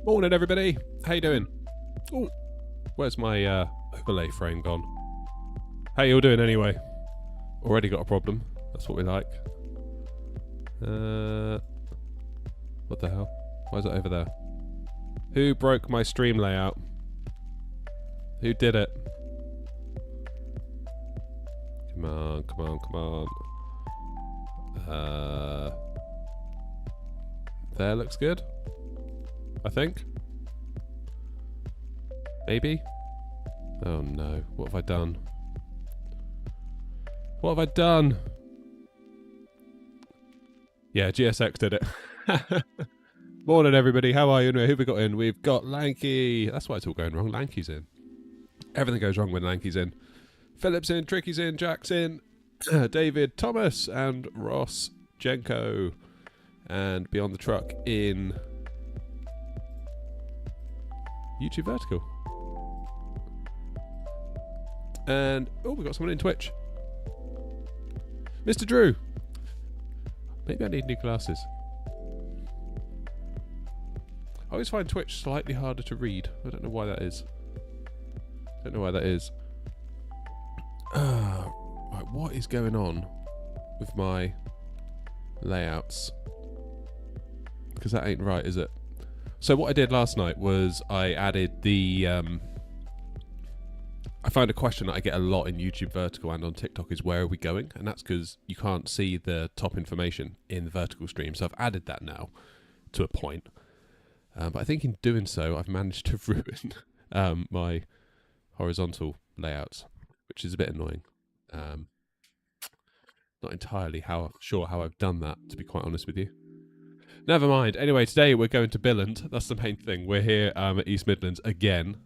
Morning, everybody. How you doing? Oh, where's my overlay frame gone? How you all doing anyway? Already got a problem. That's what we like. What the hell? Why is it over there? Who broke my stream layout? Who did it? Come on, come on, come on. There looks good. I think. Maybe? Oh no, what have I done? What have I done? Yeah, GSX did it. Morning everybody, how are you? Anyway, who have we got in? We've got Lanky. That's why it's all going wrong. Lanky's in. Everything goes wrong when Lanky's in. Philip's in, Tricky's in, Jack's in, David, Thomas, and Ross, Jenko, and Beyond the Truck in YouTube Vertical. And, oh, we've got someone in Twitch. Mr. Drew. Maybe I need new glasses. I always find Twitch slightly harder to read. I don't know why that is. Don't know why that is. Right, what is going on with my layouts? Because that ain't right, is it? So what I did last night was I added the... I found a question that I get a lot in YouTube Vertical and on TikTok is where are we going? And that's because you can't see the top information in the vertical stream. So I've added that now to a point. But I think in doing so, I've managed to ruin my horizontal layouts, which is a bit annoying. Not entirely sure how I've done that, to be quite honest with you. Never mind. Anyway, today we're going to Billand. That's the main thing. We're here at East Midlands again.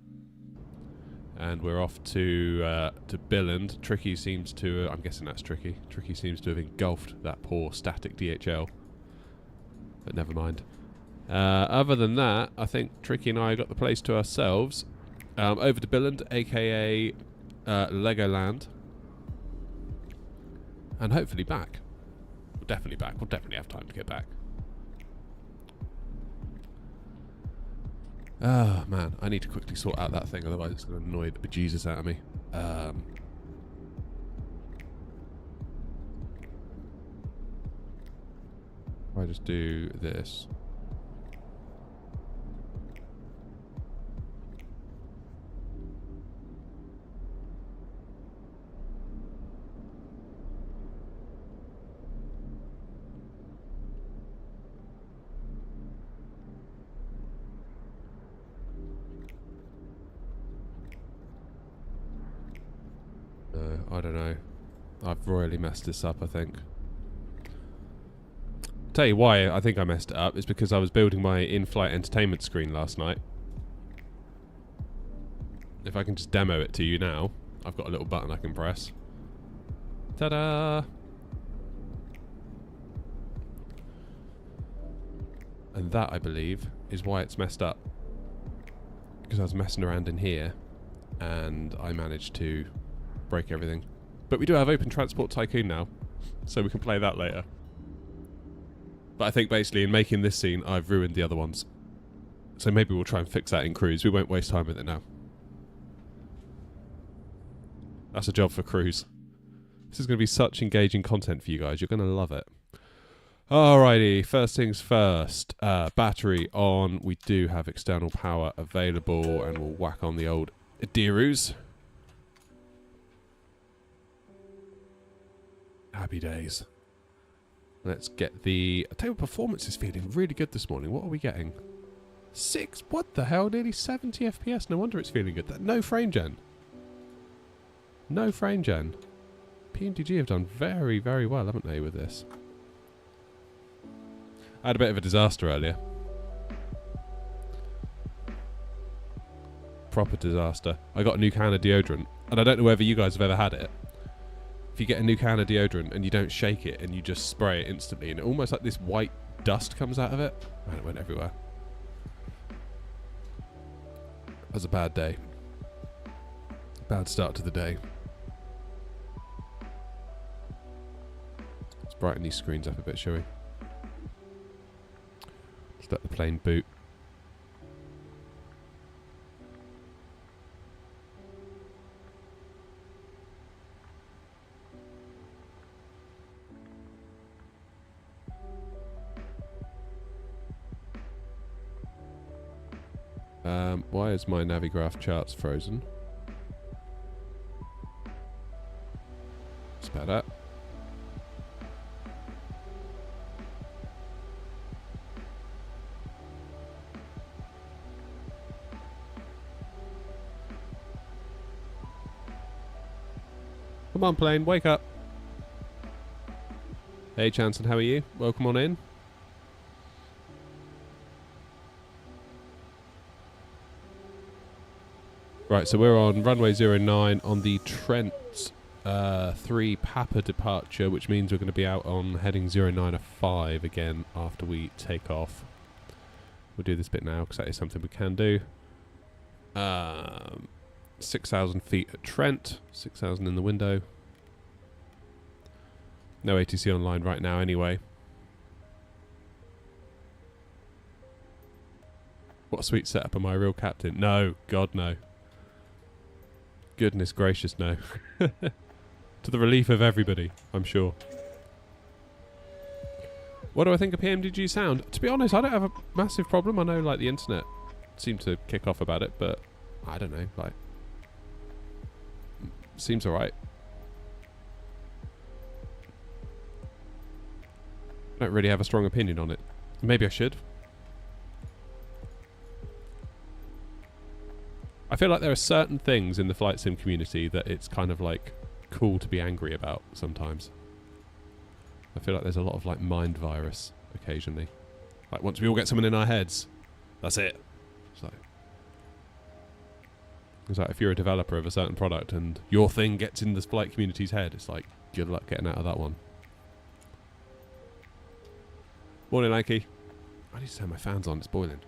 And we're off to Billand. Tricky seems to... I'm guessing that's Tricky. Tricky seems to have engulfed that poor static DHL. But never mind. Other than that, I think Tricky and I got the place to ourselves. Over to Billand, a.k.a. Legoland. And hopefully back. We're definitely back. We'll definitely have time to get back. Oh, man. I need to quickly sort out that thing, otherwise it's going to annoy the bejesus out of me. If I just do this. I don't know. I've royally messed this up, I think. Tell you why I think I messed it up is because I was building my in-flight entertainment screen last night. If I can just demo it to you now, I've got a little button I can press. Ta-da! And that, I believe, is why it's messed up. Because I was messing around in here, and I managed to break everything. But we do have Open Transport Tycoon now, so we can play that later. But I think basically in making this scene, I've ruined the other ones. So maybe we'll try and fix that in Cruise. We won't waste time with it now. That's a job for Cruise. This is going to be such engaging content for you guys. You're going to love it. Alrighty, first things first. Battery on. We do have external power available, and we'll whack on the old Deeroos. Happy days. Let's get the... I tell you what, performance is feeling really good this morning. What are we getting? 6? What the hell? Nearly 70 FPS. No wonder it's feeling good. No frame gen. No frame gen. PMDG have done very, very well, haven't they, with this? I had a bit of a disaster earlier. Proper disaster. I got a new can of deodorant, and I don't know whether you guys have ever had it. If you get a new can of deodorant and you don't shake it and you just spray it instantly and almost like this white dust comes out of it. Man, it went everywhere. That was a bad day. Bad start to the day. Let's brighten these screens up a bit, shall we? Just let the plane boot. Why is my Navigraph Charts frozen? It's better. Come on, plane, wake up. Hey, Chanson, how are you? Welcome on in. Right, so we're on runway 09 on the Trent 3 Papa departure, which means we're going to be out on heading 095 again after we take off. We'll do this bit now because that is something we can do. 6,000 feet at Trent, 6,000 in the window. No ATC online right now anyway. What a sweet setup. Am I a real captain? No, God no. Goodness gracious no. To the relief of everybody, I'm sure. What do I think of PMDG sound? To be honest, I don't have a massive problem. I know like the internet seemed to kick off about it, but I don't know, like seems alright. I don't really have a strong opinion on it. Maybe I should. I feel like there are certain things in the flight sim community that it's kind of like cool to be angry about sometimes. I feel like there's a lot of like mind virus occasionally. Like once we all get someone in our heads, that's it. It's like if you're a developer of a certain product and your thing gets in the flight community's head, it's like good luck getting out of that one. Morning, Lanky. I need to turn my fans on, it's boiling.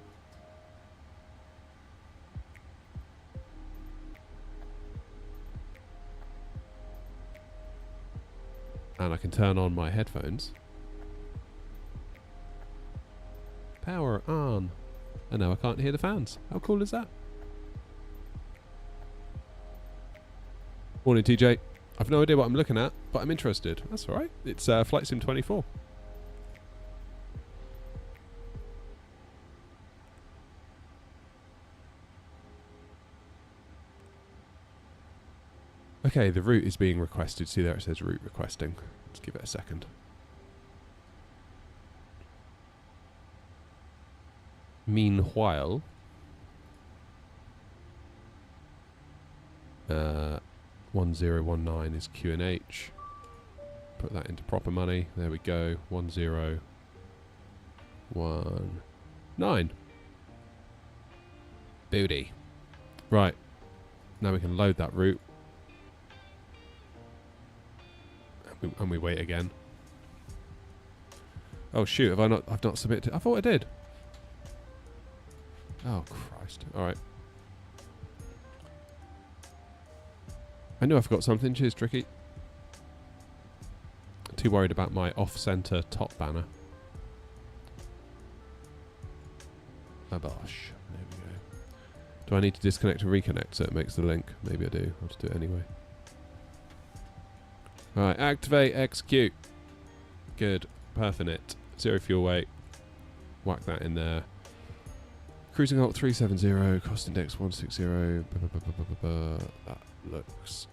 And I can turn on my headphones. Power on. And now I can't hear the fans. How cool is that? Morning, TJ. I've no idea what I'm looking at, but I'm interested. That's alright. It's Flight Sim 24. Okay, the route is being requested. See there it says route requesting. Let's give it a second. Meanwhile, 1019 is Q&H. Put that into proper money. There we go. 1019. Booty. Right. Now we can load that route. And we wait again. Oh shoot, have I not? I've not submitted. I thought I did. Oh Christ! All right. I knew I forgot something. Cheers, Tricky. Too worried about my off-center top banner. Abosh. There we go. Do I need to disconnect and reconnect so it makes the link? Maybe I do. I'll just do it anyway. Alright, activate, execute. Good. Perfect. Zero fuel weight. Whack that in there. Cruising alt 370, cost index 160. That looks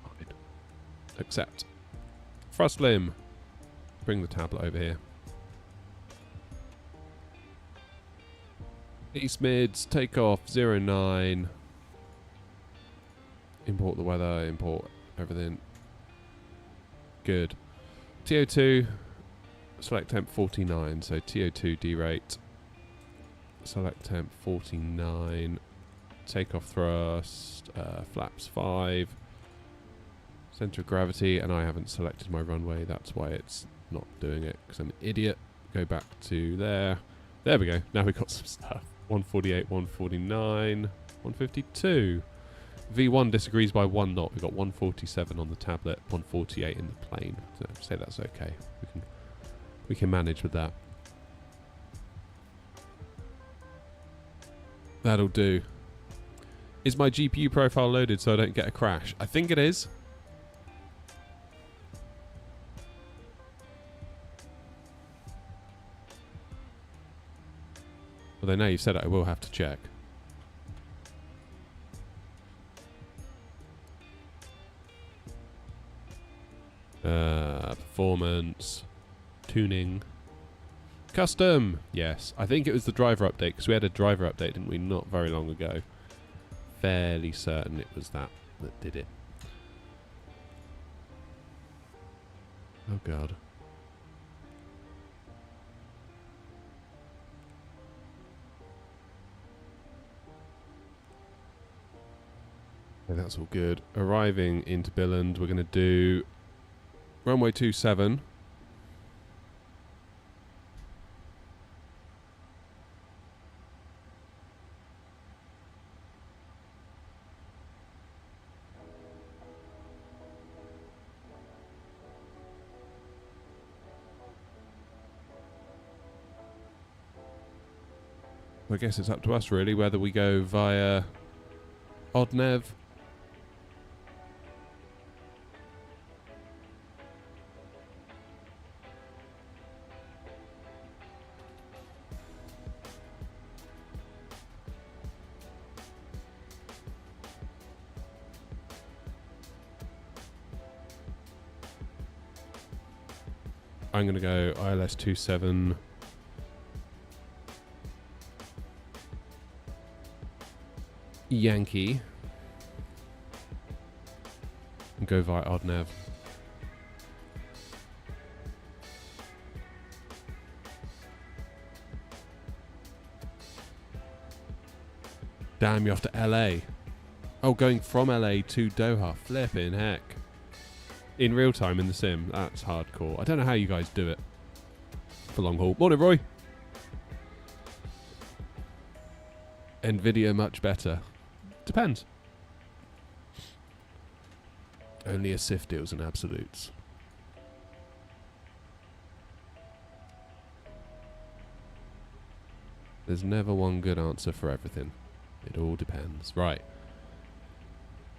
fine. Accept. Thrust limb. Bring the tablet over here. East mids, takeoff 09. Import the weather, import everything. Good. TO2, select temp 49, so TO2 derate. Select temp 49. Takeoff thrust, flaps 5. Center of gravity, and I haven't selected my runway, that's why it's not doing it, because I'm an idiot. Go back to there. There we go, now we've got some stuff. 148, 149, 152. V1 disagrees by 1 knot. We've got 147 on the tablet, 148 in the plane. So say that's okay. We can manage with that. That'll do. Is my GPU profile loaded so I don't get a crash? I think it is. Although now you've said it, I will have to check. performance, tuning, custom. Yes, I think it was the driver update, because we had a driver update, didn't we, not very long ago. Fairly certain it was that did it. Oh god. Okay, that's all good. Arriving into Billund, we're going to do runway 27. I guess it's up to us really whether we go via Odnev. I'm going to go ILS 27. Yankee. And go via Odnev. Damn, you're off to LA. Oh, going from LA to Doha. Flipping heck. In real time in the sim. That's hardcore. I don't know how you guys do it for long haul. Morning, Roy. Nvidia much better. Depends. Only a SIF deals in absolutes. There's never one good answer for everything. It all depends. Right.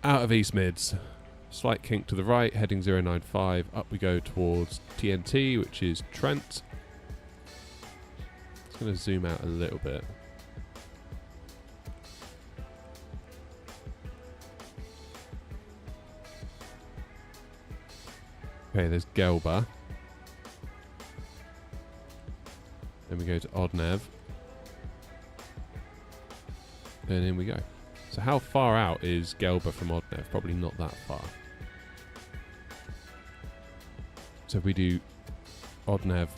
Out of East Mids. Slight kink to the right, heading 095. Up we go towards TNT, which is Trent. Just going to zoom out a little bit. Okay, there's Gelba. Then we go to Odnev. And in we go. So how far out is Gelba from Odnev? Probably not that far. So if we do Odnev.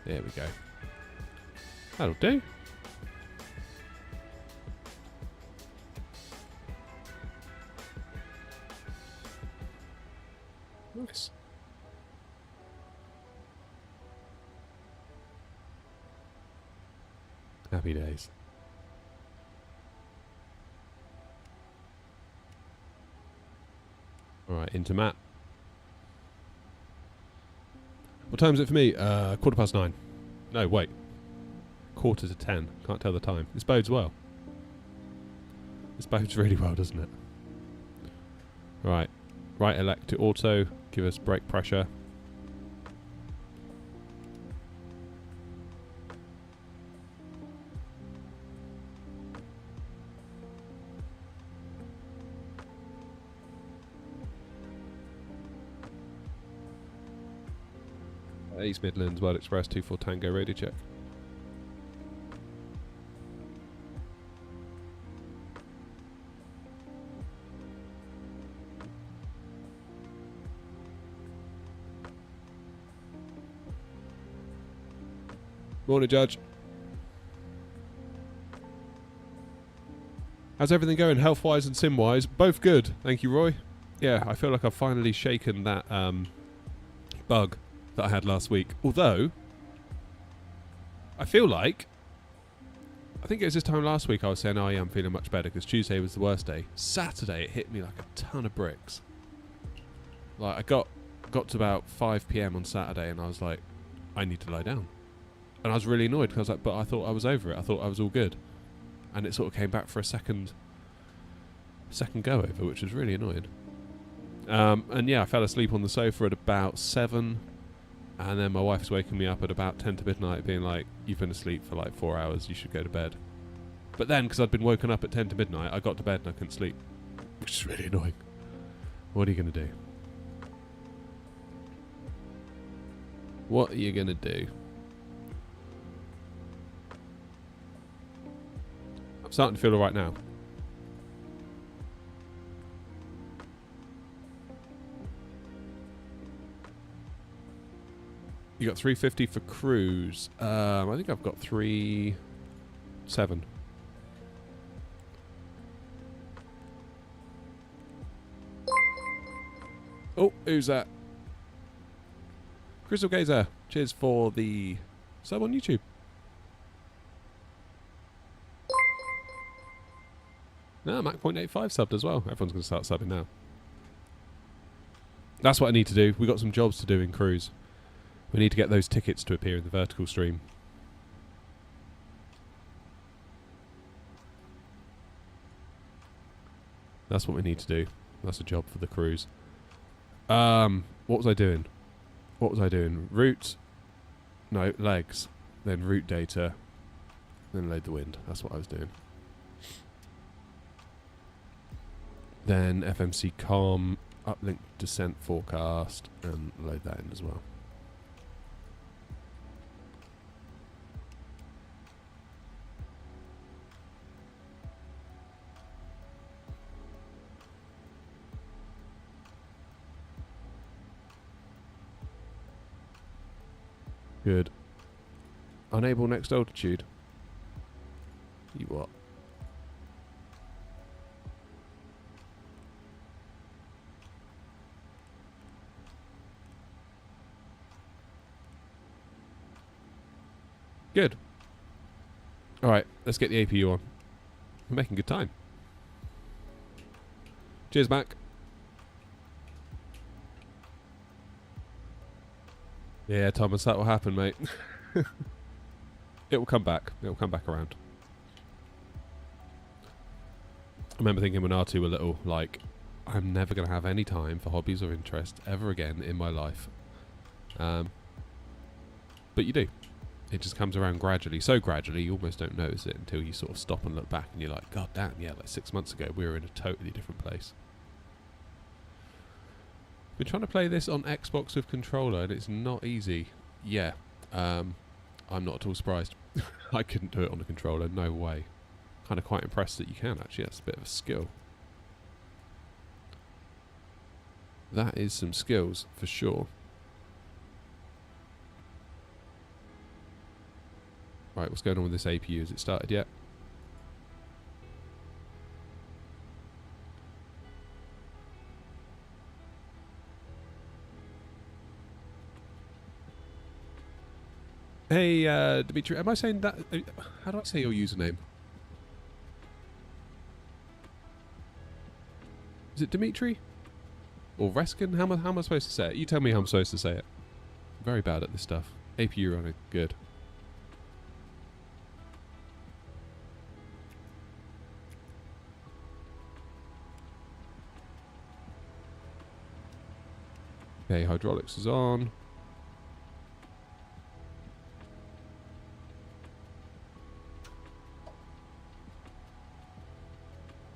There we go. That'll do. Nice. Happy days. Alright, into map. What time is it for me? 9:15. No, wait. 9:45. Can't tell the time. This bodes well. This bodes really well, doesn't it? Right. Right elect to auto. Give us brake pressure. East Midlands, World Express 24 Tango, radio check. Morning, Judge. How's everything going, health-wise and sim-wise? Both good, thank you, Roy. Yeah, I feel like I've finally shaken that bug that I had last week. Although, I feel like, I think it was this time last week I was saying, oh yeah, I'm feeling much better because Tuesday was the worst day. Saturday, it hit me like a ton of bricks. Like, I got to about 5 PM on Saturday and I was like, I need to lie down. And I was really annoyed because I was like, but I thought I was over it. I thought I was all good. And it sort of came back for a second go over, which was really annoying. And yeah, I fell asleep on the sofa at about 7. And then my wife's waking me up at about 10 to midnight being like, you've been asleep for like 4 hours, you should go to bed. But then, because I'd been woken up at 10 to midnight, I got to bed and I couldn't sleep. Which is really annoying. What are you going to do? What are you going to do? I'm starting to feel alright now. You got 350 for cruise. I think I've got 3.7. Oh, who's that? Crystal Gazer. Cheers for the sub on YouTube. No, Mac.85 subbed as well. Everyone's going to start subbing now. That's what I need to do. We've got some jobs to do in cruise. We need to get those tickets to appear in the vertical stream. That's what we need to do. That's a job for the cruise. What was I doing? What was I doing? Route. No, legs. Then route data. Then load the wind. That's what I was doing. Then FMC com, uplink descent forecast, and load that in as well. Good. Unable next altitude. You what? Good. Alright, let's get the APU on. We're making good time. Cheers, Mac. Yeah, Thomas, that will happen, mate. It will come back. It will come back around. I remember thinking when R2 were little, like, I'm never going to have any time for hobbies or interest ever again in my life. But you do. It just comes around gradually. So gradually, you almost don't notice it until you sort of stop and look back and you're like, God damn, yeah, like 6 months ago, we were in a totally different place. Been trying to play this on Xbox with controller and it's not easy. Yeah, I'm not at all surprised. I couldn't do it on a controller, no way. Kind of quite impressed that you can actually. That's a bit of a skill. That is some skills for sure. Right, what's going on with this APU? Has it started yet? Hey, Dimitri, am I saying that? How do I say your username? Is it Dimitri? Or Reskin? How am I supposed to say it? You tell me how I'm supposed to say it. I'm very bad at this stuff. APU running, good. Okay, hydraulics is on.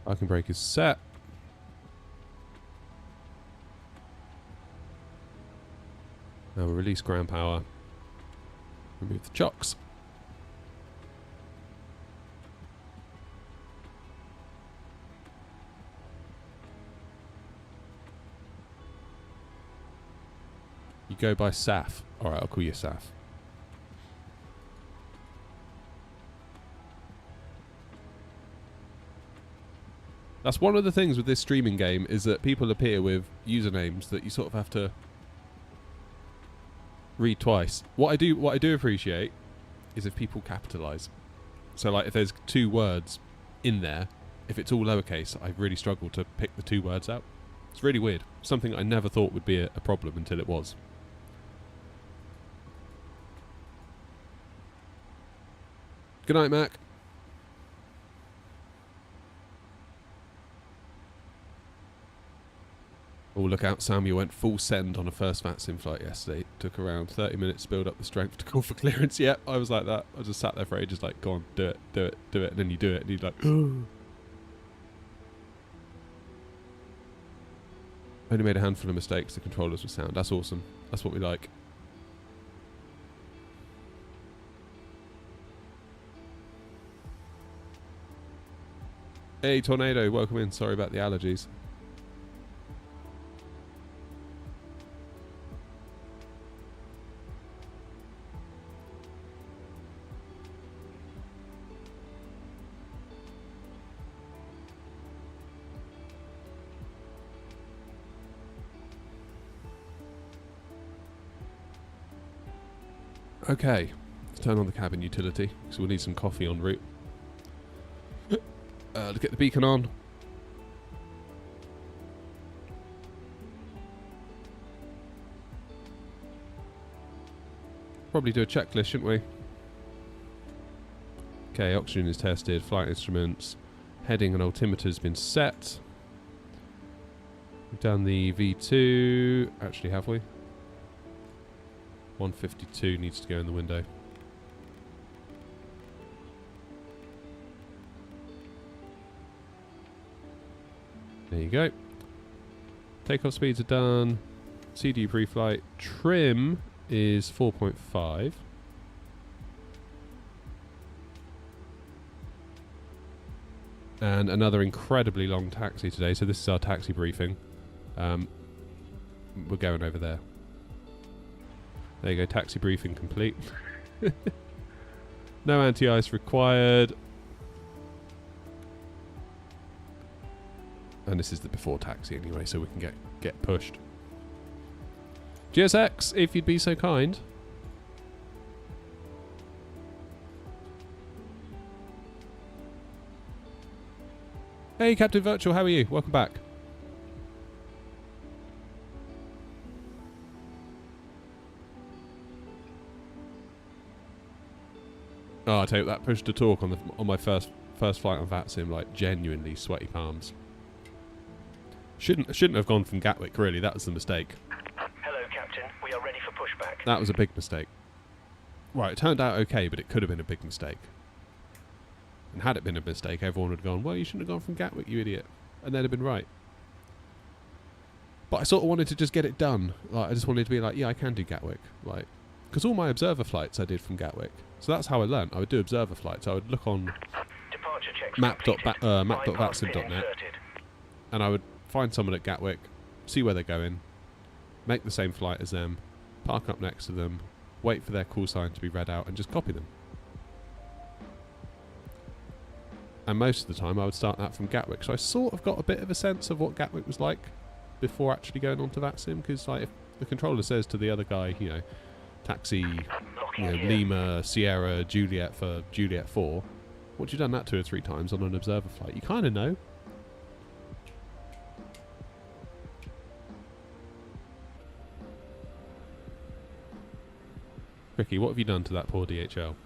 Parking brake is set. Now we'll release ground power. Remove the chocks. You go by Saf. Alright, I'll call you Saf. That's one of the things with this streaming game is that people appear with usernames that you sort of have to read twice. What I do appreciate is if people capitalize. So like if there's 2 words in there, if it's all lowercase, I really struggle to pick the 2 words out. It's really weird. Something I never thought would be a problem until it was. Good night, Mac. Oh, look out, Sam. You went full send on a first VATSIM flight yesterday. Took around 30 minutes to build up the strength to call for clearance. Yep, I was like that. I just sat there for ages like, go on, do it, do it, do it. And then you do it and you're like, Only made a handful of mistakes. The controllers were sound. That's awesome. That's what we like. Hey, Tornado. Welcome in. Sorry about the allergies. Okay, let's turn on the cabin utility, because we'll need some coffee en route. Let's get the beacon on. Probably do a checklist, shouldn't we? Okay, oxygen is tested, flight instruments, heading and altimeter has been set. We've done the V2, actually have we? 152 needs to go in the window. There you go. Takeoff speeds are done. CD pre-flight. Trim is 4.5. And another incredibly long taxi today. So this is our taxi briefing. We're going over there. There you go, taxi briefing complete. No anti-ice required. And this is the before taxi anyway, so we can get pushed. GSX, if you'd be so kind. Hey, Captain Virtual, how are you? Welcome back. Oh, I tell you, that push to talk on my first flight on VATSIM, like genuinely sweaty palms. Shouldn't have gone from Gatwick, really. That was the mistake. Hello, Captain. We are ready for pushback. That was a big mistake. Right, it turned out okay, but it could have been a big mistake. And had it been a mistake, everyone would have gone, well, you shouldn't have gone from Gatwick, you idiot. And they'd have been right. But I sort of wanted to just get it done. Like, I just wanted to be like, yeah, I can do Gatwick. Like, because all my observer flights I did from Gatwick. So that's how I learnt. I would do observer flights. I would look on map.vatsim.net and I would find someone at Gatwick, see where they're going, make the same flight as them, park up next to them, wait for their call sign to be read out and just copy them. And most of the time I would start that from Gatwick. So I sort of got a bit of a sense of what Gatwick was like before actually going on to VATSIM, because like if the controller says to the other guy, you know, taxi, you know, Lima, Sierra, Juliet for Juliet 4. Once you've done that 2 or 3 times on an observer flight, you kind of know. Ricky, what have you done to that poor DHL?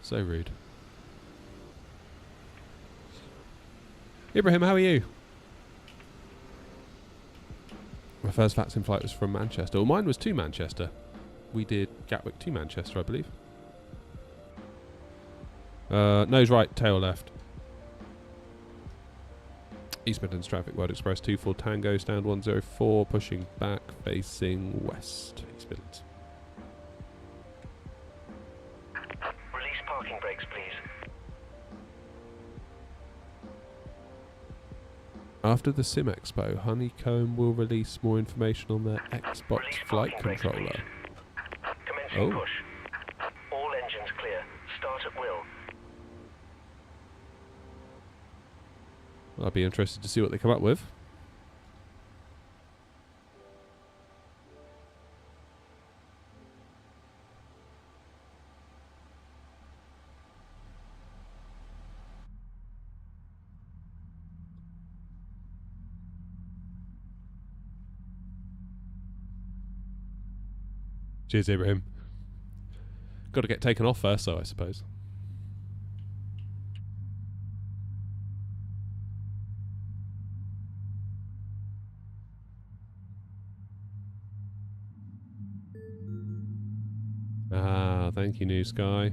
So rude. Ibrahim, how are you? My first VATSIM flight was from Manchester. Well, mine was to Manchester. We did Gatwick to Manchester, I believe. Nose right, tail left. East Midlands traffic, World Express 24 Tango, stand 104, pushing back, facing west. East Midlands. Release parking brakes, please. After the Sim Expo, Honeycomb will release more information on their Xbox flight controller. Commencing push. All engines clear. Start at will. I'll be interested to see what they come up with. Cheers, Ibrahim. Got to get taken off first, though, I suppose. Ah, thank you, New Sky.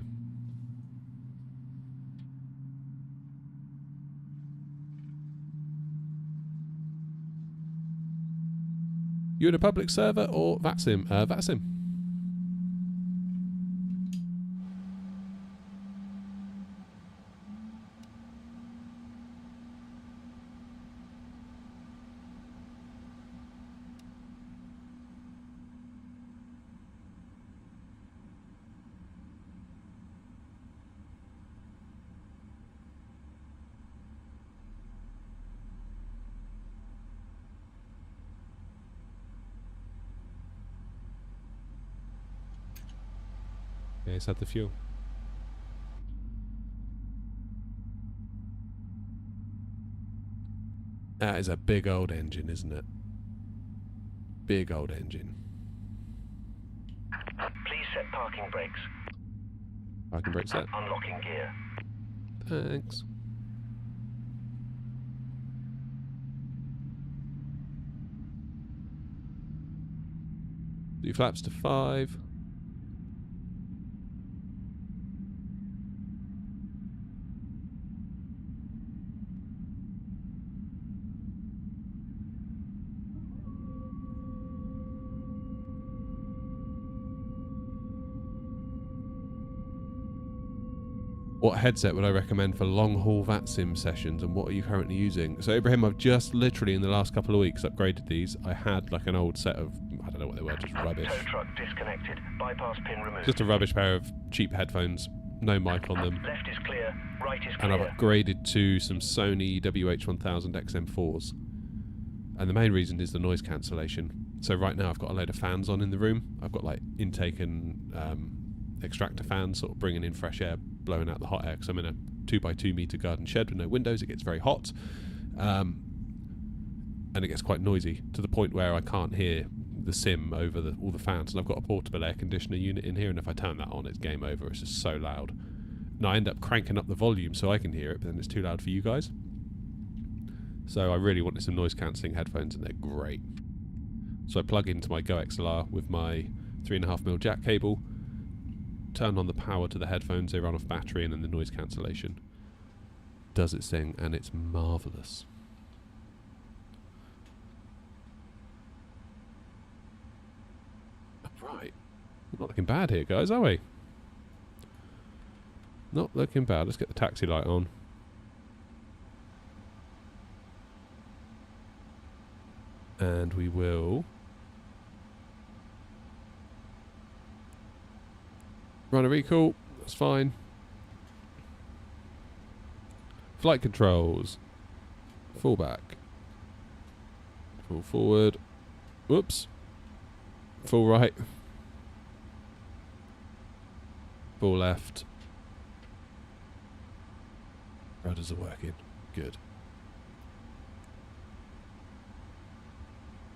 You in a public server or VATSIM? VATSIM. Yeah, he's had the fuel. That is a big old engine, isn't it? Big old engine. Please set parking brakes. Parking brake set. Unlocking gear. Thanks. Do flaps to 5. What headset would I recommend for long-haul VATSIM sessions, and what are you currently using? So, Ibrahim, I've just literally in the last couple of weeks upgraded these. I had like an old set of, I don't know what they were, just rubbish. Tow truck disconnected. Bypass pin removed. Just a rubbish pair of cheap headphones, no mic on them. Left is clear. Right is And clear. I've upgraded to some Sony WH-1000 XM4s. And the main reason is the noise cancellation. So right now I've got a load of fans on in the room. I've got like intake and extractor fans sort of bringing in fresh air, blowing out the hot air, because I'm in a 2x2 metre garden shed with no windows. It gets very hot. And it gets quite noisy to the point where I can't hear the sim over all the fans. And I've got a portable air conditioner unit in here, and if I turn that on, it's game over. It's just so loud. And I end up cranking up the volume so I can hear it, but then it's too loud for you guys. So I really wanted some noise cancelling headphones, and they're great. So I plug into my Go XLR with my 3.5mm jack cable, turn on the power to the headphones, they run off battery, and then the noise cancellation does its thing, and it's marvellous. Right. Not looking bad here, guys, are we? Not looking bad. Let's get the taxi light on. And we will run a recall. That's fine. Flight controls. Full back. Full forward. Whoops. Full right. Full left. Rudders are working. Good.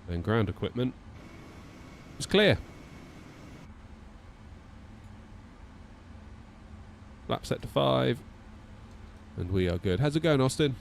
And ground equipment is clear. Lap set to 5. And we are good. How's it going, Austin?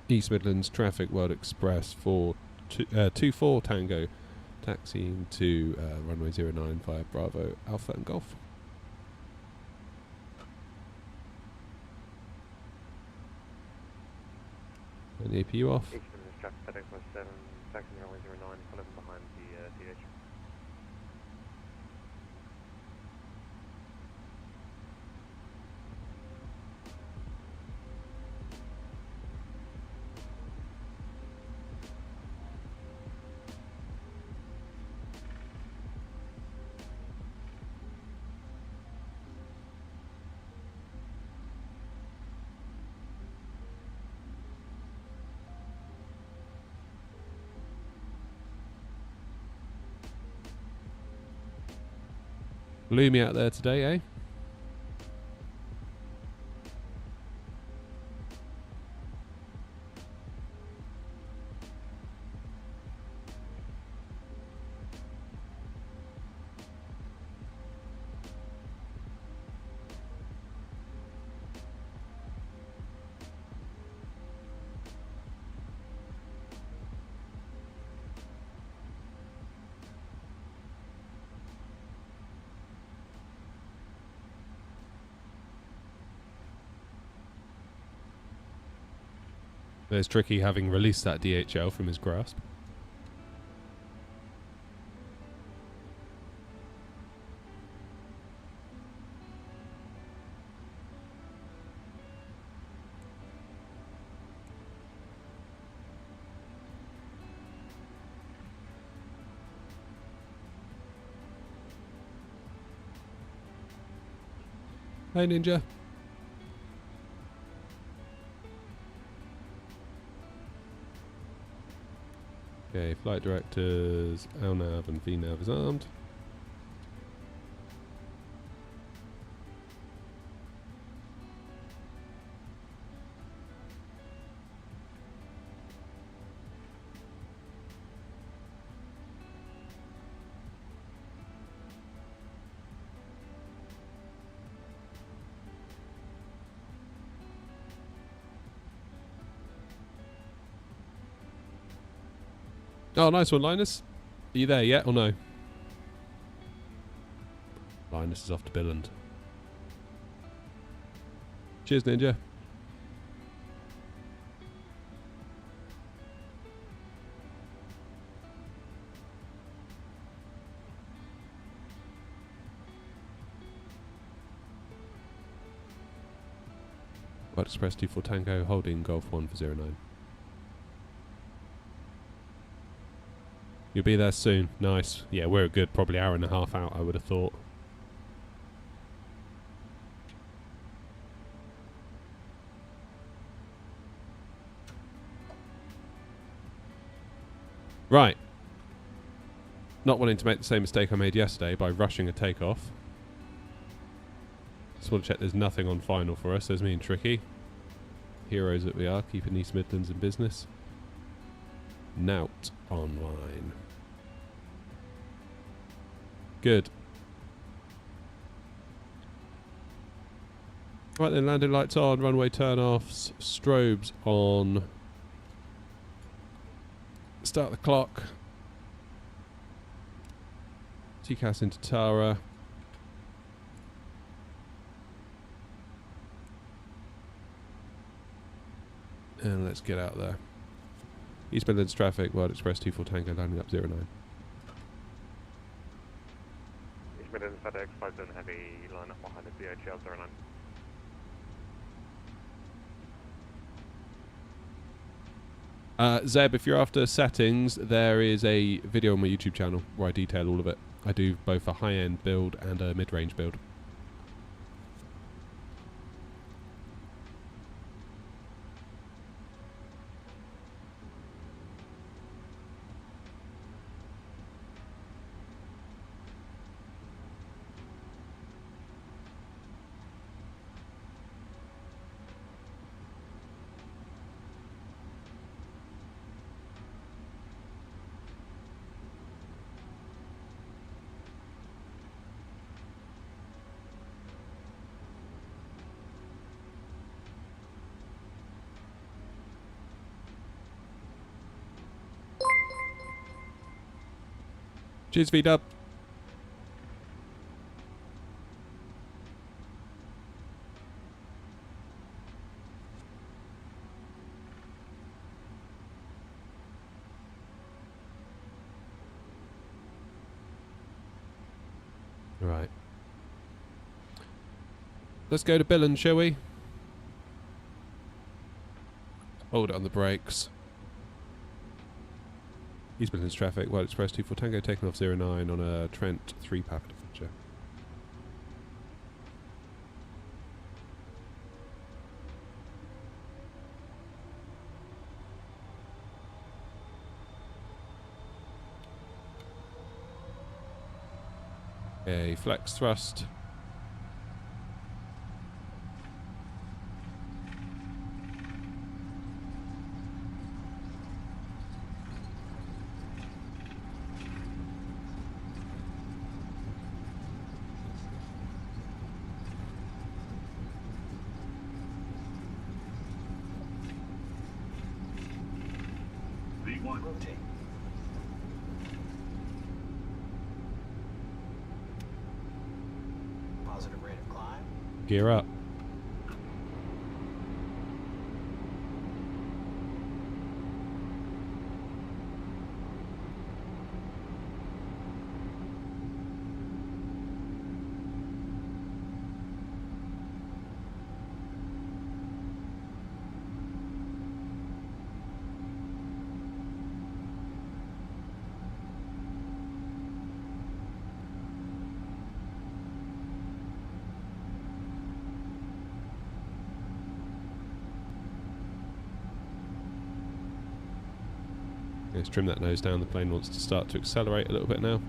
East Midlands Traffic World Express for 24 Tango, taxiing to runway 09 via Bravo, Alpha and Golf. And the APU off. East Midlands Traffic FedEx 7, taxiing runway 09, following behind the DHL. Gloomy out there today, eh? There's Tricky having released that DHL from his grasp. Hey Ninja. Okay, flight directors, LNAV and VNAV is armed. Oh, nice one, Linus. Are you there yet or no? Linus is off to Billand. Cheers, Ninja. White Express 24 Tango holding Golf 1 for 09. You'll be there soon. Nice. Yeah, we're a good probably hour and a half out, I would have thought. Right. Not wanting to make the same mistake I made yesterday by rushing a takeoff. Just want to check there's nothing on final for us. There's me and Tricky. Heroes that we are, keeping East Midlands in business. Nout online. Good. Right then, landing lights on, runway turn-offs, strobes on. Start the clock. TCAS into Tara. And let's get out there. East Midlands traffic, Wild Express 24 Tango landing up 09. East Midlands FedEx 57 heavy line up behind the DHL 09. Zeb, if you're after settings, there is a video on my YouTube channel where I detail all of it. I do both a high-end build and a mid-range build. Cheers, V-Dub. Right. Let's go to Billand, shall we? Hold it on the brakes. East Midlands traffic, Wild Express 24 Tango taking off 09 on a Trent 3 packet adventure. Okay, flex thrust. Rotate. Positive rate of climb. Gear up. Let's trim that nose down. The plane wants to start to accelerate a little bit now.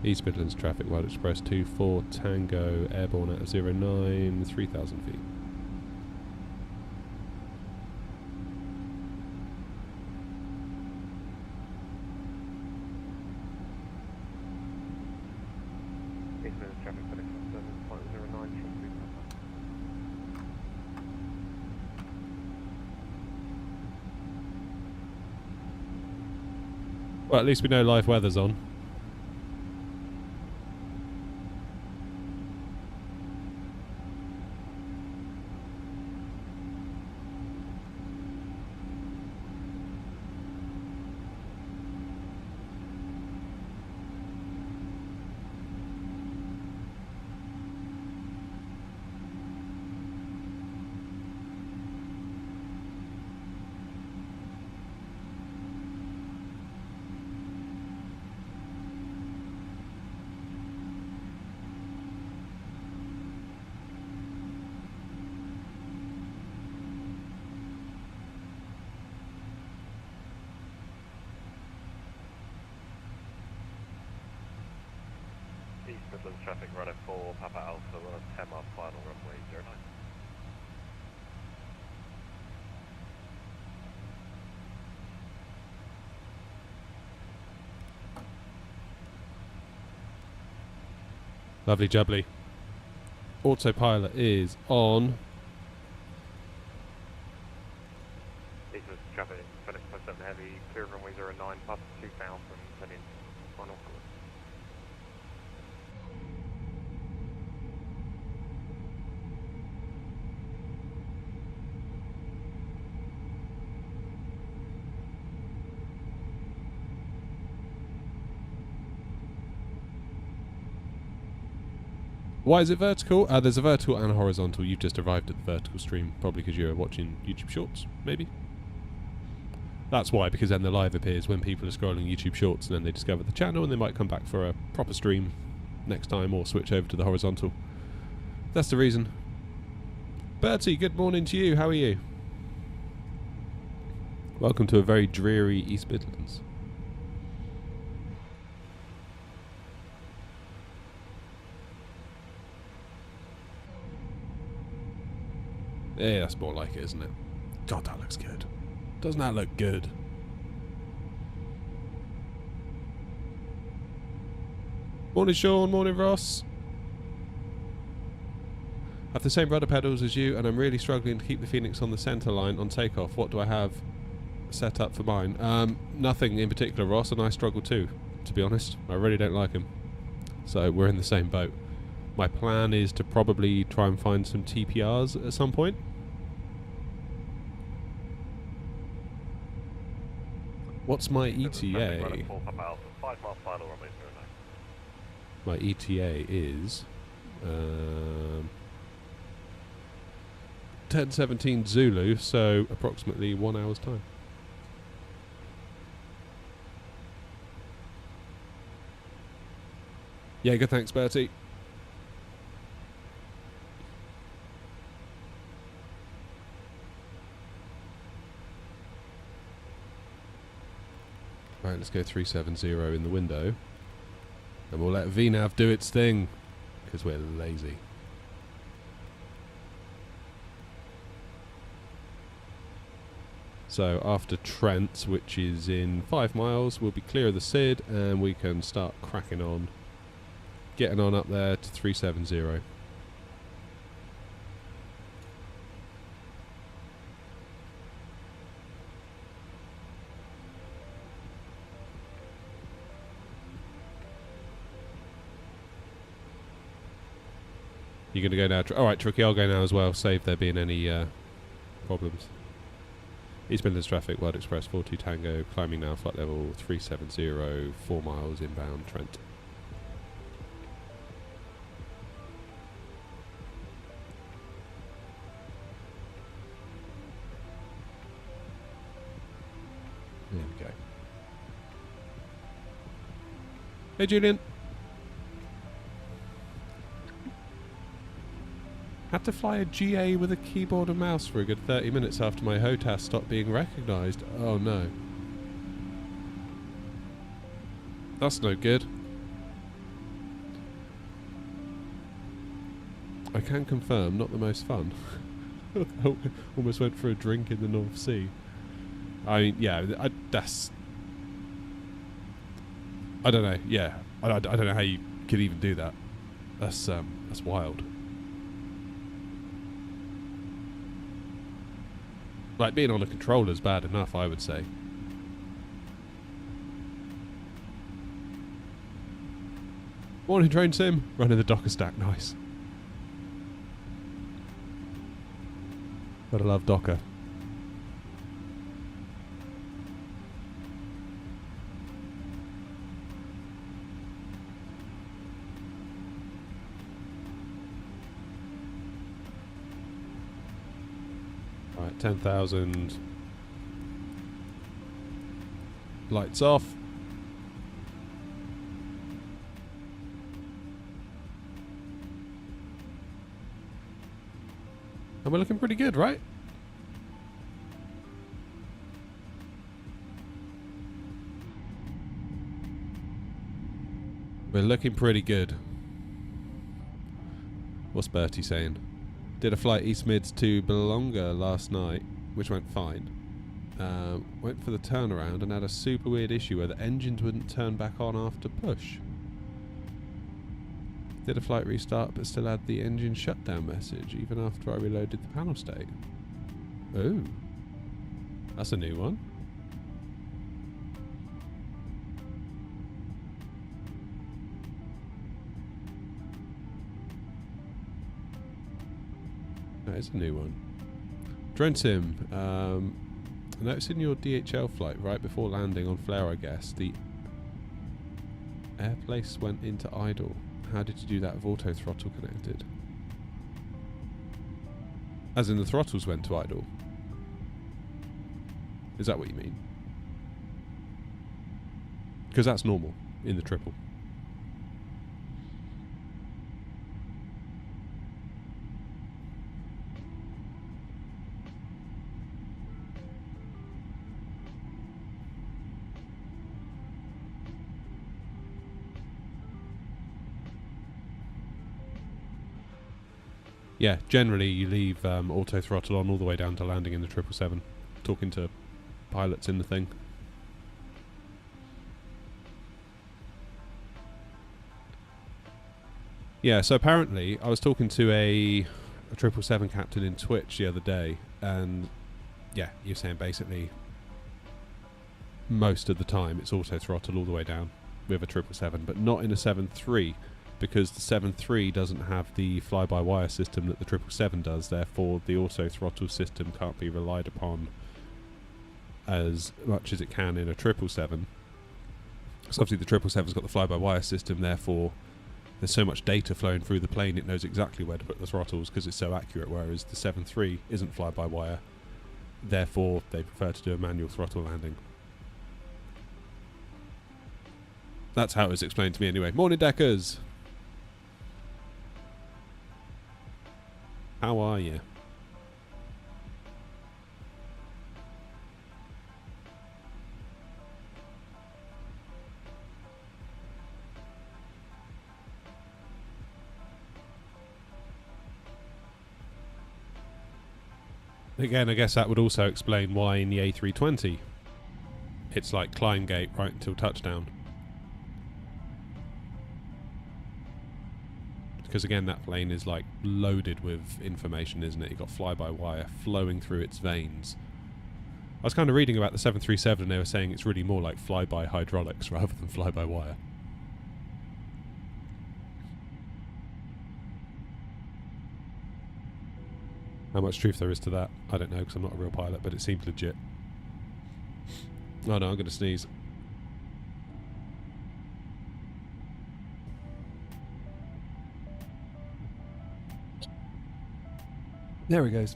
East Midlands traffic, Wild Express 24 Tango, airborne at 09, 3,000 feet. East Midlands traffic, FedEx 17.09 from 3 Papa. Well, at least we know live weather's on. East Midlands traffic, runner 4 Papa Alpha, we're on 10 mile final runway 09. Lovely jubbly. Autopilot is on. East Midlands traffic, FedEx 57 heavy, clear runway 09, Papa 2000, heading final course. Why is it vertical? There's a vertical and a horizontal. You've just arrived at the vertical stream, probably because you're watching YouTube Shorts, maybe? That's why, because then the live appears when people are scrolling YouTube Shorts and then they discover the channel and they might come back for a proper stream next time or switch over to the horizontal. That's the reason. Bertie, good morning to you. How are you? Welcome to a very dreary East Midlands. Yeah, that's more like it, isn't it? God, that looks good. Doesn't that look good? Morning, Sean. Morning, Ross. I have the same rudder pedals as you, and I'm really struggling to keep the Phoenix on the centre line on takeoff. What do I have set up for mine? Nothing in particular, Ross, and I struggle too, to be honest. I really don't like them. So we're in the same boat. My plan is to probably try and find some TPRs at some point. What's my ETA? Runner 4 Papa Alpha, 5 mile final runway 09. My ETA is 10:17 Zulu, so approximately 1 hour's time. Yeah, good, thanks, Bertie. Right, let's go 370 in the window. And we'll let VNAV do its thing, because we're lazy. So after Trent, which is in 5 miles, we'll be clear of the SID and we can start cracking on. Getting on up there to 370. You're going to go now? Alright, Tricky, I'll go now as well, save there being any problems. East Midlands traffic, Wild Express 42 Tango, climbing now, flight level 370, 4 miles inbound, Trent. There we go. Hey, Julian. Had to fly a GA with a keyboard and mouse for a good 30 minutes after my HOTAS stopped being recognised. Oh no. That's no good. I can confirm, not the most fun. Almost went for a drink in the North Sea. I mean, yeah, that's... I don't know, yeah. I don't know how you could even do that. That's wild. Like, being on a controller's bad enough, I would say. Morning, Drone Sim. Running the Docker stack, nice. Gotta love Docker. Right, 10,000. Lights off. And we're looking pretty good, right? We're looking pretty good. What's Bertie saying? Did a flight East Mids to Belonga last night, which went fine. Went for the turnaround and had a super weird issue where the engines wouldn't turn back on after push. Did a flight restart but still had the engine shutdown message even after I reloaded the panel state. Oh, that's a new one. That is a new one. Drone Sim, I noticed in your DHL flight right before landing on flare, I guess, the airplace went into idle. How did you do that with auto throttle connected? As in the throttles went to idle? Is that what you mean? Because that's normal in the triple. Yeah, generally you leave auto throttle on all the way down to landing in the 777. Talking to pilots in the thing. Yeah, so apparently I was talking to a 777 captain in Twitch the other day, and yeah, you're saying basically most of the time it's auto throttle all the way down with a 777, but not in a 7.3. Because the 7.3 doesn't have the fly-by-wire system that the 777 does, therefore the auto throttle system can't be relied upon as much as it can in a 777. So obviously the 777's got the fly-by-wire system, therefore there's so much data flowing through the plane it knows exactly where to put the throttles because it's so accurate, whereas the 7.3 isn't fly-by-wire, therefore they prefer to do a manual throttle landing. That's how it was explained to me anyway. Morning, Deckers! How are you? Again, I guess that would also explain why in the A320 it's like climb gate right until touchdown. Because again, that plane is like loaded with information, isn't it? You've got fly-by-wire flowing through its veins. I was kind of reading about the 737 and they were saying it's really more like fly-by hydraulics rather than fly-by-wire. How much truth there is to that, I don't know because I'm not a real pilot, but it seems legit. Oh no, I'm going to sneeze. There he goes.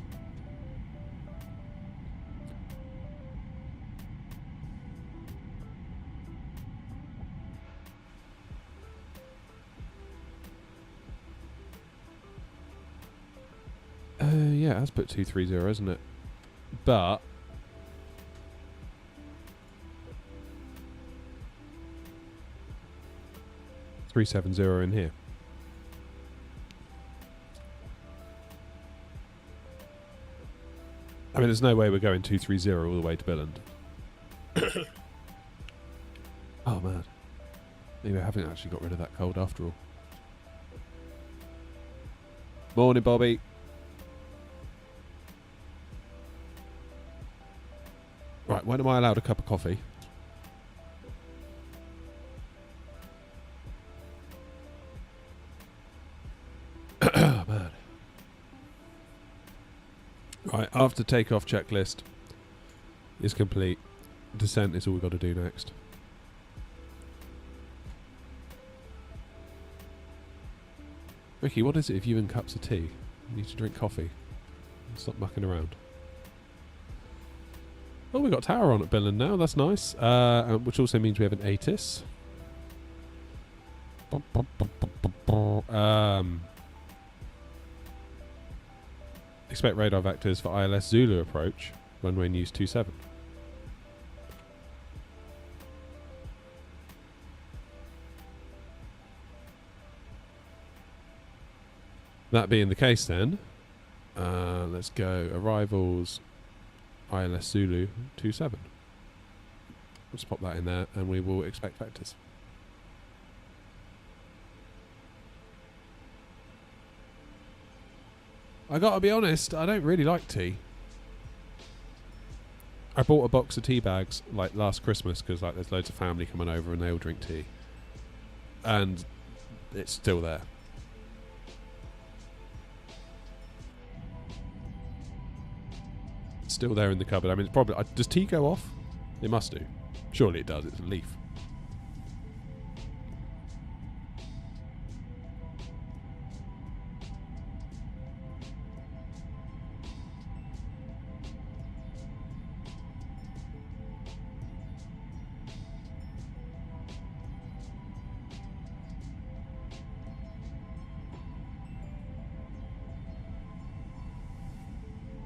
Yeah, that's put 230, isn't it? But 370 in here. I mean, there's no way we're going 230 all the way to Billand. Oh man, maybe I haven't actually got rid of that cold after all. Morning, Bobby. Right, when am I allowed a cup of coffee? Oh, man. Right, after takeoff checklist is complete, descent is all we've got to do next. Ricky, what is it if you in cups of tea? You need to drink coffee. Stop mucking around. Oh, we've got tower on at Billand now. That's nice. Which also means we have an ATIS. Expect radar vectors for ILS Zulu approach. Runway news 27. That being the case then, let's go arrivals ILS Zulu 27. Let's pop that in there and we will expect vectors. I gotta be honest, I don't really like tea. I bought a box of tea bags like last Christmas because like there's loads of family coming over and they all drink tea. And it's still there. Still there in the cupboard. I mean, it's probably... does tea go off? It must do. Surely it does. It's a leaf.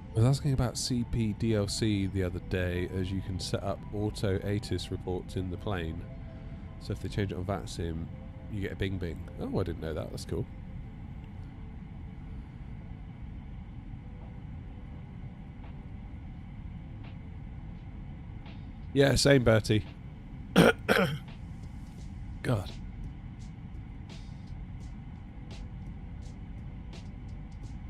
I was asking about CPDLC the other day, as you can set up auto ATIS reports in the plane. So if they change it on VATSIM, you get a bing bing. Oh, I didn't know that. That's cool. Yeah, same, Bertie. God.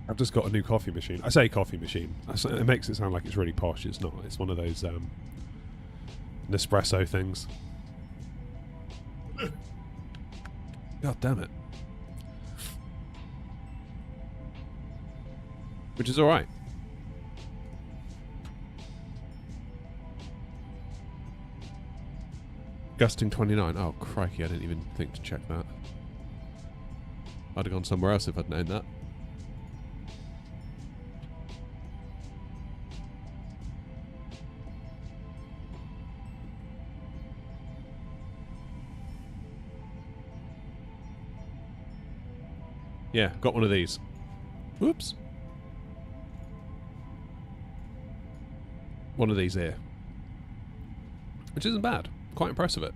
I've just got a new coffee machine. I say coffee machine. It makes it sound like it's really posh. It's not. It's one of those Nespresso things. God damn it. Which is alright. Gusting 29. Oh, crikey. I didn't even think to check that. I'd have gone somewhere else if I'd known that. Yeah, got one of these. Whoops. One of these here. Which isn't bad. Quite impressed with it.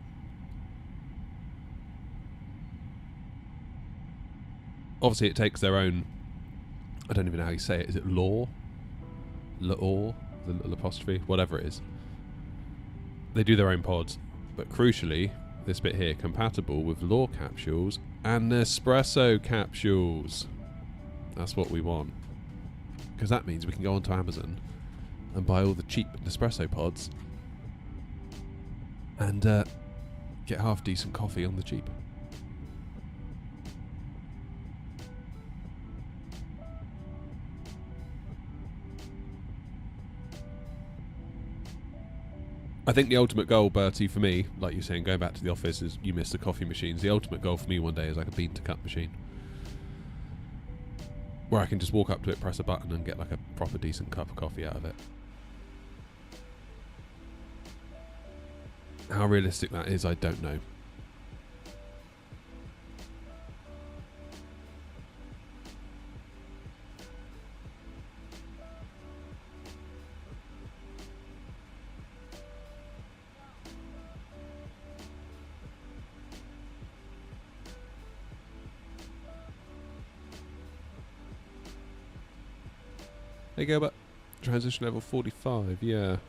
Obviously it takes their own... I don't even know how you say it. Is it law? Law? The little apostrophe? Whatever it is. They do their own pods. But crucially, this bit here, compatible with law capsules and Nespresso capsules. That's what we want. Because that means we can go onto Amazon and buy all the cheap Nespresso pods and get half decent coffee on the cheap. I think the ultimate goal, Bertie, for me, like you're saying, going back to the office, is you miss the coffee machines. The ultimate goal for me one day is like a bean to cup machine, where I can just walk up to it, press a button, and get like a proper decent cup of coffee out of it. How realistic that is, I don't know. There you go, but transition level 45, yeah. Is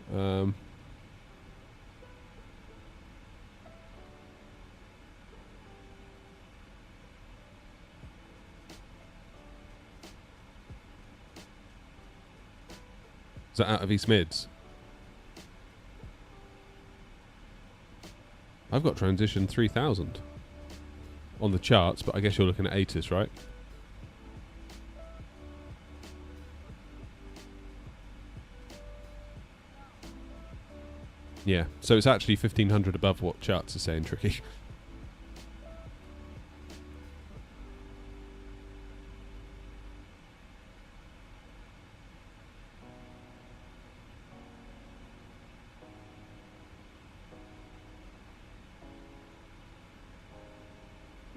that out of East Mids? I've got transition 3000 on the charts, but I guess you're looking at ATIS, right? Yeah, so it's actually 1500 above what charts are saying, Tricky.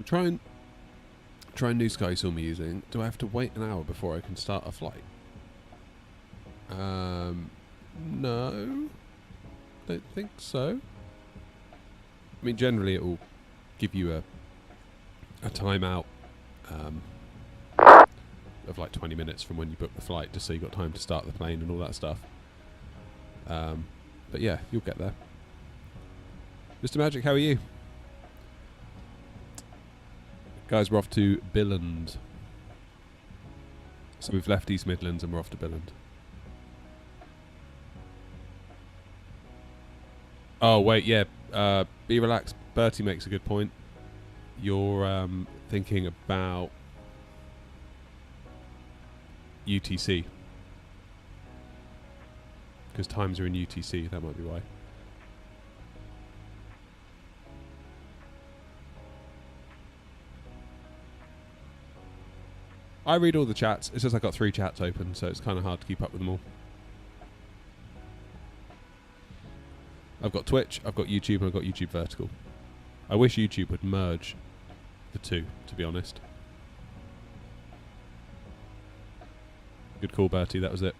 Try new Sky Zoom I'm using. Do I have to wait an hour before I can start a flight? No. Don't think so. I mean, generally it will give you a timeout of like 20 minutes from when you book the flight, just so you've got time to start the plane and all that stuff. But yeah, you'll get there. Mr. Magic, how are you? Guys, we're off to Billand. So we've left East Midlands and we're off to Billand. Oh, wait, yeah. Be relaxed. Bertie makes a good point. You're thinking about UTC. Because times are in UTC, that might be why. I read all the chats. It's just I got 3 chats open, so it's kind of hard to keep up with them all. I've got Twitch, I've got YouTube, and I've got YouTube Vertical. I wish YouTube would merge the two, to be honest. Good call, Bertie, that was it.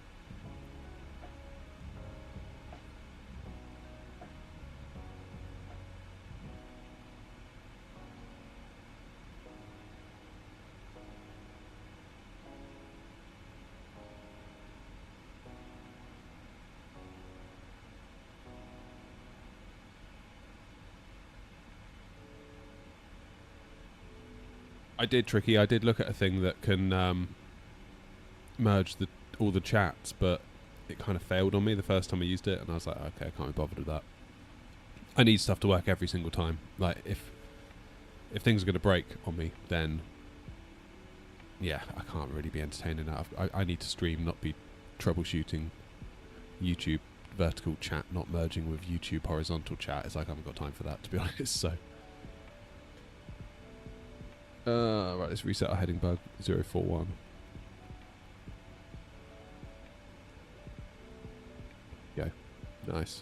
I did, Tricky. I did look at a thing that can merge all the chats, but it kind of failed on me the first time I used it, and I was like, okay, I can't be bothered with that. I need stuff to work every single time. Like, if things are going to break on me, then yeah, I can't really be entertaining that. I need to stream, not be troubleshooting YouTube vertical chat, not merging with YouTube horizontal chat. It's like I haven't got time for that, to be honest, so... right, let's reset our heading bug, 041. Go. Nice.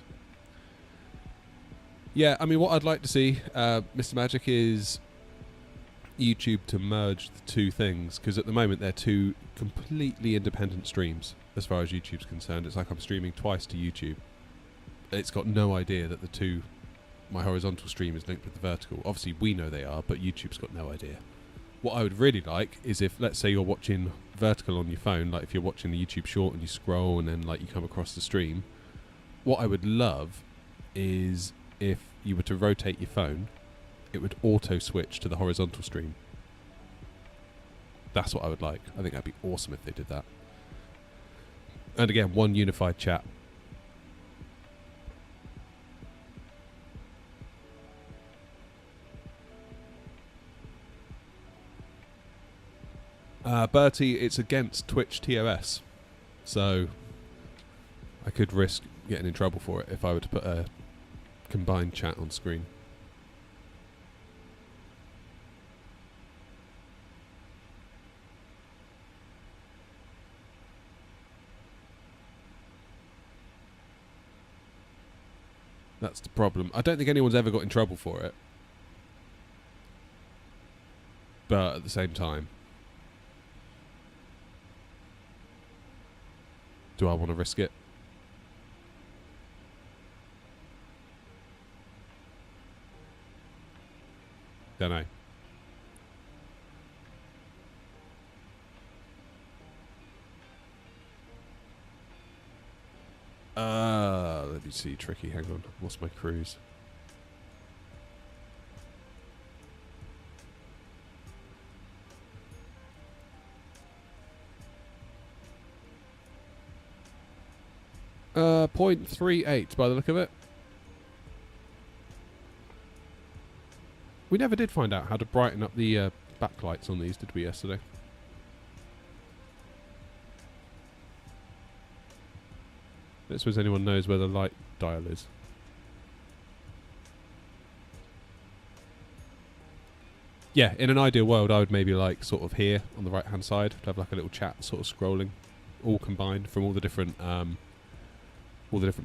Yeah, I mean, what I'd like to see, Mr. Magic, is YouTube to merge the two things, because at the moment they're two completely independent streams, as far as YouTube's concerned. It's like I'm streaming twice to YouTube. It's got no idea that my horizontal stream is linked with the vertical. Obviously, we know they are, but YouTube's got no idea. What I would really like is if, let's say you're watching vertical on your phone, like if you're watching the YouTube short and you scroll and then like you come across the stream, what I would love is if you were to rotate your phone, it would auto switch to the horizontal stream. That's what I would like. I think that'd be awesome if they did that. And again, one unified chat. Bertie, it's against Twitch TOS, so I could risk getting in trouble for it if I were to put a combined chat on screen. That's the problem. I don't think anyone's ever got in trouble for it, but at the same time, do I want to risk it? Don't know. Let me see. Tricky. Hang on. What's my cruise? .38 by the look of it. We never did find out how to brighten up the backlights on these, did we, yesterday? I suppose anyone knows where the light dial is. Yeah, in an ideal world, I would maybe like sort of here on the right hand side to have like a little chat sort of scrolling, all combined from all the different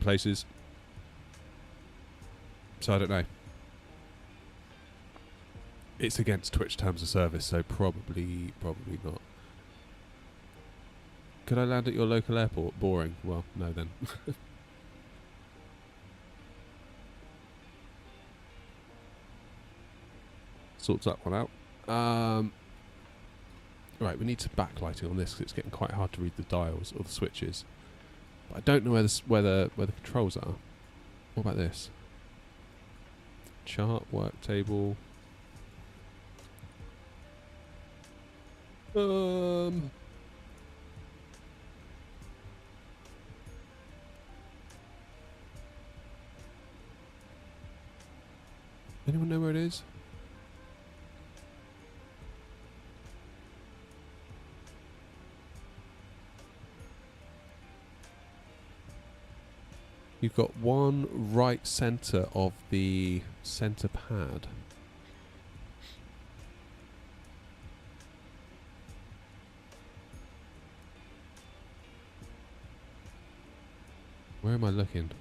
places. So I don't know. It's against Twitch terms of service, so probably not. Could I land at your local airport? Boring. Well, no then. Sorts that one out. Right, we need some backlighting on this because it's getting quite hard to read the dials or the switches. But I don't know where the controls are. What about this? Chart, work table. Anyone know where it is? You've got one right center of the center pad. Where am I looking?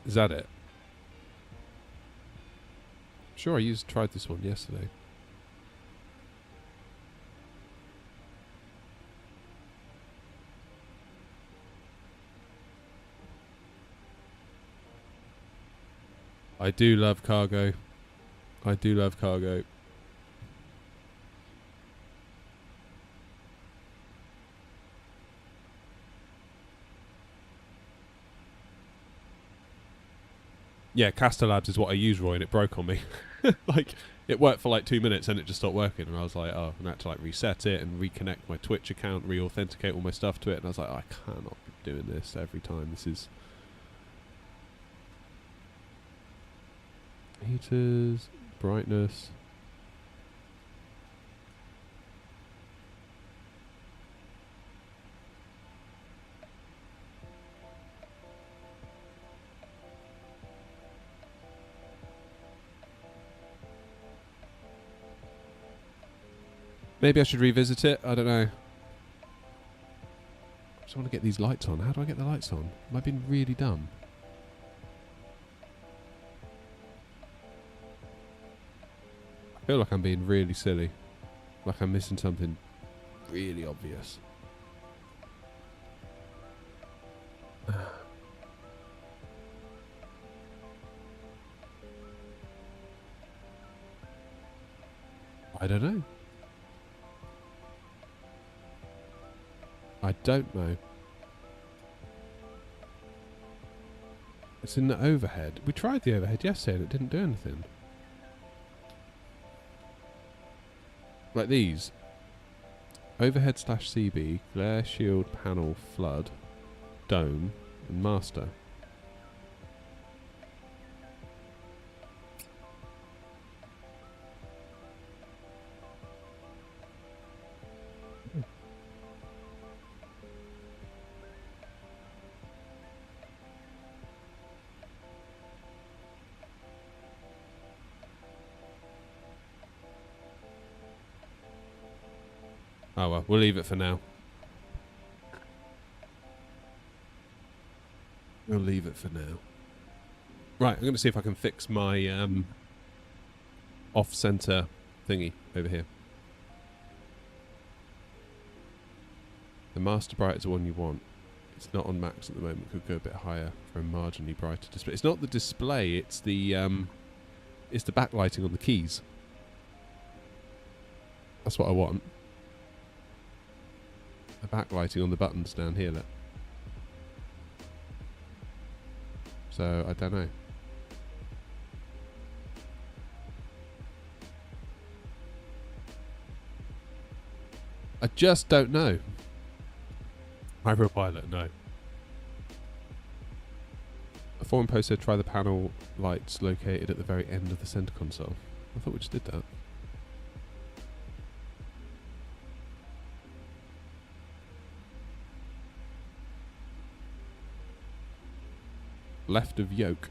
Is that it? Sure, I tried this one yesterday. I do love cargo. I do love cargo. Yeah, Castellabs is what I use, Roy, and it broke on me. Like, it worked for like 2 minutes and it just stopped working, and I was like, oh, and I had to like reset it and reconnect my Twitch account, re-authenticate all my stuff to it, and I was like, oh, I cannot be doing this every time. This is... Heaters, brightness... Maybe I should revisit it. I don't know. I just want to get these lights on. How do I get the lights on? Am I being really dumb? I feel like I'm being really silly. Like I'm missing something really obvious. I don't know. I don't know. It's in the overhead. We tried the overhead yesterday and it didn't do anything. Like these. Overhead / CB, glare shield, panel, flood, dome, and master. Oh well, we'll leave it for now. We'll leave it for now. Right, I'm going to see if I can fix my off-center thingy over here. The master bright is the one you want. It's not on max at the moment. Could go a bit higher for a marginally brighter display. It's not the display. It's the backlighting on the keys. That's what I want. The backlighting on the buttons down here, look. So, I don't know. I just don't know. Hyperpilot, no. A forum post said try the panel lights located at the very end of the center console. I thought we just did that. Left of yoke.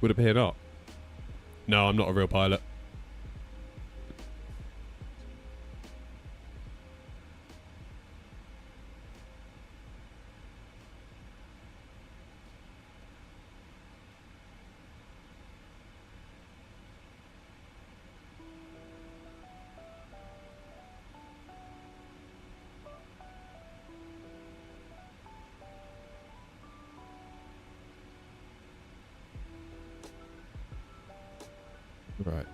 Would appear not. No, I'm not a real pilot. Right.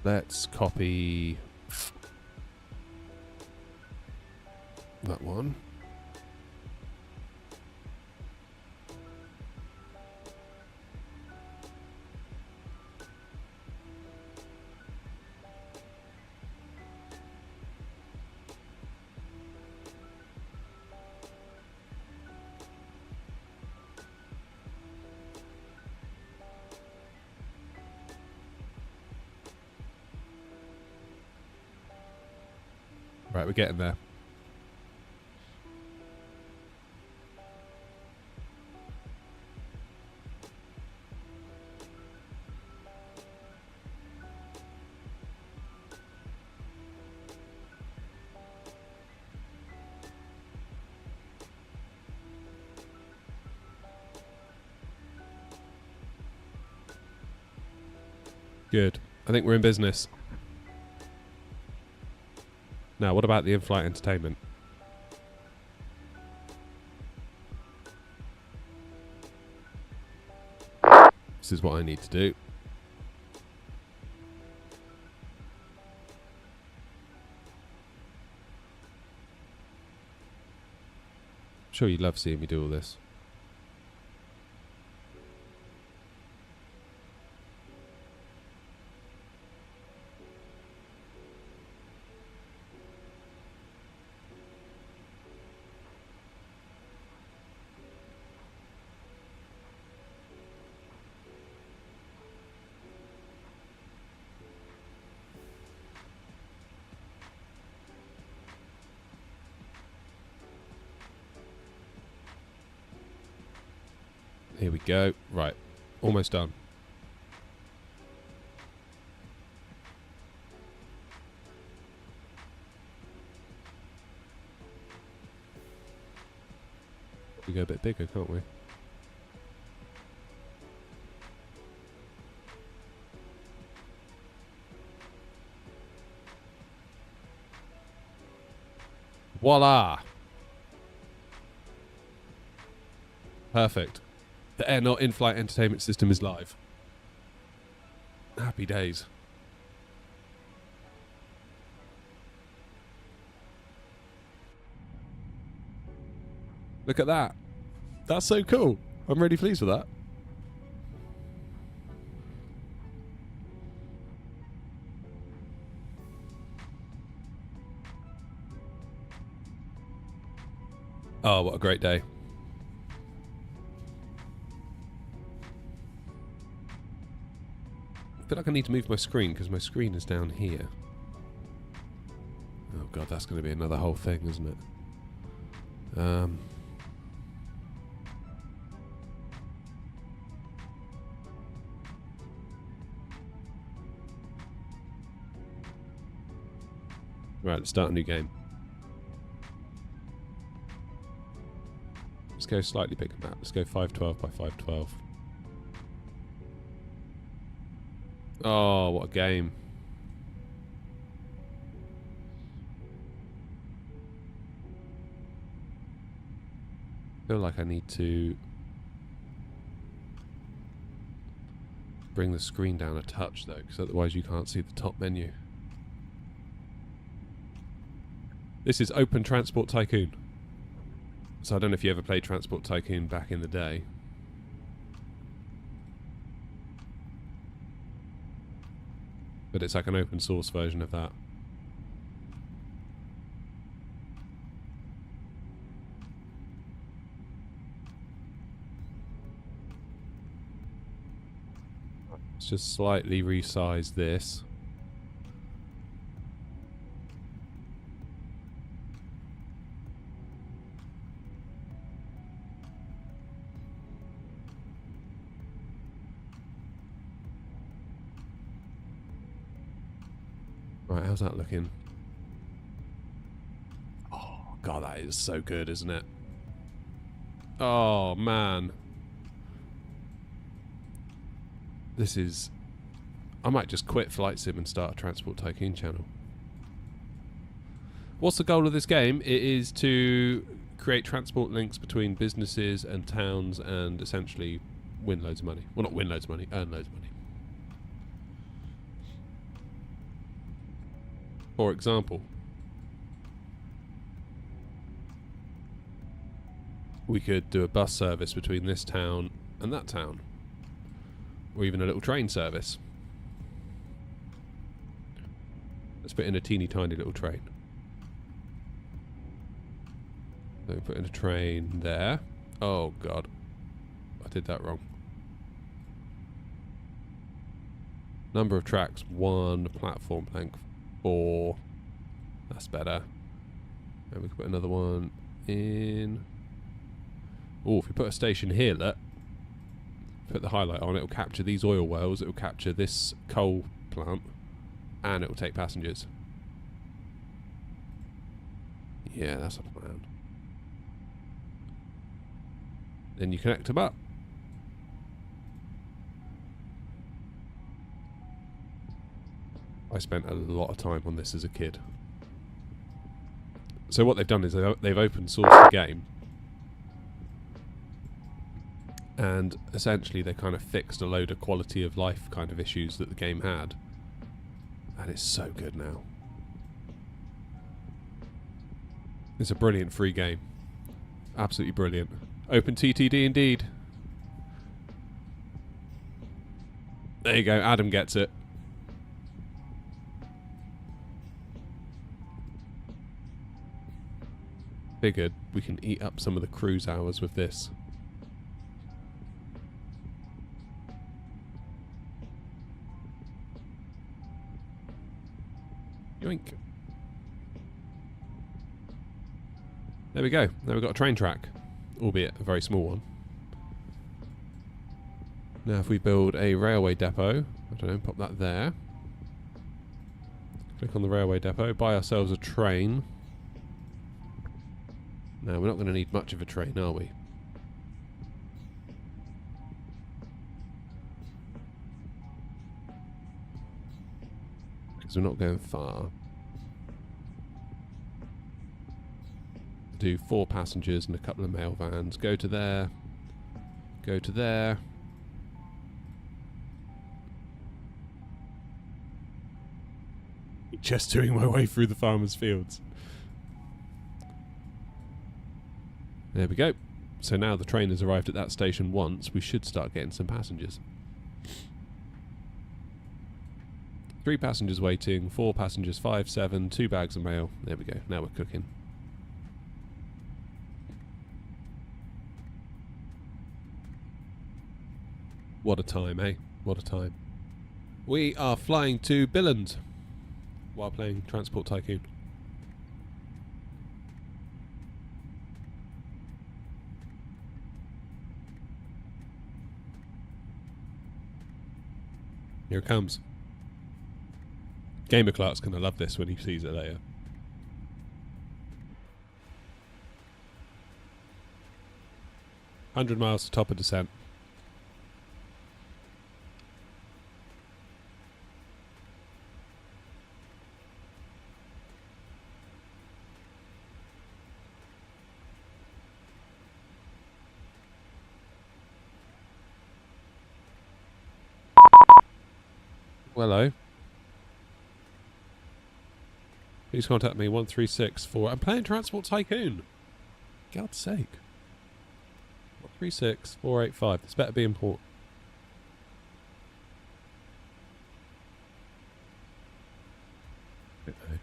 Let's copy that one. Right, we're getting there. Good. I think we're in business. Now, what about the in-flight entertainment? This is what I need to do. I'm sure you love seeing me do all this. Here we go. Right. Almost done. We go a bit bigger, can't we? Voila! Perfect. The Air in-flight entertainment system is live. Happy days. Look at that. That's so cool. I'm really pleased with that. Oh, what a great day. I feel like I need to move my screen because my screen is down here. Oh god, that's going to be another whole thing, isn't it? Right, let's start a new game. Let's go slightly bigger map. Let's go 512 by 512. Oh, what a game. I feel like I need to bring the screen down a touch though, because otherwise you can't see the top menu. This is Open Transport Tycoon. So I don't know if you ever played Transport Tycoon back in the day. But it's like an open source version of that. Let's just slightly resize this. Right, how's that looking? Oh, God, that is so good, isn't it? Oh, man. This is... I might just quit Flight Sim and start a Transport Tycoon channel. What's the goal of this game? It is to create transport links between businesses and towns and essentially win loads of money. Well, not win loads of money, earn loads of money. For example, we could do a bus service between this town and that town. Or even a little train service. Let's put in a teeny tiny little train. So we put in a train there. Oh God, I did that wrong. Number of tracks 1, platform length 4. That's better. And we can put another one in. Oh, if we put a station here, look. Put the highlight on, it'll capture these oil wells, it'll capture this coal plant, and it'll take passengers. Yeah, that's a plan. Then you connect them up. I spent a lot of time on this as a kid. So what they've done is they've open sourced the game. And essentially they kind of fixed a load of quality of life kind of issues that the game had. And it's so good now. It's a brilliant free game. Absolutely brilliant. Open TTD indeed. There you go, Adam gets it. Figured we can eat up some of the cruise hours with this. Yoink. There we go. Now we've got a train track, albeit a very small one. Now if we build a railway depot, I don't know, pop that there. Click on the railway depot, buy ourselves a train. Now we're not going to need much of a train, are we? Because we're not going far. Do 4 passengers and a couple of mail vans. Go to there. Go to there. Just doing my way through the farmers' fields. There we go. So now the train has arrived at that station once, we should start getting some passengers. 3 passengers waiting, 4 passengers, 5, 7, 2 bags of mail. There we go. Now we're cooking. What a time, eh? What a time. We are flying to Billund while playing Transport Tycoon. Here it comes. Gamer Clark's going to love this when he sees it later. 100 miles to top of descent. Hello. Please contact me 1364. I'm playing Transport Tycoon. God's sake. 136485. This better be important. Okay.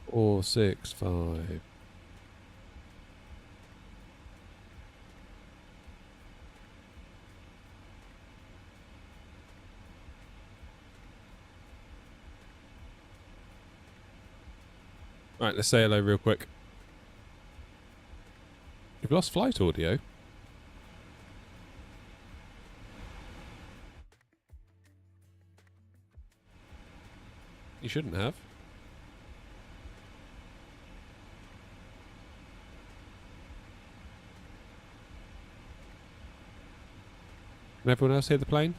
465. Right, let's say hello real quick. You've lost flight audio. You shouldn't have. Can everyone else hear the plane?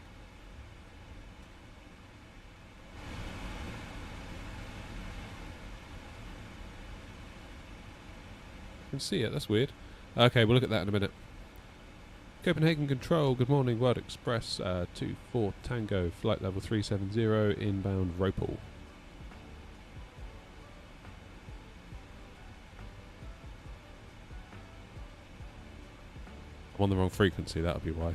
Can see it, that's weird. Okay, we'll look at that in a minute. Copenhagen Control, good morning, World Express 24 Tango, flight level 370, inbound Ropal. I'm on the wrong frequency, that'll be why.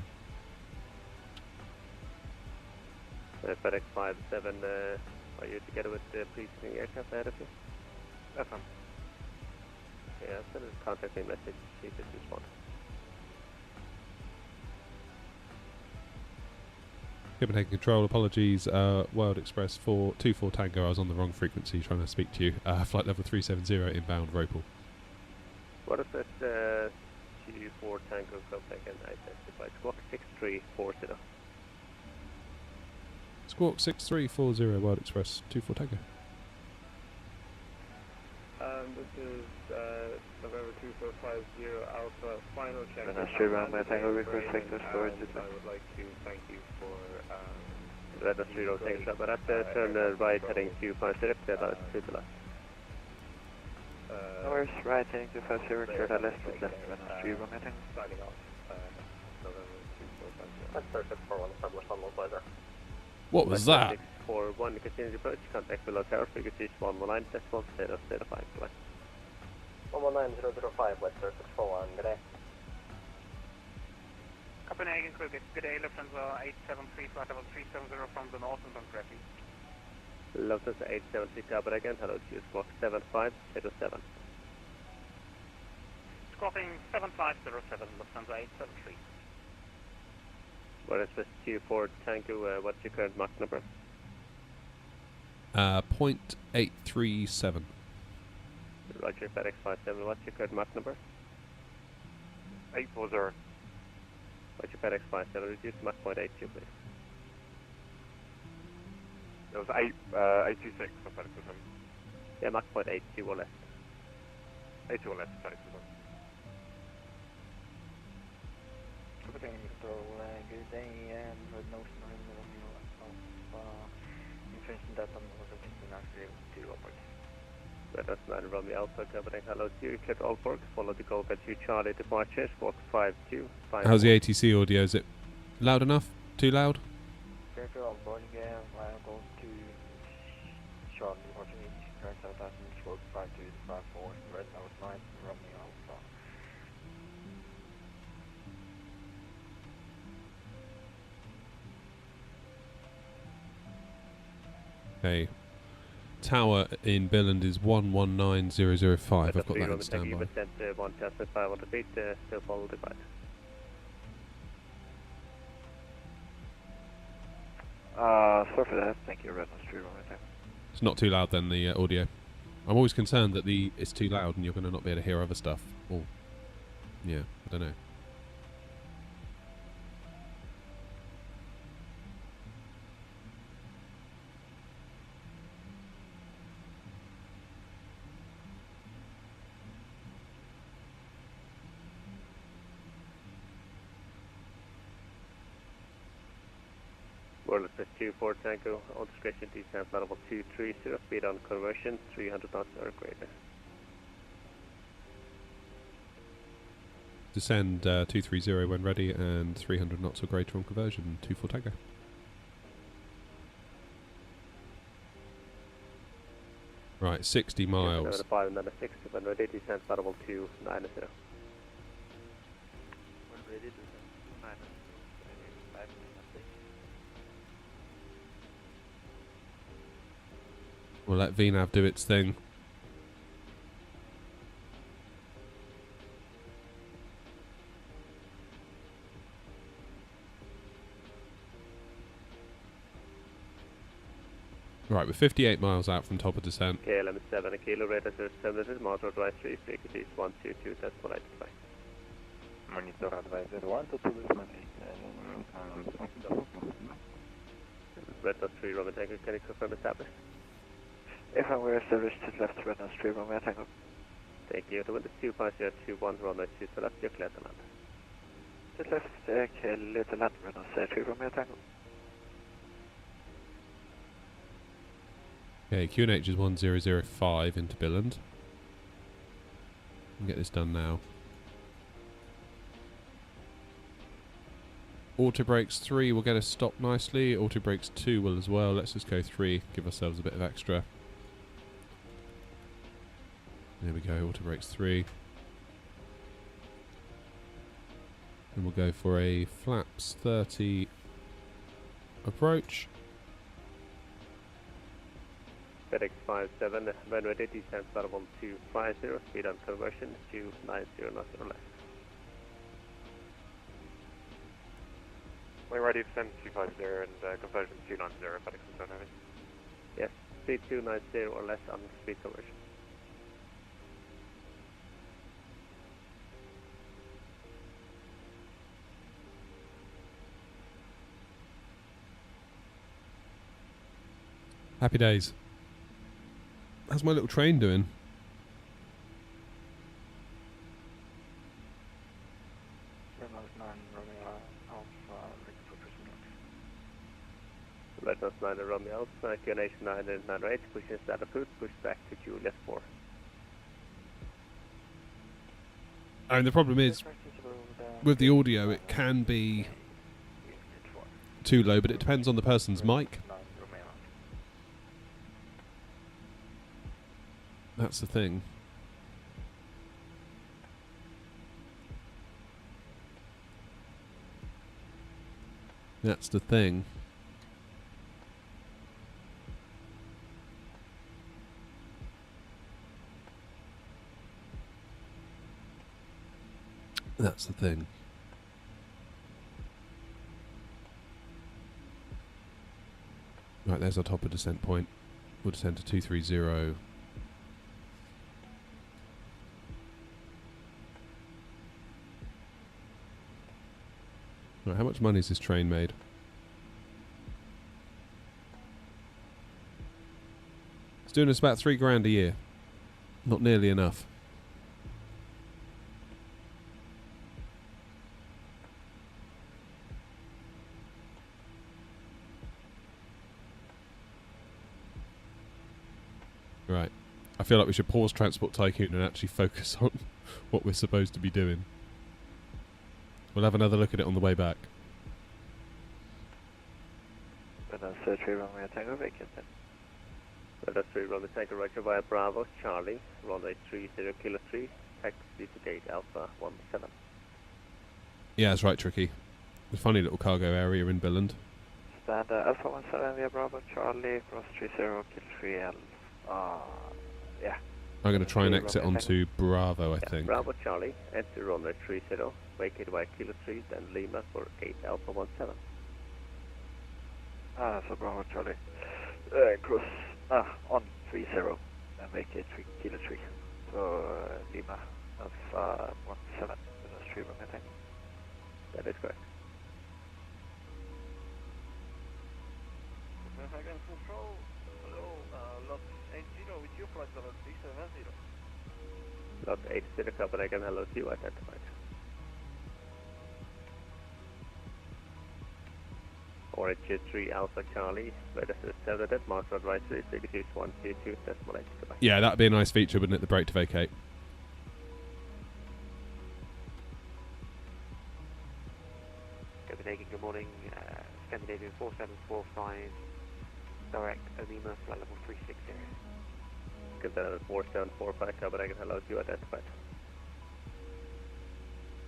FedEx 57, are you together with the pre-screening aircraft ahead of you? FM. Yeah, send a contact me message, see if it's responded. Copenhagen Control, apologies, World Express 24 Tango, I was on the wrong frequency trying to speak to you. Flight level 370, inbound Ropal. What is that, 24 Tango Copenhagen, identified squawk 6340. Squawk 6340, World Express 24 Tango. This is November 2450 Alpha, final check. Runway Tango request sector storage. I would like to thank you for Red Street things up, but at the turn right heading 250, clear to the left. North, right heading 250, clear to left with left, Red Street runway Tango. Signing off, November 2450. That's perfect for one summer sun weather. What was that? 641, continue approach, contact below tower, frequency 119, decimal, state of 5, correct. 119005, West Star 641, good day. Copenhagen crew, good day, Lufthansa 873, flight level 370 from the north and correctly. Lufthansa 873 Copenhagen, hello to you, squawk 75, state of 7. Squawking 7507, Lufthansa 873. What is this Q4 Tango, what's your current Mach number? 0.837. Roger, FedEx 57, what's your current Mach number? 840. Roger, FedEx 57, reduce Mach 0.82, please. That was 826 for FedEx system. Yeah, Mach 0.82 or less. 82 or less, FedEx system. Copenhagen Control, good day, with no snow in the information that I'm also thinking actually to operate. That's 9 Romeo Alpha, Copenhagen, hello to you, clear to all ports, follow the Golf at 2 Charlie departure, squawk 52. How's the ATC audio? Is it loud enough? Too loud? Clear to all boarding, I'll go to Charlie departure, current 7000, stroke 5254, red house 9, Romeo Alpha. Okay. Tower in Billund is 119005. I've got that on standby. 1,500 feet, still follow the guide. Sorry for that. Thank you, Red Street runway Tango. It's not too loud then, the audio. I'm always concerned that it's too loud and you're going to not be able to hear other stuff. Or, yeah, I don't know. World plus 24 Tango, on discretion descent level 230, speed on conversion 300 knots or greater. Descend 230 when ready and 300 knots or greater on conversion, 24 Tango. Right, 60 miles. Level 5 and then a 60, when ready descent level 290. When ready to send 9 5 We'll let VNAV do its thing. Right, we're 58 miles out from top of descent. KLM 7 kilo, radar 700, motor drive 3, frequencies 122, decimal 85. Monitor advisor 1 to 2 is money. Red dot 3, Roman Tango, can you confirm established? If I were established to left red and street runway Tango. Thank you. The wind is 25021, runway 2 to left, you're clear to land. To left, clear to land, red and street runway Tango. Okay, QNH is 1005 into Billund. Get this done now. Auto brakes 3 will get us stopped nicely. Auto brakes 2 will as well. Let's just go 3, give ourselves a bit of extra. There we go, auto brakes 3. And we'll go for a flaps 30 approach. FedEx 57, when ready, descent level 250, speed on conversion 290 knots or less. We're ready to send 250 and conversion 290, FedEx and Heavy. Yes, speed 290 or less on speed conversion. Happy days. How's my little train doing? Red Nose 9 Romeo Alpha, QNH 9 and 908, pushing standard foot, push back to Juliet 4. And the problem is, with the audio, it can be too low, but it depends on the person's mic. That's the thing. That's the thing. That's the thing. Right, there's our top of descent point. We'll descend to 230. Right, how much money has this train made? It's doing us about £3 a year. Not nearly enough. Right. I feel like we should pause Transport Tycoon and actually focus on what we're supposed to be doing. We'll have another look at it on the way back. Red and street runway Tango vacant then. Red Nose 3 runway Tango Roger via Bravo, Charlie, runway 30 kilo 3, taxi to gate Alpha 17. Yeah, that's right, Tricky. A funny little cargo area in Billund. Stand Alpha 17 via Bravo, Charlie, cross 30, kill 3 L. Yeah. I'm going to try and exit onto Bravo, I think. Bravo, Charlie, enter runway 30, vacate via kilo 3, then Lima for 8 Alpha 17. So Bravo, Charlie. Cross, on 30, and vacate 3 kilo 3. So, Lima, Alpha 17, Red and street runway Tango. That is correct. Copenhagen Control, hello, lot 80 with you, flight level 370. Lot 80 Copenhagen, hello to you, identified. Orange 3 Alpha Charlie, weather is 7 at marker advisory, frequency is 122, decimal 8, goodbye. Yeah, that'd be a nice feature, wouldn't it? The brake to vacate. Copenhagen, good morning. Scandinavian 4745, direct Lima, flight level 360. Scandinavian 4745, Copenhagen, hello, you identified.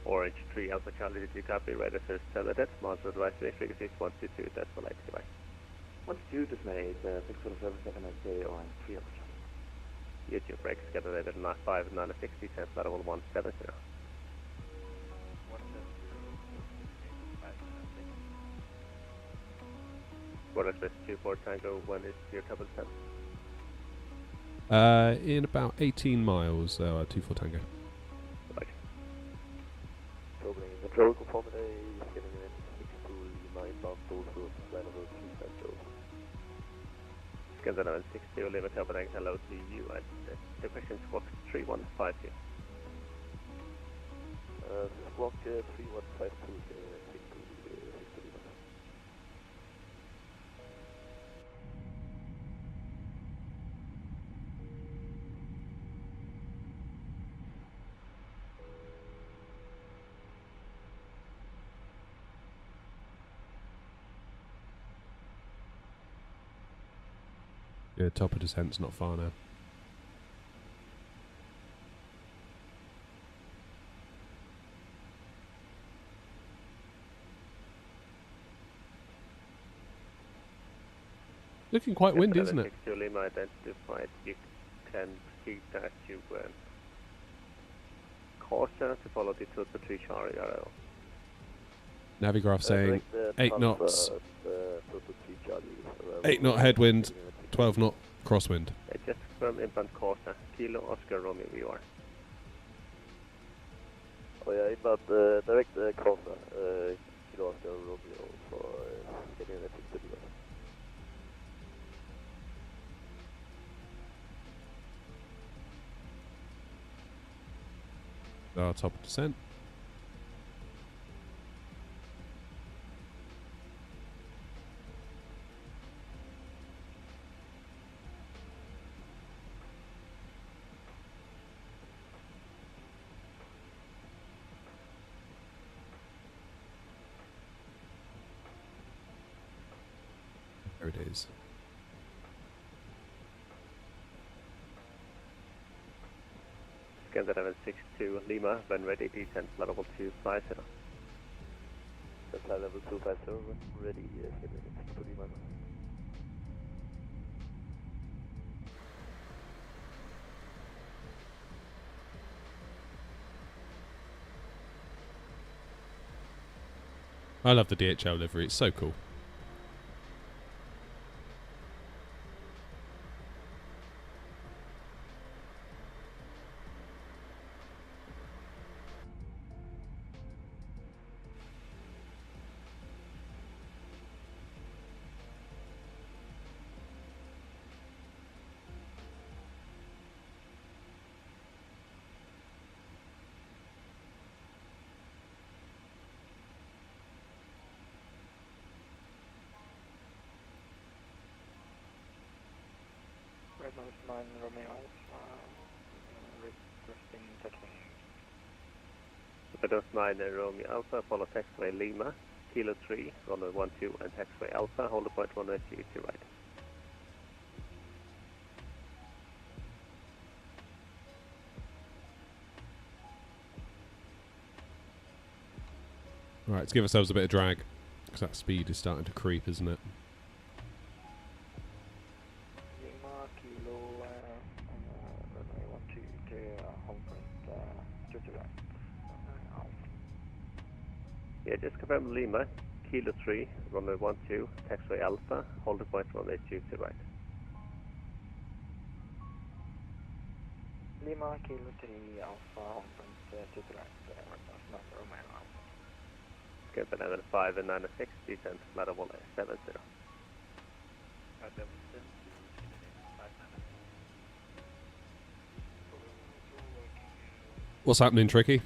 Orange 3 Alpha Charlie, did you copy? Weather is 7 at marker advisory, frequency is 122, decimal 8, goodbye. 122 dismayed, 647 Orange 3 Alpha Charlie. YouTube brakes, Scandinavian 5 960, descent level 170. Quarter Swiss 24 Tango, when is your top of descent? In about 18 miles, 24 Tango. Right. Copenhagen, control conformity, Scandinavian 62 Lima inbound also, flight level 350. Scandinavian 60 Lima Copenhagen, hello to you, and the question is Squawk 3152. Squawk 3152, 62 Lima. Yeah, top of descent's not far now. Looking quite windy, isn't it? 62 Lima identified, you can see that you caution to follow the 223 Charlie RL. Navigraph saying 8 knots, 8 knot headwind, 12 knot crosswind. Just from inbound caution, Kilo Oscar Romeo VR. Oh yeah, inbound direct Cosa, Kilo Oscar Romeo for Scandinavian 60 Lima. Top of descent. There it is. Scandinavian 62 Lima, when ready, descent level 250. That's flight level 250, when ready, Scandinavian 62 Lima. I love the DHL livery, it's so cool. Red Nose 9 Romeo, requesting taxi. Red Nose 9 Romeo Alpha, follow taxiway Lima, Kilo 3, runway 12, and taxiway Alpha, hold the point runway 2 to right. Alright, let's give ourselves a bit of drag, because that speed is starting to creep, isn't it? Lima, Kilo, runway 12, clear, home point, to right. Alpha. Yeah, just confirm Lima, Kilo 3, runway 12, taxiway Alpha, hold the point runway 2 to right. Lima, Kilo 3, Alpha, home point, to right. Red Nose 9 Romeo Alpha. Scandinavian 5 and 96, descent level 70. What's happening, Tricky?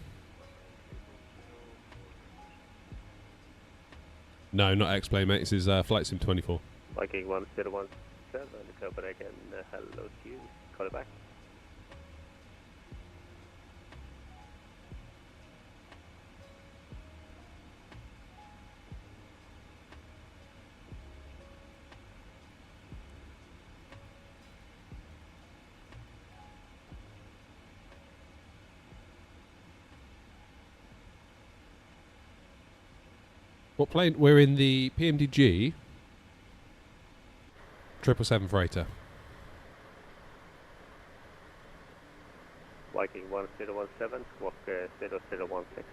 No, not X-Plane, mate. This is Flight Sim 24. Viking 1017, Copenhagen, hello to you. Call it back. What plane? We're in the PMDG 777 freighter. Viking 1017, squawk 0016.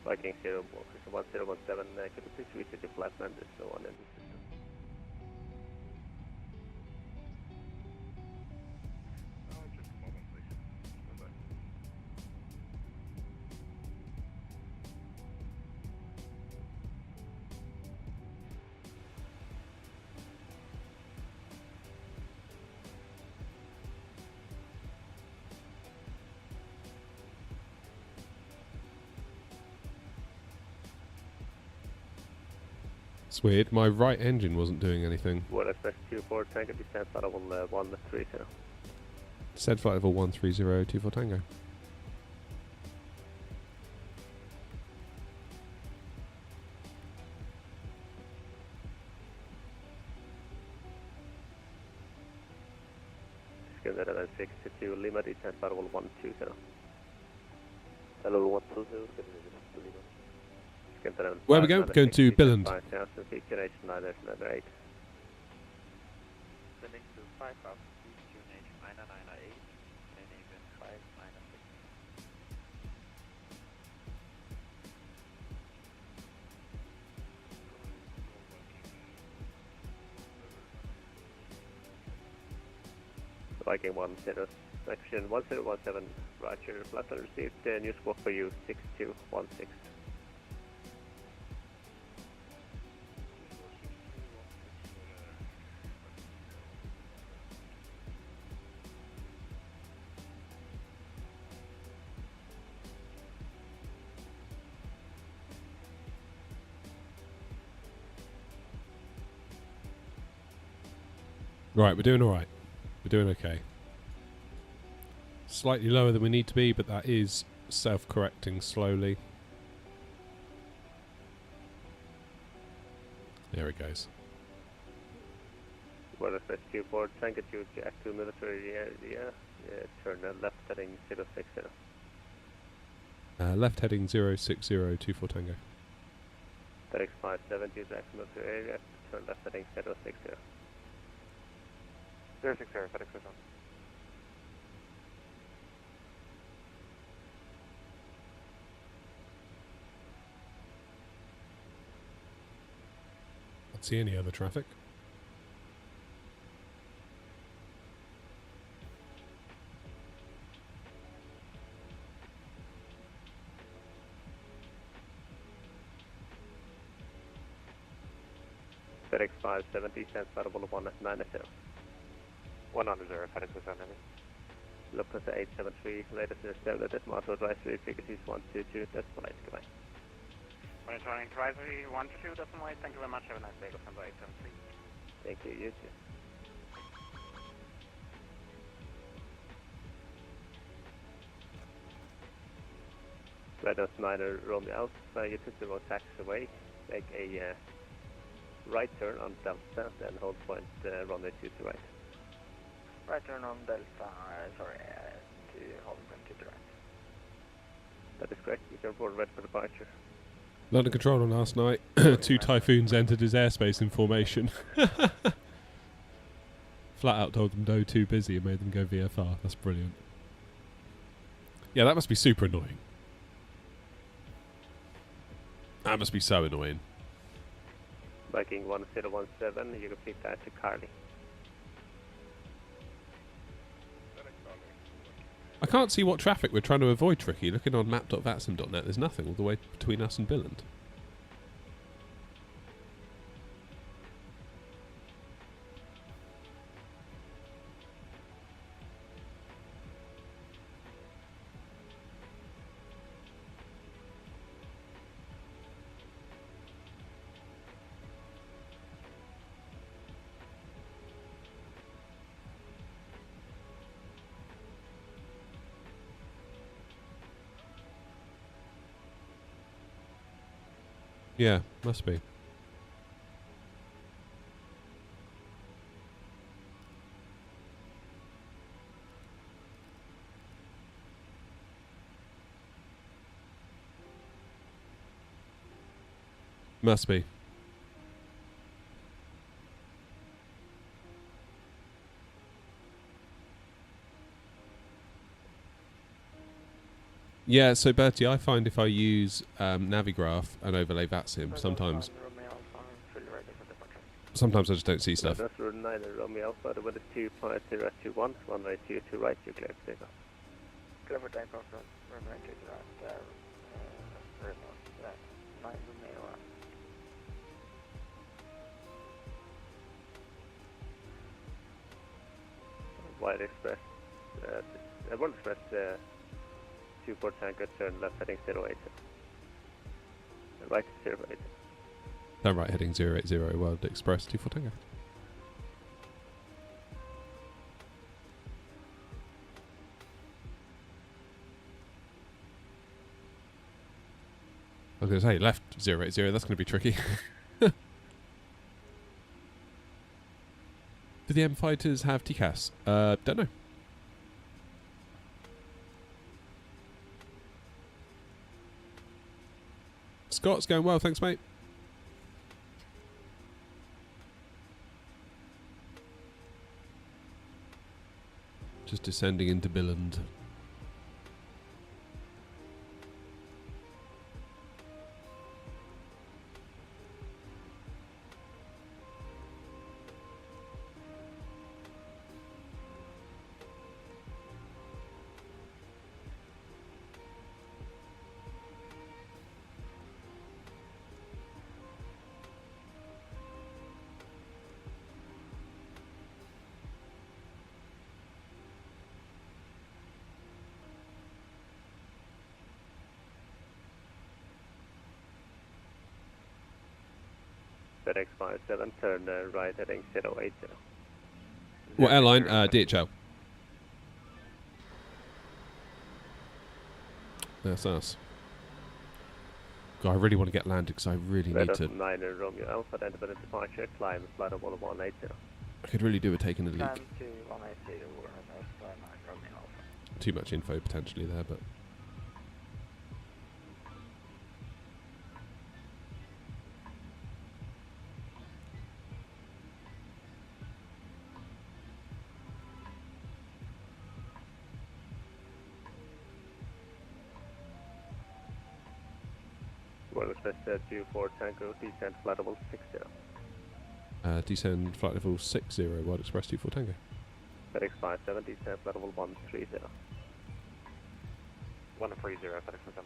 Viking 1017, could you please reset your flight plan? There's no one in the system. It's weird. My right engine wasn't doing anything. Well, express 24 Tango, descent level 130. Said flight level 13024 Tango. Skynder 62 Lima, descent level 120. Hello, 120, Lima. Where are we going? Going to Billund. 5000 feet, duration 908. Sending to 5,000 feet, QNH 9998, and even 596. Viking 1017, Roger, flight plan received, new squawk for you 6216. Right, we're doing alright. We're doing okay. Slightly lower than we need to be, but that is self-correcting slowly. There it goes. Well, express 24 Tango to Jack to military area, turn left heading 060. Left heading 06024 Tango. FedEx 570 Jack to military area, turn left heading 060. 060, FedEx system. Can't see any other traffic. FedEx 570, transfer level 190. 100, FedEx system. Lufthansa 873, latest interstellar decimal advisory frequencies 122, decimal 8, goodbye. Monitoring advisory 122, decimal 8. Thank you very much. Have a nice day. Lufthansa 873. Thank you, you too. Red Nose 9 Romeo Alpha, you took the wrong taxiway, make a right turn on Delta, then hold point runway 23 right. Right turn on Delta, to hold point to the right. That is correct, you can report red for departure. London Control on last night. 2 Typhoons entered his airspace in formation. Flat out told them no, too busy, and made them go VFR. That's brilliant. Yeah, that must be super annoying. That must be so annoying. Viking 1017, you repeat that to Carly. I can't see what traffic we're trying to avoid, Tricky. Looking on map.vatsam.net, there's nothing all the way between us and Billund. Yeah, must be. Must be. Yeah, so Bertie, I find if I use Navigraph and overlay VATSIM, sometimes I just don't see stuff. That's Route 9 and Romeo Alpha, the weather 2.021, runway 22 right, you clear for takeoff. Clear for takeoff, runway 22 right, very north, 9 Romeo Alpha. Wide Express, World Express 24 Tango, turn left heading 080. Right 080. Turn right heading 080 World Express 24 Tango. I was going to say left 080, that's going to be tricky. Do the M fighters have TCAS? Don't know. Scott's going well, thanks mate. Just descending into Billund. FedEx 57, turn right heading 080. What airline? DHL. That's us. God, I really want to get landed because I really need to. 9 Romeo Alpha, then the departure, climb flight of 180. I could really do with taking a leak. Climb to 180, north, 9 Romeo Alpha. Too much info potentially there, but. World Express 24 Tango, descent flight level 60. Descend flight level 60, World Express 24 Tango. FedEx 57, descent flight level 130. 130, FedEx 57.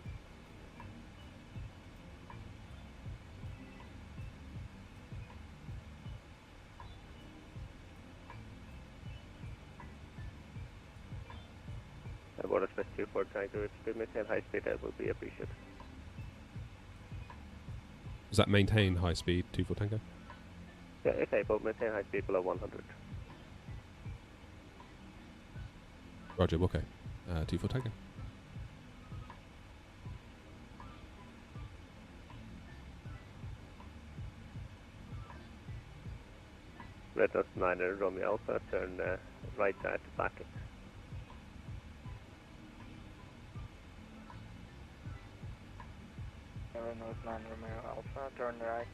World Express 24 Tango, if you could maintain high speed, that would be appreciated. Does that maintain high speed 24 Tango? Yeah, if able, maintain high speed below 100. Roger, okay. 24 Tango. Red Dot 9 Romeo Alpha, turn right side to back it. North 9 Romeo Alpha, turn right.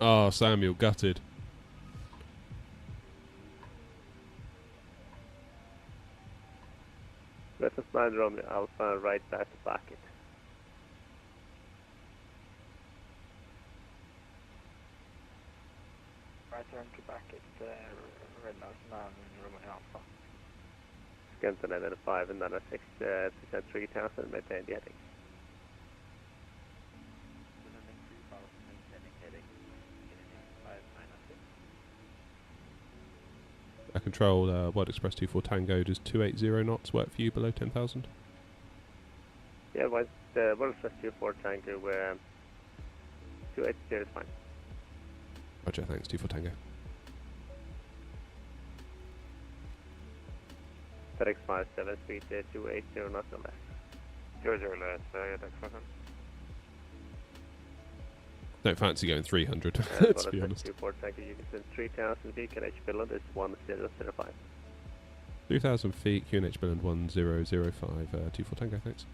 Oh, Samuel, gutted. Red Dot 9 Romeo Alpha, right side to back it. Right turn to back it, Red North 9 Romeo Alpha. Scanton 5 and 6, descent 3000, maintain the heading. Control, World Express 24 Tango, does 280 knots work for you below 10,000? Yeah, World Express 24 Tango, 280 is fine. Roger, thanks, 24 Tango. FedEx 57, speed 280, not the less. 00 left, FedEx 57. Don't fancy going 300, to be honest. 24 Tango Unison 3000 feet, QNH Finland is 1005. 3,000 feet, QNH Billund 1005, 24 Tango, thanks.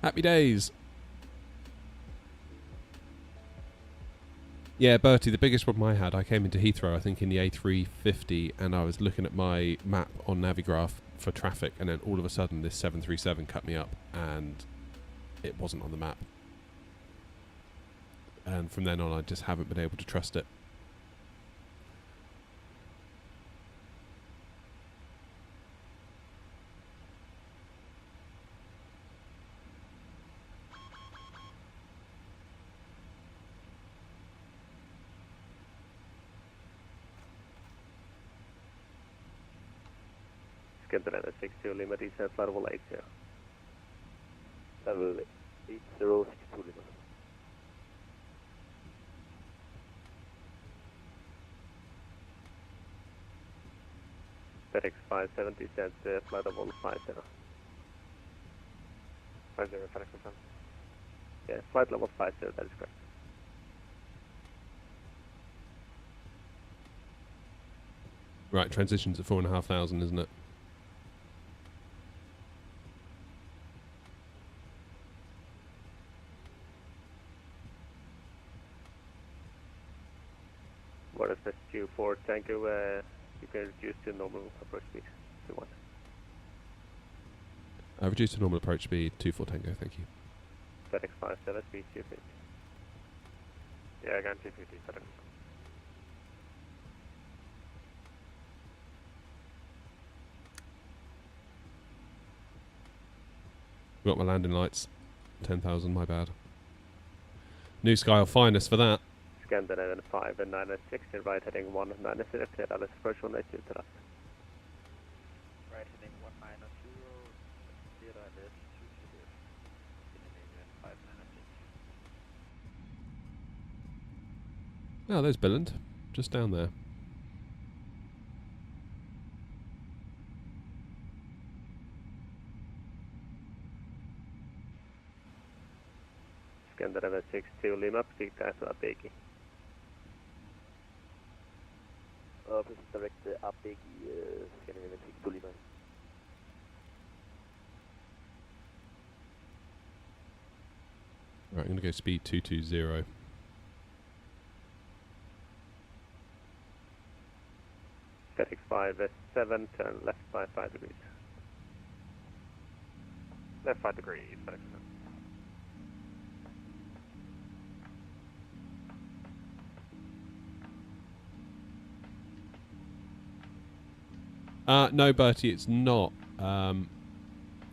Happy days. Yeah, Bertie, the biggest problem I had, I came into Heathrow, I think in the A350, and I was looking at my map on Navigraph for traffic, and then all of a sudden this 737 cut me up, and it wasn't on the map. And from then on, I just haven't been able to trust it. Scandinavia 62 Lima, descent flight level 80. Level 8062 Lima. FedEx 57 descent flight level 50. 50, FedEx confirm. Yeah, flight level 50, that is correct. Right, transition's at 4,500, isn't it? What is best you for Tango? You can reduce to normal approach speed if you want. Reduce to normal approach speed, 24 Tango, thank you. FedEx 57, speed 250. Yeah, again 250, FedEx. Got my landing lights, 10,000, my bad. New Sky will fine us for that. Scandinavian 5 and 996 in right heading 190, clear Dallas approach 192 to left. Right heading 190, clear Dallas 220. Scandinavian 596. Oh, there's Billund, just down there. Scandinavia 62 Lima, proceed to Abegi. Please direct Abegi, Scandinavian 62 Lima. Right, I'm going to go speed 220. FedEx 57, turn left by 5 degrees. Left 5 degrees, FedEx. No, Bertie, it's not.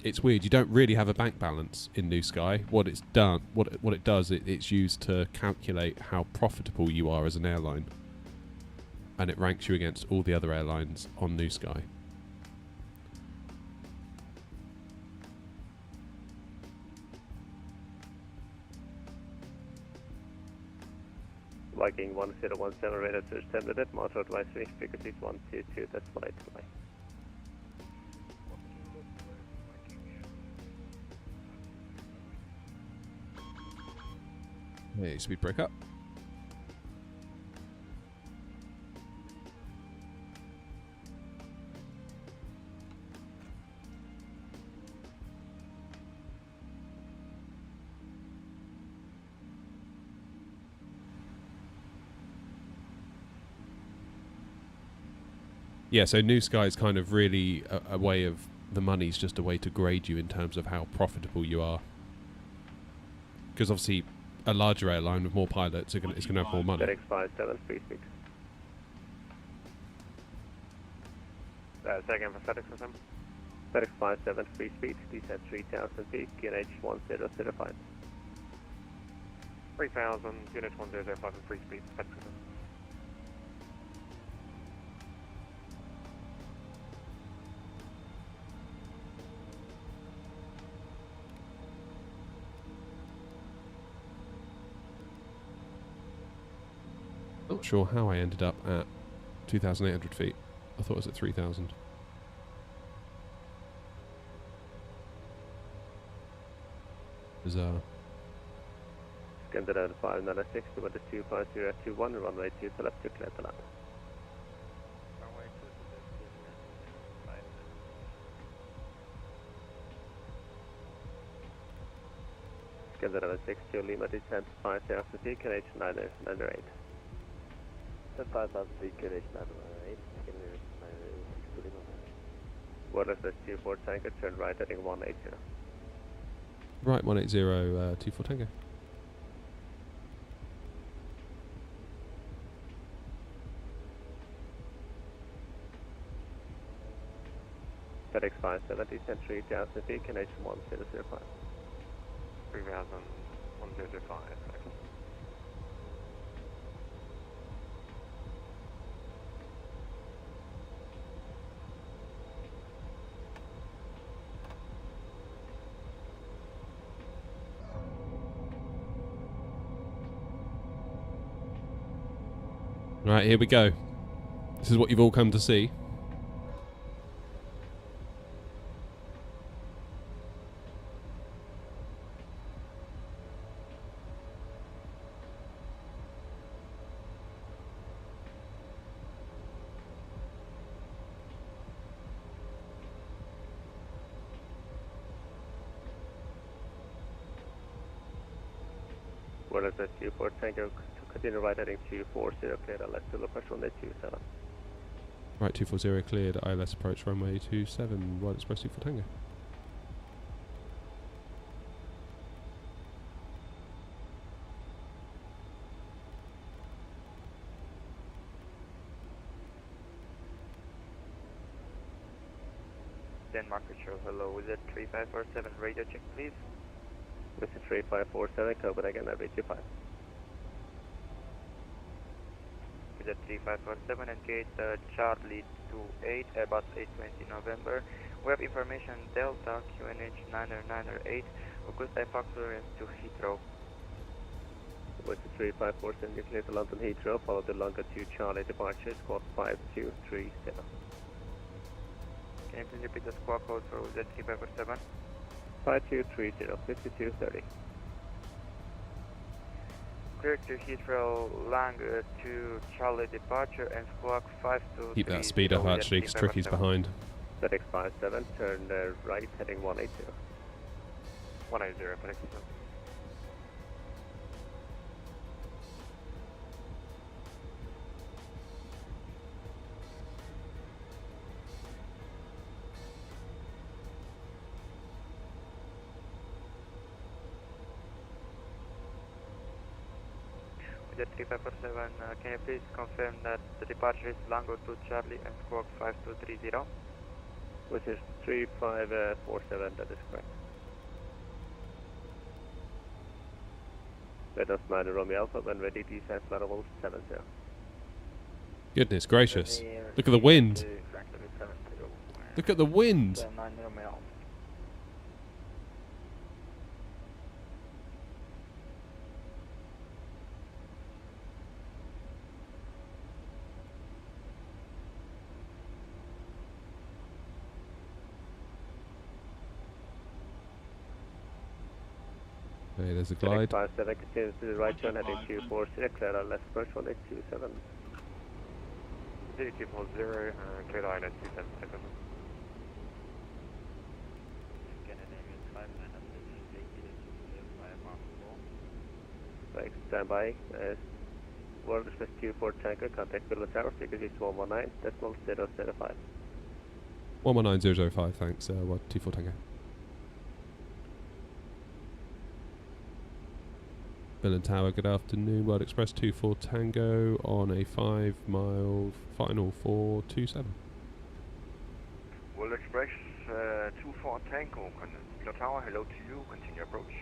It's weird. You don't really have a bank balance in New Sky. What it's done, what it does, it's used to calculate how profitable you are as an airline, and it ranks you against all the other airlines on New Sky. Viking 1017, radar search 10 minute, monitor advisory, frequencies 122, that's flight delay. Hey, speed break up. Yeah, so New Sky is kind of really a way of, the money's just a way to grade you in terms of how profitable you are. Because obviously a larger airline with more pilots is going to have more money. FedEx 57, free speed. Say again for FedEx or something? FedEx 57, free speed, descent 3000 feet, QNH 1005. 3000, unit 1005 and free speed, FedEx or something. not sure how I ended up at 2,800 feet. I thought it was at 3,000. Bizarre. Scandinavian 596 to 25021, runway 2 to left to clear to land. Scandinavian 6 to Lima, descent 5,000 feet, Canadian 998. 5,000 feet, Canadian 998, Scandinavian 996 to Lima. Waterless 24 tanker, turn right heading 180. Right, 180, T4 Tango. FedEx 570, descent 3,000 feet, Canadian 1005. 3,105. Right, here we go. This is what you've all come to see. Waterless 24 tanker, continue right heading 240, clear to left to approach runway 27. Right, 240 cleared, ILS approach runway 27, Wild Express 24 Tango. Denmark Control, hello, is it 3547 radio check please? This is 3547, Copenhagen, average 5. Is it 3547 and gate Charlie 28, Airbus 820 November. We have information Delta QNH 998, request IFAC clearance to Heathrow. This is 3547, get clear to London Heathrow, follow the longitude Charlie departure, squawk 5230. Can you please repeat the squawk code for Z3547? 5230, 5230. Clear to Heathrow, Lang to Charlie departure and squawk 5230. Keep that speed up actually, because Tricky's behind. FedEx 57, turn right heading 180. 180, FedEx 57. Z3547, can you please confirm that the departure is Lango to Charlie and squawk 5230? Which is 3547, that is correct. Let us mind Romeo Alpha when ready, descent level 70. Goodness gracious. Look at the wind. Look at the wind. Okay, there's a glide. 57, continue to the right turn heading 240, clear our left approach 127. 3240, clear line at 27 seconds. Right, stand by. World Express 24 tanker, contact Villa Tower, frequency 119, decimal 005. 119005, thanks. What, T4 Tango. Bill and Tower, good afternoon. World Express 24 Tango on a 5-mile final for 27. World Express 24 Tango, Bill Tower, hello to you. Continue approach.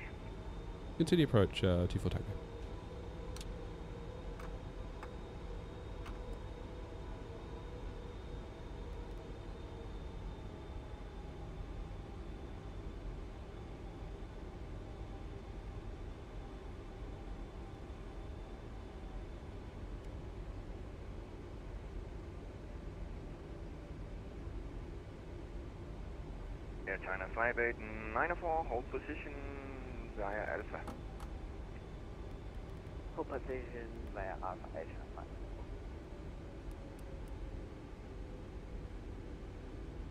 Continue approach, T4 Tango. Air China 5894, hold position via Alpha. Hold position via Alpha Asia 5.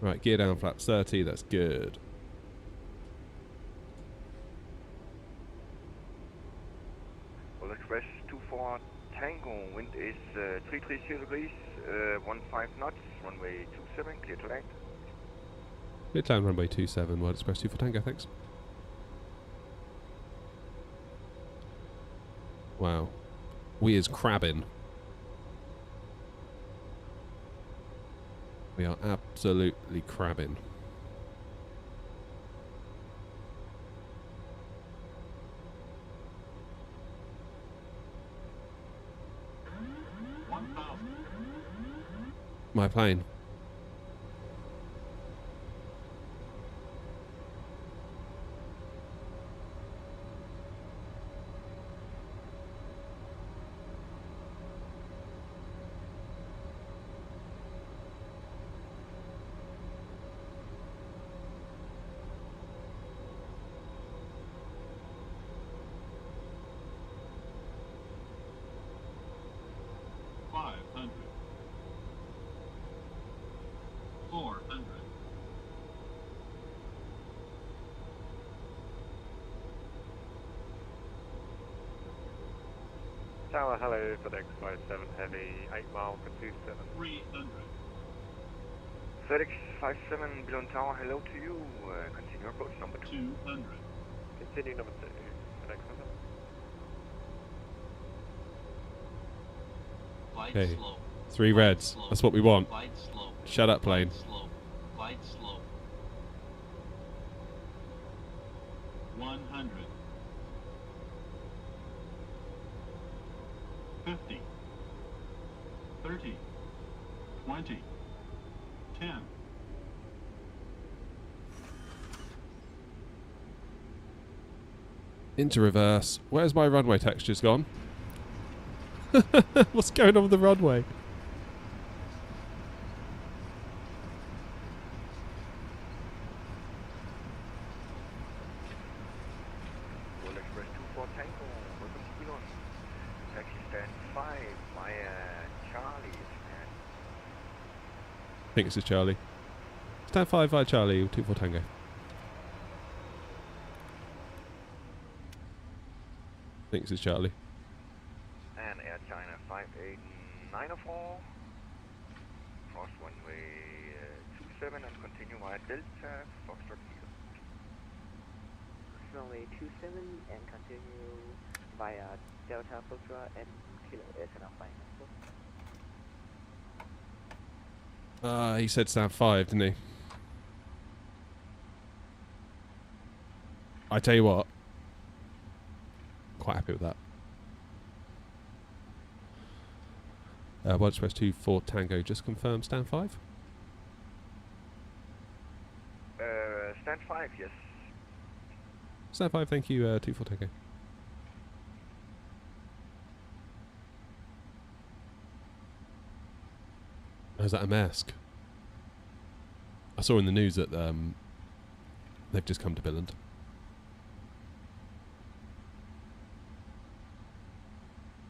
Right, gear down, flaps 30. That's good. Well, Express 24 Tango, wind is 330 degrees, 15 knots, runway 27, clear to land. Clear to land, runway 27, World Express 2 for Tango, thanks. Wow. We is crabbing. We are absolutely crabbing. My plane. Tower, hello, FedEx 57 Heavy, 8 mile for 27. 300. FedEx 57, Billon Tower, hello to you. Continue approach number 2. 200. Continue number 2, FedEx number. Glide Okay. slow. 3 Glide reds. slow. That's what we want. Glide slow. Shut up, plane. Glide slow. Glide slow. 100. 50. 30. 20. 10. Into reverse. Where's my runway textures gone? What's going on with the runway? World Express 24 Tango, welcome to Billon. Taxi stand 5 via Charlie. And I think this is Charlie. Stand 5 via Charlie, 24 Tango. I think this is Charlie. and Air China 58904. Cross runway 27 and continue via Delta Foxtrot Kilo. Runway 27 and continue via Delta Foxtrot and Kilo Air China 594. He said stand 5, didn't he? I tell you what. Quite happy with that. World Express 24 Tango, just confirm stand 5? Stand 5, yes. Stand 5, thank you, 24 Tango. Oh, is that a mask? I saw in the news that they've just come to Billund.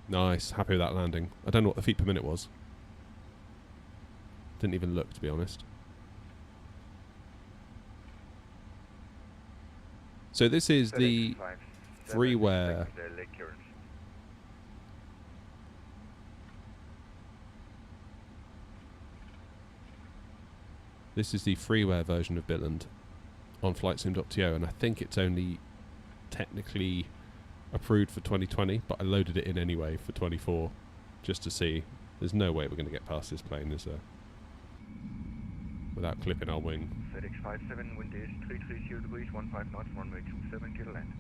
Nice, happy with that landing. I don't know what the feet per minute was. Didn't even look, to be honest. So this is the freeware. This is the freeware version of Billund on flightsim.to, and I think it's only technically approved for 2020, but I loaded it in anyway for 24 just to see. There's no way we're going to get past this plane, is there? Without clipping our wing. FedEx 57, wind is 330 degrees, 15 knots, runway 27, clear to land.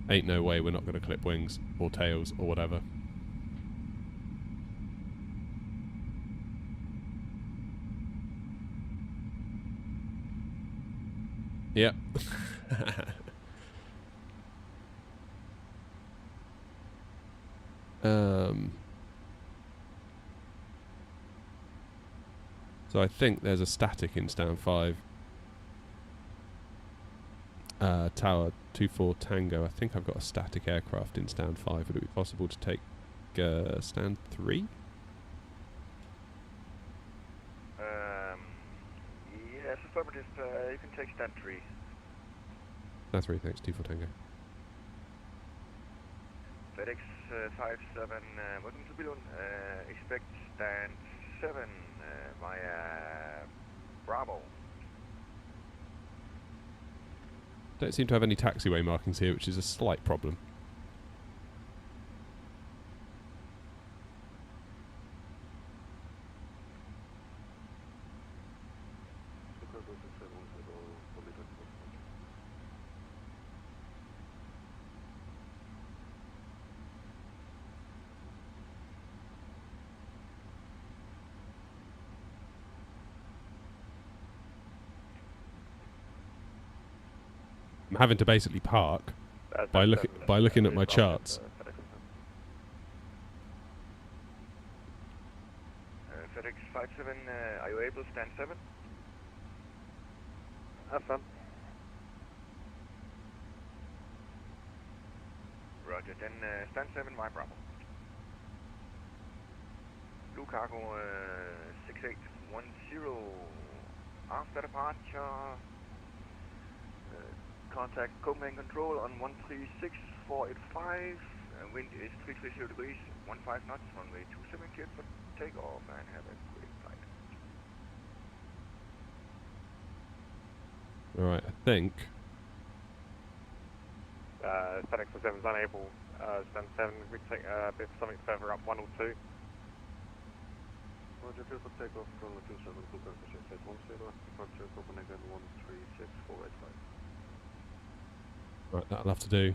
Ain't no way we're not going to clip wings or tails or whatever. Yep. So I think there's a static in stand 5. Tower 24 Tango. I think I've got a static aircraft in stand 5. Would it be possible to take stand 3? Yes, affirmative. You can take stand 3. Stand 3, thanks. 24 Tango. FedEx 57, welcome to Billund. Expect stand 7 via Bravo. Don't seem to have any taxiway markings here, which is a slight problem. I'm having to basically park by looking at my charts. FedEx 57, are you able to stand 7? Have fun. Roger, then stand 7 via Bravo. Blue Cargo 6810, after departure, contact Copenhagen Control on 136485, wind is 330 degrees, 15 knots, runway 27 cleared for takeoff, and have a great flight. Alright, I think. FedEx 7 is unable. Stand 7, we take a bit something further up, 1 or 2. Roger, clear for takeoff, runway 27, Blue Cargo 6810, departure Copenhagen 136485. Right, that'll have to do.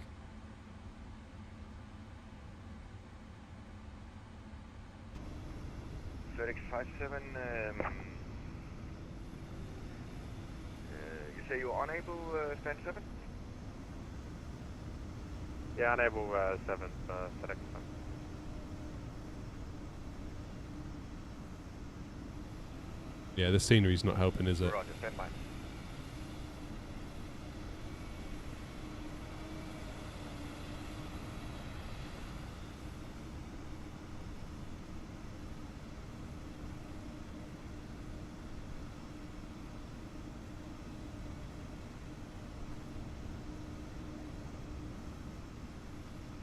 FedEx 57, you say you're unable, stand 7? Yeah, unable 7 for FedEx 7. Yeah, the scenery's not helping, is it? Roger, stand by.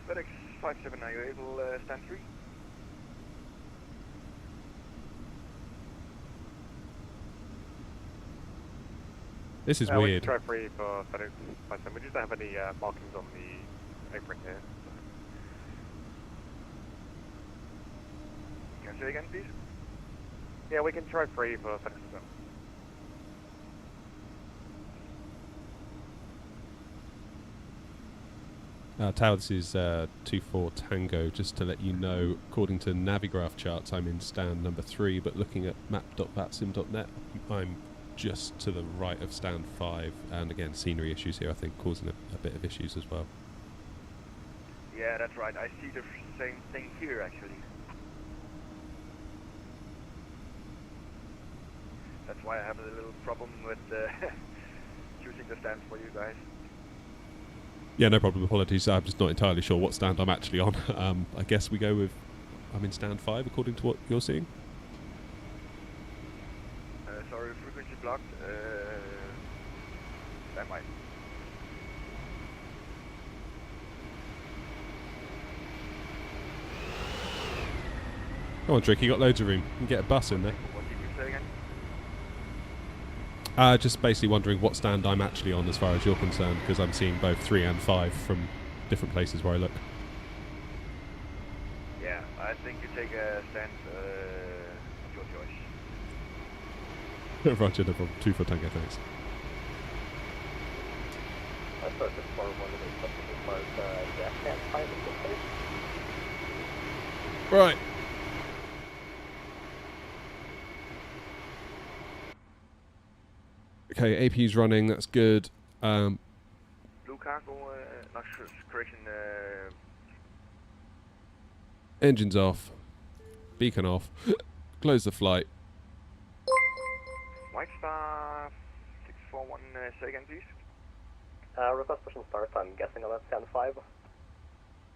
FedEx 57, are you able stand 3? This is We weird. can try 3 for FedEx 57. We just don't have any markings on the apron here. Can you say again, please? Yeah, we can try 3 for FedEx 7. Tower, this is 24 Tango. Just to let you know, according to Navigraph Charts, I'm in stand number 3, but looking at map.vatsim.net, I'm just to the right of stand 5. And again, scenery issues here, I think, causing a bit of issues as well. Yeah, that's right. I see the same thing here, actually. That's why I have a little problem with choosing the stands for you guys. Yeah, no problem. Apologies. I'm just not entirely sure what stand I'm actually on. I guess we go with I'm in stand 5 according to what you're seeing. Sorry, frequency blocked. Stand by. Come on, Trick. You got loads of room. You can get a bus in there. What did you say again? Just basically wondering what stand I'm actually on as far as you're concerned, because I'm seeing both 3 and 5 from different places where I look. Yeah, I think you take a stand of your choice. Roger, no problem. 2 for Tango, thanks. I thought this for one of the customers was Jack Cat 5 at this place. Right. Okay, AP's running, that's good. Blue Cargo, not sure, correction, Engines off. Beacon off. Close the flight. 641, say again, please. Request push and start, I'm guessing about 10-5.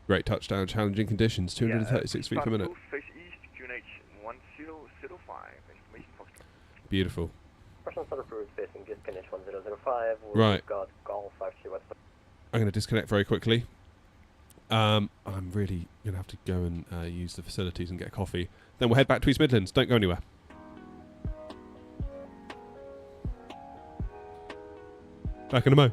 Great touchdown, challenging conditions, 236 feet per minute. Face east, QNH 1005, information Foxtrot. Beautiful. Push and start approved, facing good QNH 1005. We've Right. got Golf 53 West. I'm going to disconnect very quickly. I'm really going to have to go and use the facilities and get a coffee. Then we'll head back to East Midlands. Don't go anywhere. Back in a mo.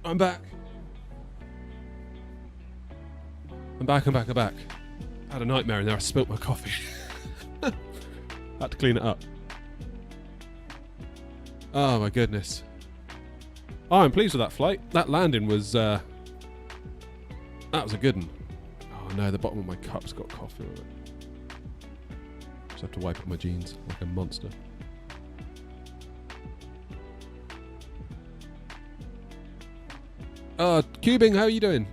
I'm back. I'm back. I had a nightmare in there. I spilt my coffee. Had to clean it up. Oh my goodness. Oh, I'm pleased with that flight. That landing was, that was a good one. Oh no, the bottom of my cup's got coffee on it. Just have to wipe up my jeans like a monster. Cubing, how are you doing?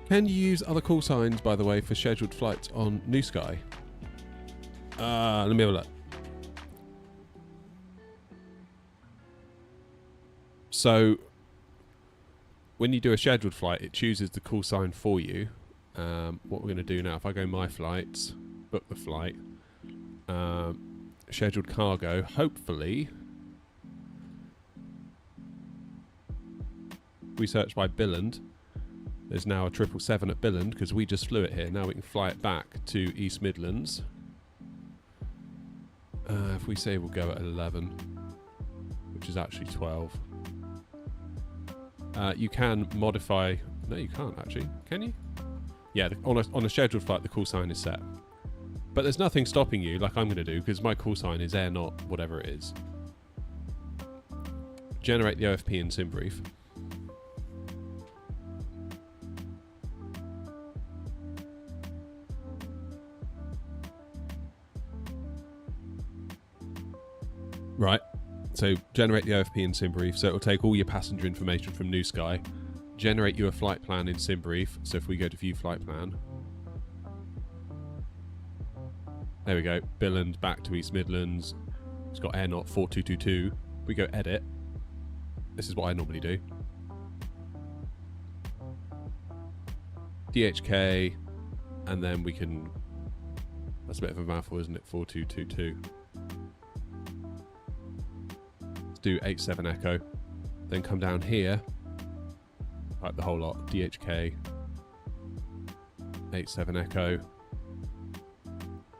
Can you use other call signs, by the way, for scheduled flights on New Sky? Let me have a look. So, when you do a scheduled flight, it chooses the call sign for you. What we're going to do now, if I go My Flights, book the flight, scheduled cargo, hopefully, we search by Billund. There's now a 777 at Billund because we just flew it here. Now we can fly it back to East Midlands. If we say we'll go at 11, which is actually 12. You can modify... No, you can't actually. Can you? Yeah, on a scheduled flight, the call sign is set. But there's nothing stopping you, like I'm going to do, because my call sign is air not whatever it is. Generate the OFP in SimBrief. Right, so generate the OFP in SimBrief, so it will take all your passenger information from New Sky, generate you a flight plan in SimBrief, so if we go to view flight plan, there we go, Billund back to East Midlands, it's got air not 4222, we go edit, this is what I normally do, DHK, and then we can, that's a bit of a mouthful, isn't it, 4222. Do 87 Echo, then come down here, like the whole lot, DHK, 87 Echo,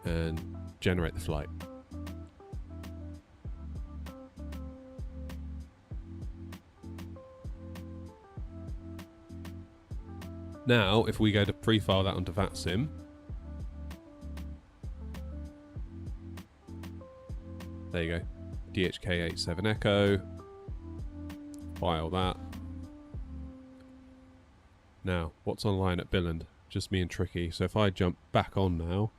and generate the flight. Now, if we go to pre-file that onto VATSIM, there you go. DHK87 Echo, file that. Now, what's online at Billund? Just me and Tricky. So if I jump back on now,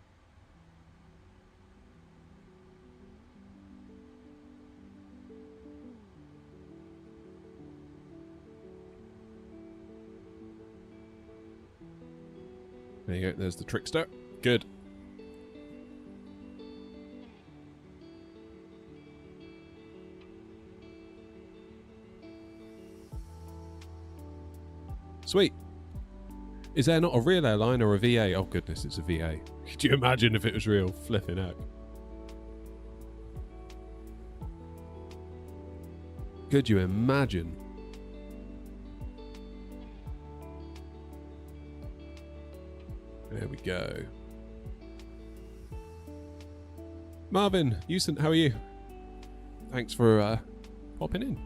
there you go, there's the trickster. Good. Sweet. Is there not a real airline or a VA? Oh goodness, it's a VA. Could you imagine if it was real? Flipping heck. Could you imagine? There we go. Marvin, Houston, how are you? Thanks for hopping in.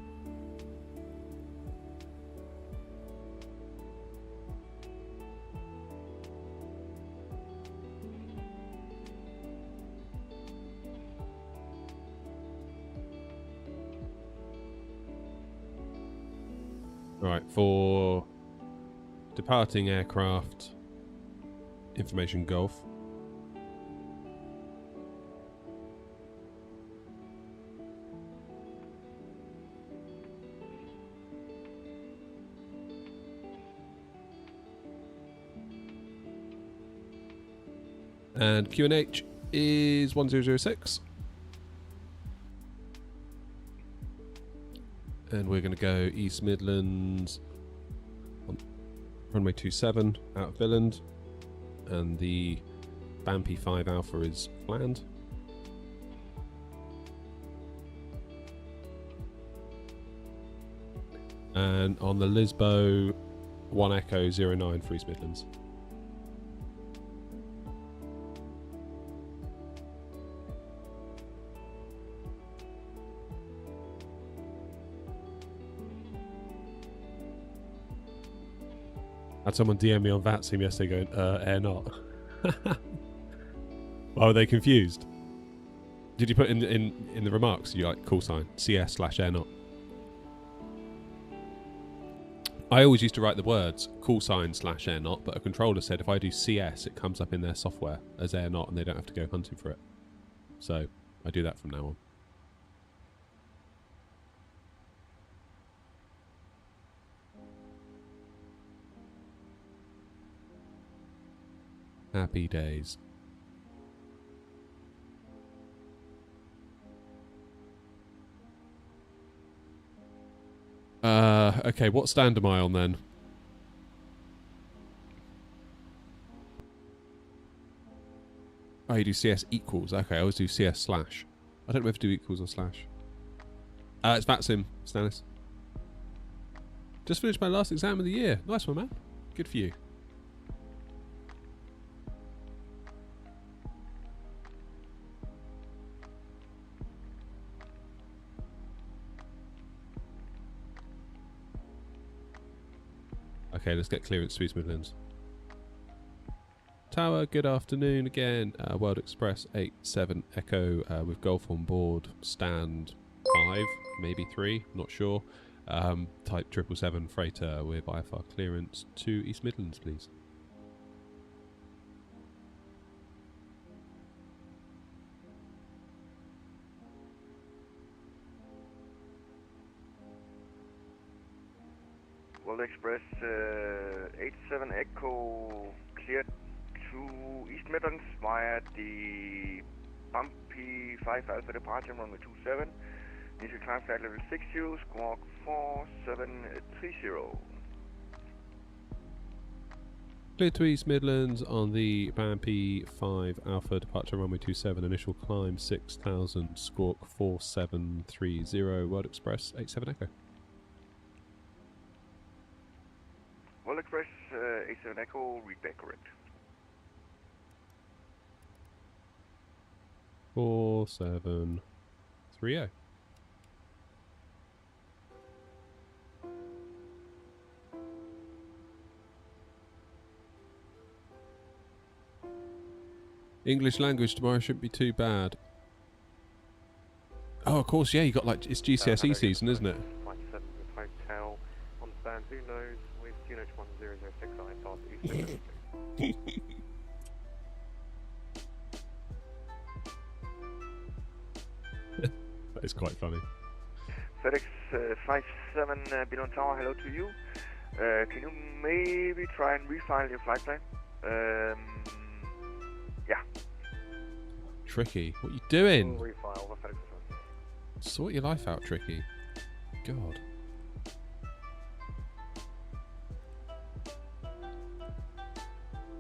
Right, for departing aircraft, information Golf. And QNH is 1006. And we're going to go East Midlands on runway 27 out of Billund. And the Bampy 5 Alpha is planned. And on the Lisbo 1 Echo 09 for East Midlands. Had someone DM me on VATSIM yesterday going, air not. Why were they confused? Did you put in the remarks, you like call sign, CS/air not? I always used to write the words call sign /air not, but a controller said if I do CS, it comes up in their software as air not and they don't have to go hunting for it. So I do that from now on. Happy days. Okay, what stand am I on then? Oh, you do CS equals. Okay, I always do CS/. I don't know if to do equals or slash. It's VATSIM, Stannis. Just finished my last exam of the year. Nice one, man. Good for you. Okay, let's get clearance to East Midlands. Tower, good afternoon again. World Express 87 Echo with Golf on board. Stand 5, maybe 3, not sure. Type 777 freighter with IFR clearance to East Midlands, please. World Express 87 Echo cleared to East Midlands via the bumpy 5 Alpha departure runway 27. Initial climb flight level 60, squawk 4730. Clear to East Midlands on the bumpy 5 Alpha departure runway 27. Initial climb 6000, squawk 4730. World Express 87 Echo. World Express 87 Echo, read back correct. 4730. English language tomorrow shouldn't be too bad. Oh, of course, yeah, you got like, it's GCSE season, isn't it? Flight 7 with hotel on stand 2 nose with QNH 1006 I pass East Midlands. That is quite funny. FedEx 57 Billon Tower, hello to you. Can you maybe try and refile your flight plan? Yeah. Tricky. What are you doing? We'll refile the FedEx. Sort your life out, Tricky. God.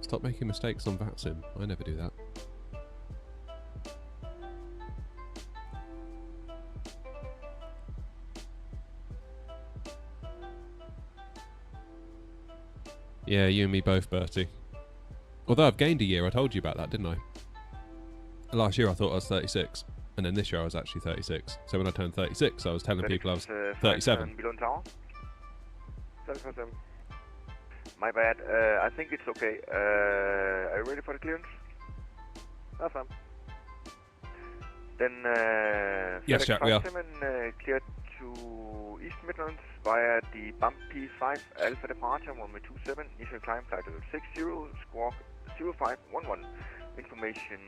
Stop making mistakes on VATSIM. I never do that. Yeah, you and me both, Bertie. Although I've gained a year, I told you about that, didn't I? Last year I thought I was 36, and then this year I was actually 36. So when I turned 36, I was telling people I was 37. Billon Tower. My bad. I think it's okay. Are you ready for the clearance? That's fine. Then Yes, FedEx Jack, we are. 57 cleared to East Midlands via the bumpy 5 Alpha departure runway 27. Initial climb flight level 60, squawk 0511. Information.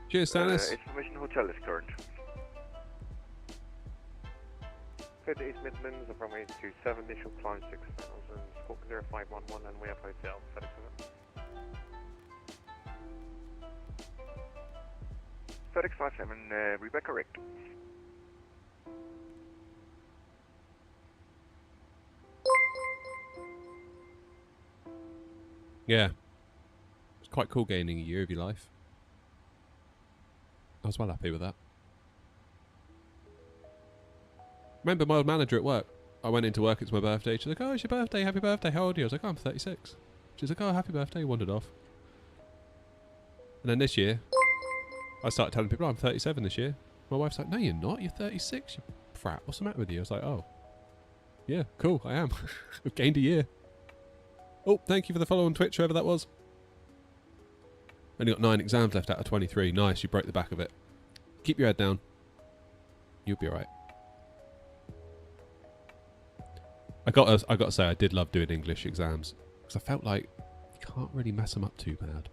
Cheers, Stannis. Information hotel is current. Go to East Midlands, the runway 27, initial climb 6000, squawk 0511, and we have hotel FedEx 7. FedEx 57, read back correct. Yeah. It's quite cool gaining a year of your life. I was well happy with that. Remember my old manager at work? I went into work, it's my birthday. She's like, oh, it's your birthday, happy birthday, how old are you? I was like, oh, I'm 36. She's like, oh, happy birthday, wandered off. And then this year, I started telling people, oh, I'm 37 this year. My wife's like, no, you're not, you're 36, you frat. What's the matter with you? I was like, oh. Yeah, cool, I am. I've gained a year. Oh, thank you for the follow on Twitch, whoever that was. Only got 9 exams left out of 23. Nice, you broke the back of it. Keep your head down. You'll be alright. I got to say, I did love doing English exams. Because I felt like you can't really mess them up too bad.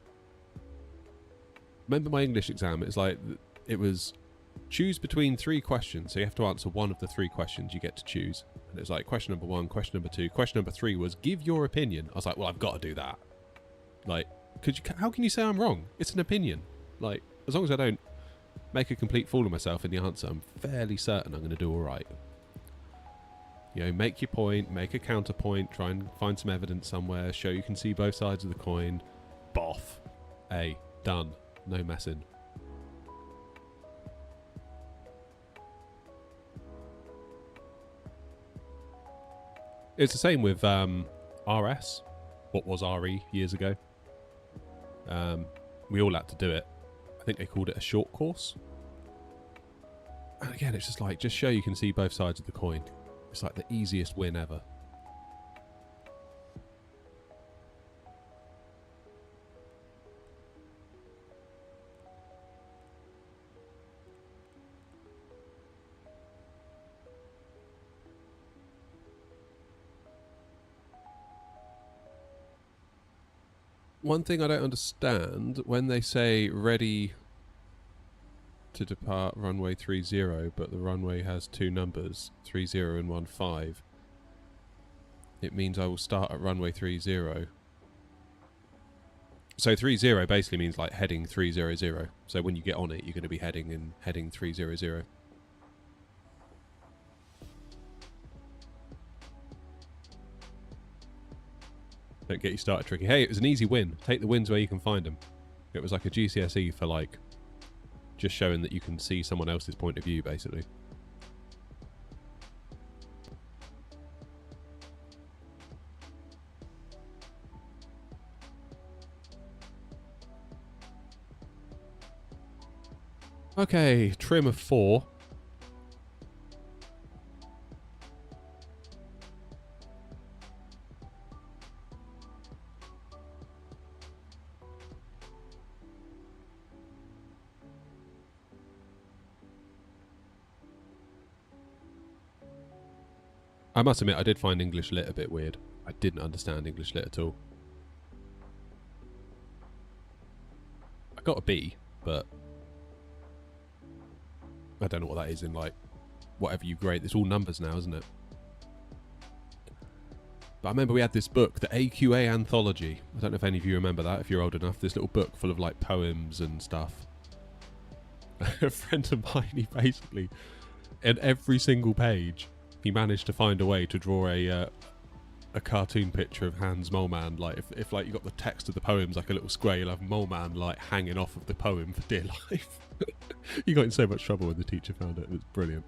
Remember my English exam? It was choose between 3 questions. So you have to answer one of the 3 questions you get to choose. And it was like question number 1, question number 2, question number 3 was give your opinion. I was like, well, I've got to do that. Like, how can you say I'm wrong? It's an opinion. Like, as long as I don't make a complete fool of myself in the answer, I'm fairly certain I'm going to do all right. You know, make your point, make a counterpoint, try and find some evidence somewhere, show you can see both sides of the coin. Boff. A. Done. No messing. It's the same with RS. What was RE years ago. We all had to do it. I think they called it a short course. And again, it's just like, just show you can see both sides of the coin. It's like the easiest win ever. One thing I don't understand, when they say ready to depart runway 30, but the runway has 2 numbers, 30 and 15, it means I will start at runway 30. So 30 basically means like heading 300. So when you get on it, you're going to be heading 300. Don't get you started tricky. Hey, it was an easy win. Take the wins where you can find them. It was like a GCSE for like just showing that you can see someone else's point of view, basically. Okay, trim of 4. I must admit, I did find English Lit a bit weird. I didn't understand English Lit at all. I got a B, but I don't know what that is in, like, whatever you grade. It's all numbers now, isn't it? But I remember we had this book, the AQA Anthology. I don't know if any of you remember that, if you're old enough. This little book full of, like, poems and stuff. A friend of mine, he basically, in every single page, he managed to find a way to draw a cartoon picture of Hans Moleman. Like, if like you got the text of the poems like a little square, you'll have Moleman like hanging off of the poem for dear life. He got in so much trouble when the teacher found it. It was brilliant.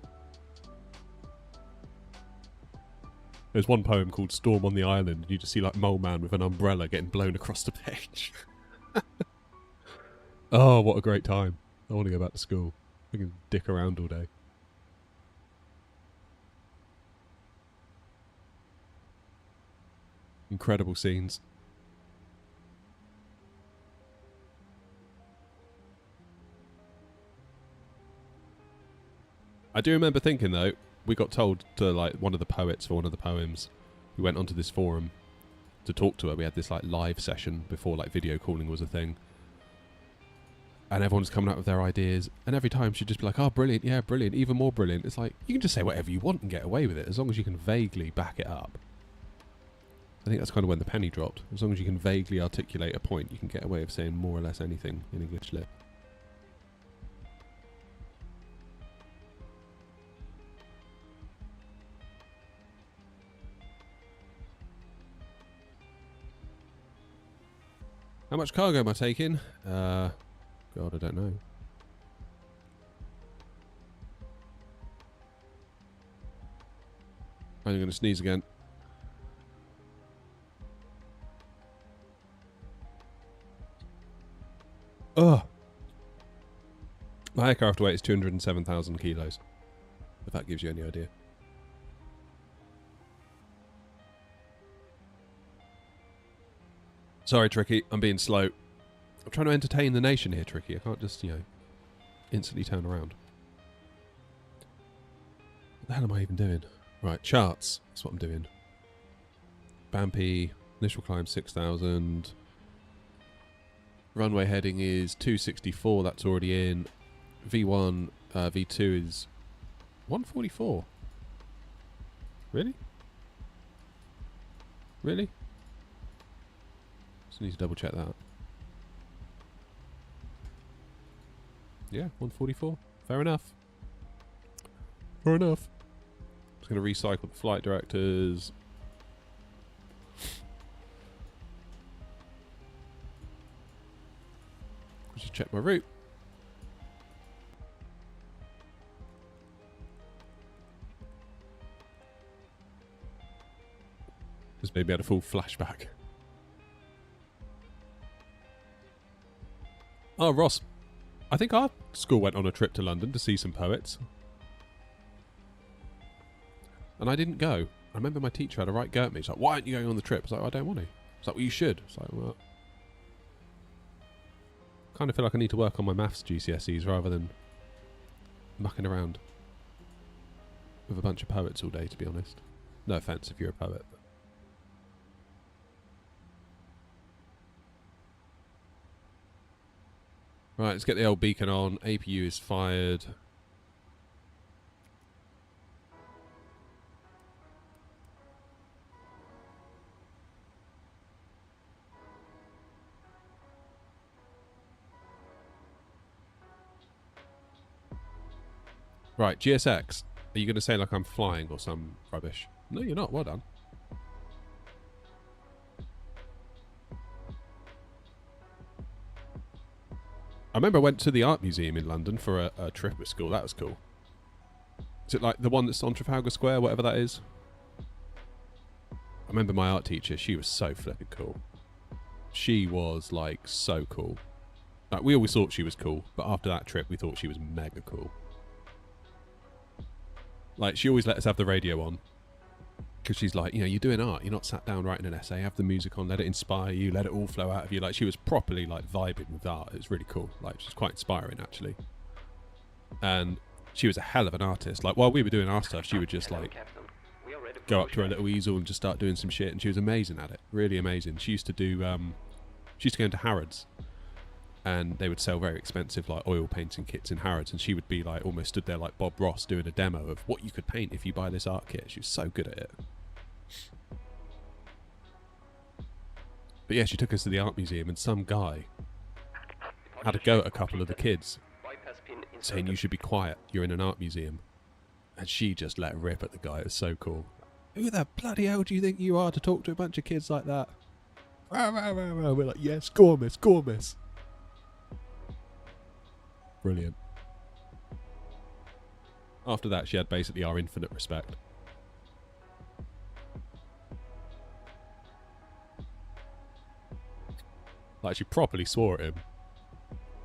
There's one poem called Storm on the Island, and you just see like Moleman with an umbrella getting blown across the page. Oh, what a great time. I want to go back to school. I can dick around all day. Incredible scenes. I do remember thinking though, we got told to like one of the poets for one of the poems. We went onto this forum to talk to her. We had this like live session before like video calling was a thing. And everyone's coming up with their ideas, and every time she'd just be like, oh brilliant, yeah brilliant, even more brilliant. It's like, you can just say whatever you want and get away with it, as long as you can vaguely back it up. I think that's kind of when the penny dropped. As long as you can vaguely articulate a point, you can get away with saying more or less anything in English Lit. How much cargo am I taking? God, I don't know. I'm going to sneeze again. Ugh. My aircraft weight is 207,000 kilos. The If that gives you any idea. Sorry, Tricky. I'm being slow. I'm trying to entertain the nation here, Tricky. I can't just, instantly turn around. What the hell am I even doing? Right, charts. That's what I'm doing. Bampy, initial climb 6,000. Runway heading is 264. That's already in. V1, V2 is 144. Really? Really? Just need to double check that. Yeah, 144. Fair enough. Fair enough. Just going to recycle the flight directors. Just check my route. Just maybe had a full flashback. Oh, Ross. I think our school went on a trip to London to see some poets. And I didn't go. I remember my teacher had a right go at me. She's like, why aren't you going on the trip? I was like, I don't want to. It's like, well, you should. It's like, well, kind of feel like I need to work on my maths GCSEs rather than mucking around with a bunch of poets all day, to be honest. No offence if you're a poet. Right, let's get the old beacon on. APU is fired. Right, GSX. Are you going to say like I'm flying or some rubbish? No, you're not. Well done. I remember I went to the art museum in London for a trip at school. That was cool. Is it like the one that's on Trafalgar Square, whatever that is? I remember my art teacher. She was so flipping cool. She was like so cool. Like we always thought she was cool, but after that trip we thought she was mega cool. Like she always let us have the radio on. Because she's like, you're doing art. You're not sat down writing an essay. Have the music on. Let it inspire you. Let it all flow out of you. Like, she was properly, like, vibing with art. It was really cool. Like, she was quite inspiring, actually. And she was a hell of an artist. Like, while we were doing our stuff, she would just, like, go up to her little easel and just start doing some shit. And she was amazing at it. Really amazing. She used to do, she used to go into Harrods. And they would sell very expensive, like, oil painting kits in Harrods. And she would be, like, almost stood there like Bob Ross doing a demo of what you could paint if you buy this art kit. She was so good at it. But yeah, she took us to the art museum and some guy had a go at a couple of the kids saying you should be quiet, you're in an art museum. And she just let rip at the guy. It was so cool. Who the bloody hell do you think you are to talk to a bunch of kids like that? We're like, yeah, score miss, score miss. Brilliant. After that, she had basically our infinite respect. Like, she properly swore at him.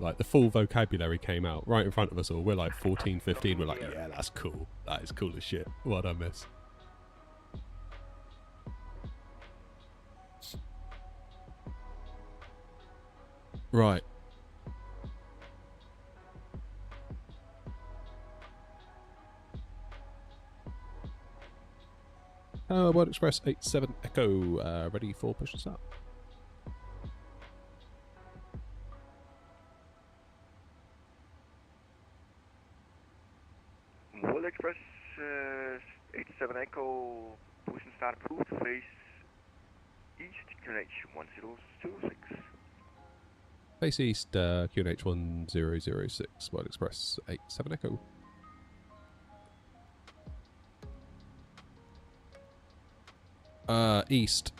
Like, the full vocabulary came out right in front of us all. We're like 14, 15. We're like, yeah, that's cool. That is cool as shit. Well done, miss. Right. World Express 87 Echo, ready for push and start. World Express 87 Echo, push and start approved, face east, QNH 1026. Face east, QNH 1006, World Express 87 Echo. East.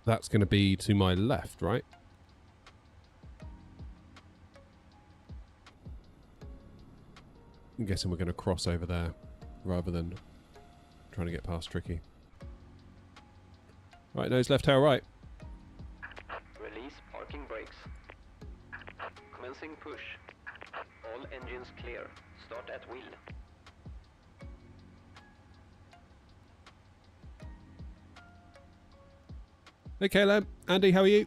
That's going to be to my left, right? I'm guessing we're going to cross over there rather than trying to get past Tricky. Right nose, left tail right. Release parking brakes. Commencing push. All engines clear. Start at wheel. Okay, Lem. Andy, how are you?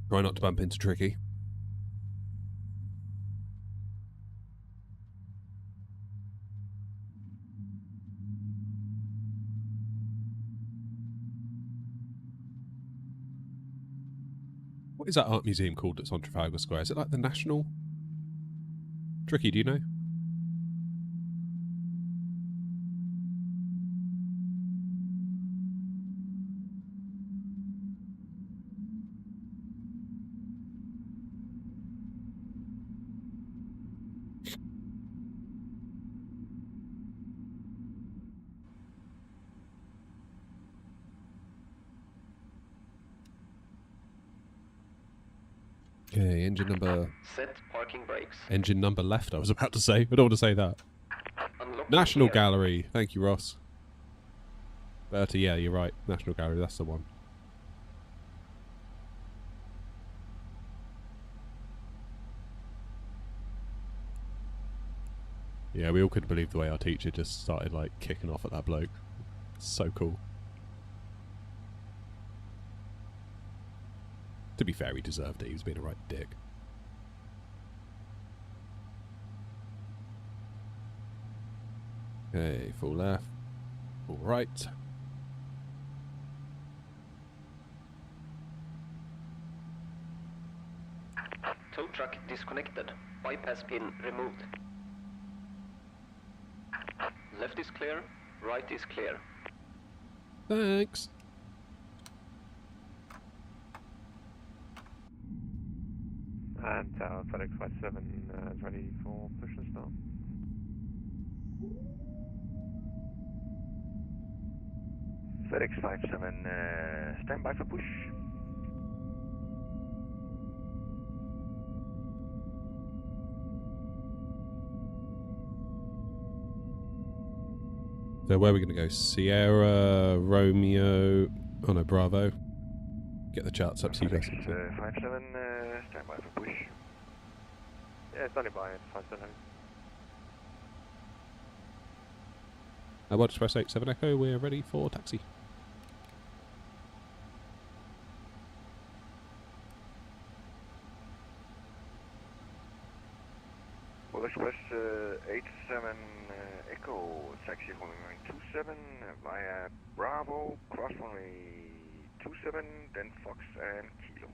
Try not to bump into Tricky. What is that art museum called that's on Trafalgar Square? Is it like the National? Tricky, do you know? Okay, engine number... Set parking brakes. Engine number left, I was about to say. I don't want to say that. Unlock National gear. Gallery. Thank you, Ross. Bertie, yeah, you're right. National Gallery, that's the one. Yeah, we all couldn't believe the way our teacher just started, like, kicking off at that bloke. So cool. To be fair, he deserved it. He was being a right dick. Okay, full left. Full right. Tow truck disconnected. Bypass pin removed. Left is clear. Right is clear. Thanks. And FedEx 57 is ready for push and start. FedEx 57, stand by for push. So where are we going to go? Sierra, Romeo... Oh no, Bravo. Get the charts up so you guys can see. 57, stand by for push. Yeah, it's only by 57. World Express 87 Echo, we're ready for taxi. World Express 87 Echo, taxi runway 27 via Bravo, cross runway 27, then Fox and Kilo.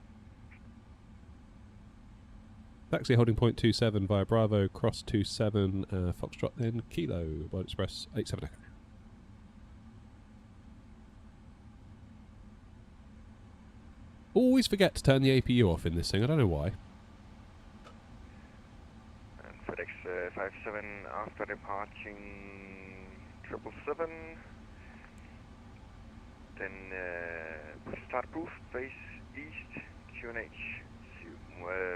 Taxi holding point 27 via Bravo, cross 27, Foxtrot, then Kilo, World Express 87 Echo. Always forget to turn the APU off in this thing, I don't know why. And FedEx 57 after departing 777, then start proof, face east, QNH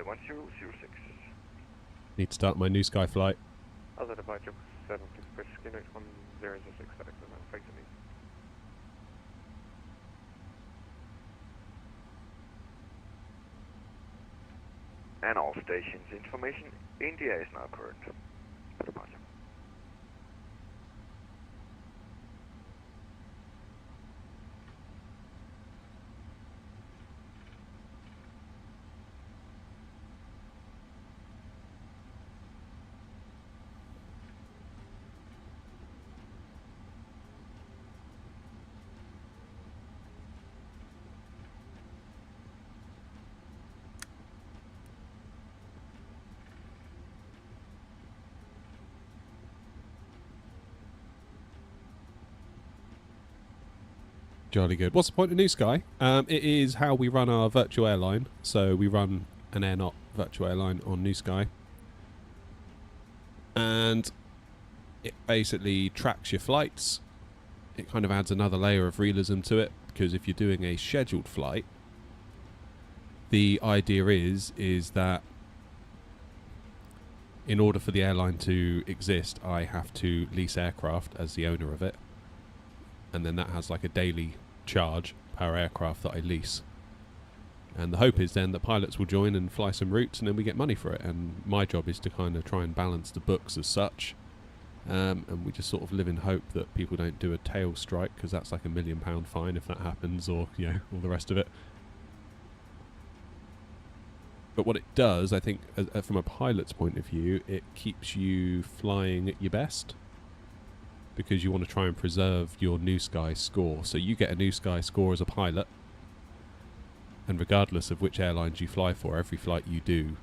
1006. Need to start my new Sky flight. Other departure 7 Express QNH 1006 FedEx and face east. And all stations information, India is now current for departure. Jolly good. What's the point of New Sky? It is how we run our virtual airline. So we run an Airnaut virtual airline on New Sky. And it basically tracks your flights. It kind of adds another layer of realism to it. Because if you're doing a scheduled flight, the idea is that in order for the airline to exist, I have to lease aircraft as the owner of it. And then that has like a daily charge per aircraft that I lease. And the hope is then that pilots will join and fly some routes, and then we get money for it. And my job is to kind of try and balance the books as such. And we just sort of live in hope that people don't do a tail strike, because that's like £1 million fine if that happens, or, you know, all the rest of it. But what it does, I think, from a pilot's point of view, it keeps you flying at your best, because you want to try and preserve your New Sky score. So you get a New Sky score as a pilot, and regardless of which airlines you fly for, every flight you do,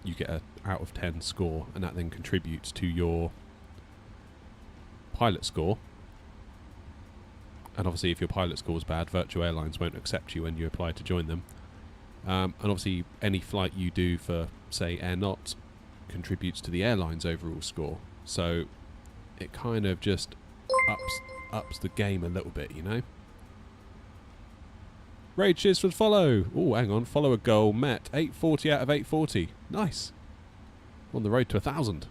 you get a out of 10 score, and that then contributes to your pilot score. And obviously if your pilot score is bad, virtual airlines won't accept you when you apply to join them. And obviously any flight you do for, say, Air Not contributes to the airline's overall score. So it kind of just ups the game a little bit, you know? Raid cheers for the follow. Oh, hang on. Follower goal met. 840 out of 840. Nice. On the road to 1,000.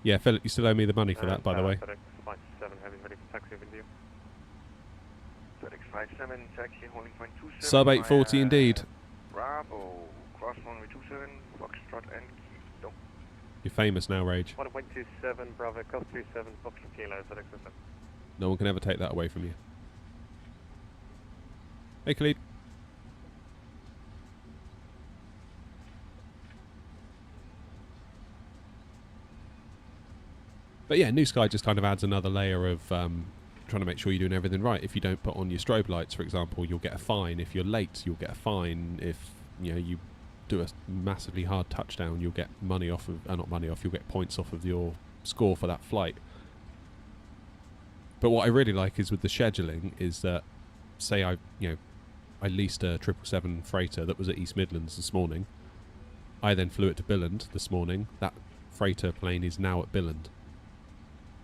Yeah, Philip, you still owe me the money for that, by the way. FedEx Flight 7 Heavy ready for taxi with you. FedEx Flight 7, taxi holding point 27. Sub 840 indeed. Bravo, cross runway 27, Foxtrot and Kilo. You're famous now, Rage. 1.27, Bravo, cost 27, Foxtrot Kilo, FedEx system. No one can ever take that away from you. Hey, Khalid. But yeah, New Sky just kind of adds another layer of trying to make sure you're doing everything right. If you don't put on your strobe lights, for example, you'll get a fine. If you're late, you'll get a fine. If you do a massively hard touchdown, you'll get money off of, not money off, you'll get points off of your score for that flight. But what I really like is with the scheduling is that, say I leased a 777 freighter that was at East Midlands this morning. I then flew it to Billund this morning. That freighter plane is now at Billund.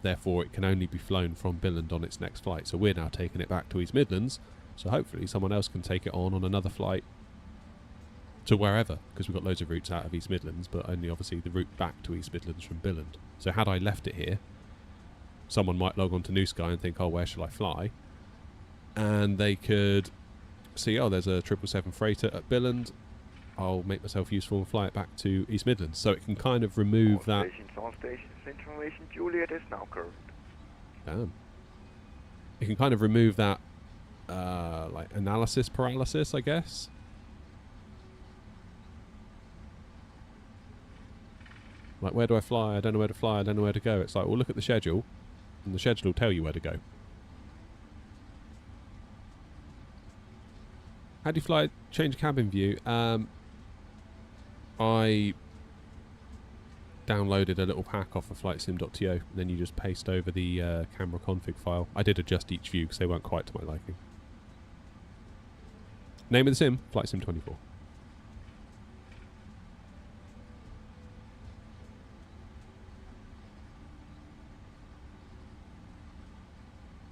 Therefore, it can only be flown from Billund on its next flight. So we're now taking it back to East Midlands. So hopefully someone else can take it on another flight to wherever, because we've got loads of routes out of East Midlands, but only obviously the route back to East Midlands from Billund. So had I left it here, someone might log on to New Sky and think, oh, where shall I fly? And they could see, oh, there's a 777 freighter at Billund. I'll make myself useful and fly it back to East Midlands. So it can kind of remove that. All stations, information Juliet is now current. Damn. It can kind of remove that, like, analysis paralysis, I guess. Like, where do I fly? I don't know where to fly. I don't know where to go. It's like, well, look at the schedule, and the schedule will tell you where to go. How do you fly? Change cabin view. I downloaded a little pack off of flightsim.to, and then you just paste over the camera config file. I did adjust each view because they weren't quite to my liking. Name of the sim, FlightSim24.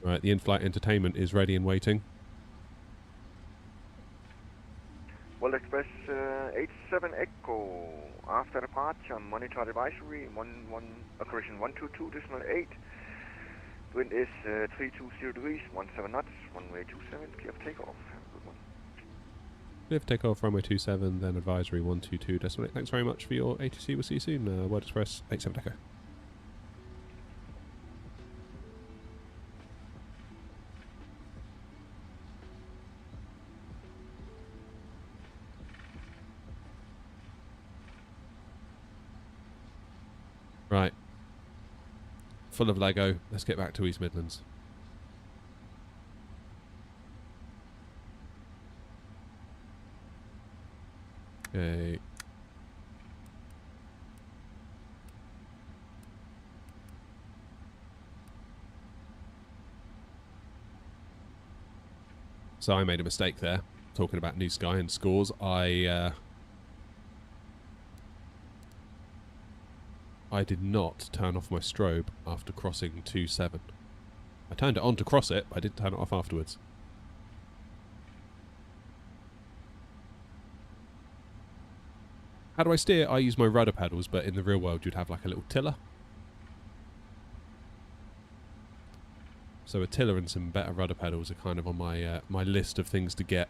Right, the in-flight entertainment is ready and waiting. World Express 87 Echo. After departure, monitor advisory 122.8. Wind is 320 degrees, 17 knots, runway 27, clear for takeoff. Have a good one. Clear for takeoff, runway 27, then advisory 122.8. Thanks very much for your ATC. We'll see you soon. World Express 87 Echo. Right. Full of Lego. Let's get back to East Midlands. Okay. So I made a mistake there, talking about New Sky and scores. I did not turn off my strobe after crossing 27. I turned it on to cross it, but I didn't turn it off afterwards. How do I steer? I use my rudder pedals, but in the real world you'd have like a little tiller. So a tiller and some better rudder pedals are kind of on my my list of things to get.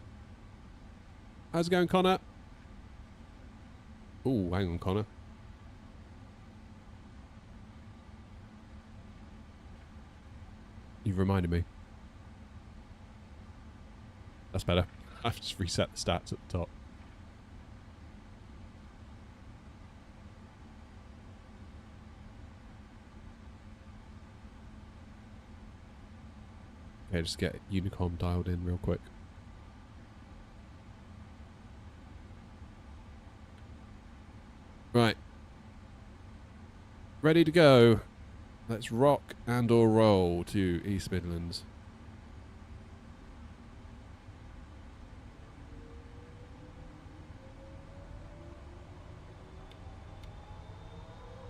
How's it going, Connor? Ooh, hang on, Connor. You've reminded me. That's better. I've just reset the stats at the top. Okay, just get Unicom dialed in real quick. Right. Ready to go. Let's rock and or roll to East Midlands.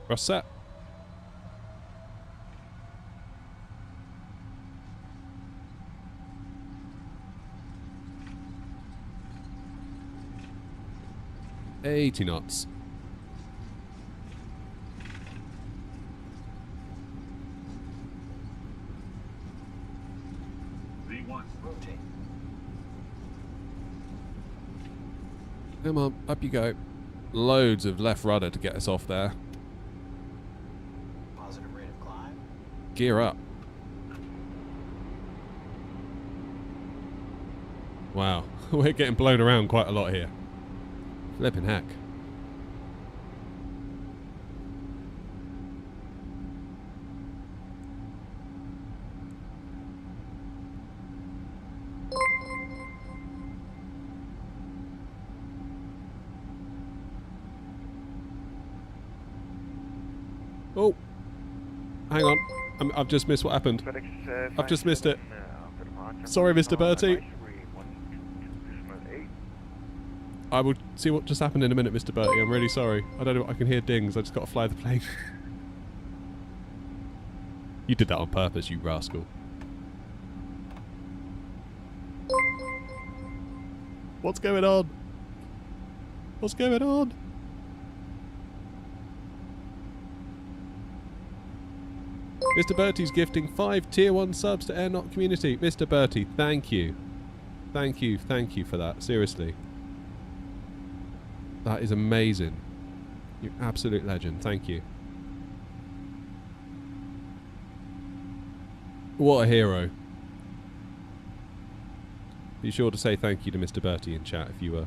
Press set. $80 knots. V1, rotate. Come on, up you go. Loads of left rudder to get us off there. Positive rate of climb. Gear up. Wow, we're getting blown around quite a lot here. Flippin' heck. Oh, hang on. I've just missed what happened. I've just missed it. Sorry, Mr. Bertie. I will see what just happened in a minute, Mr. Bertie. I'm really sorry. I don't know. I can hear dings. I just got to fly the plane. You did that on purpose, you rascal. What's going on? What's going on? Mr. Bertie's gifting 5 tier 1 subs to Airnaut community. Mr. Bertie, thank you. Thank you for that. Seriously. That is amazing. You're an absolute legend. Thank you. What a hero. Be sure to say thank you to Mr. Bertie in chat if you were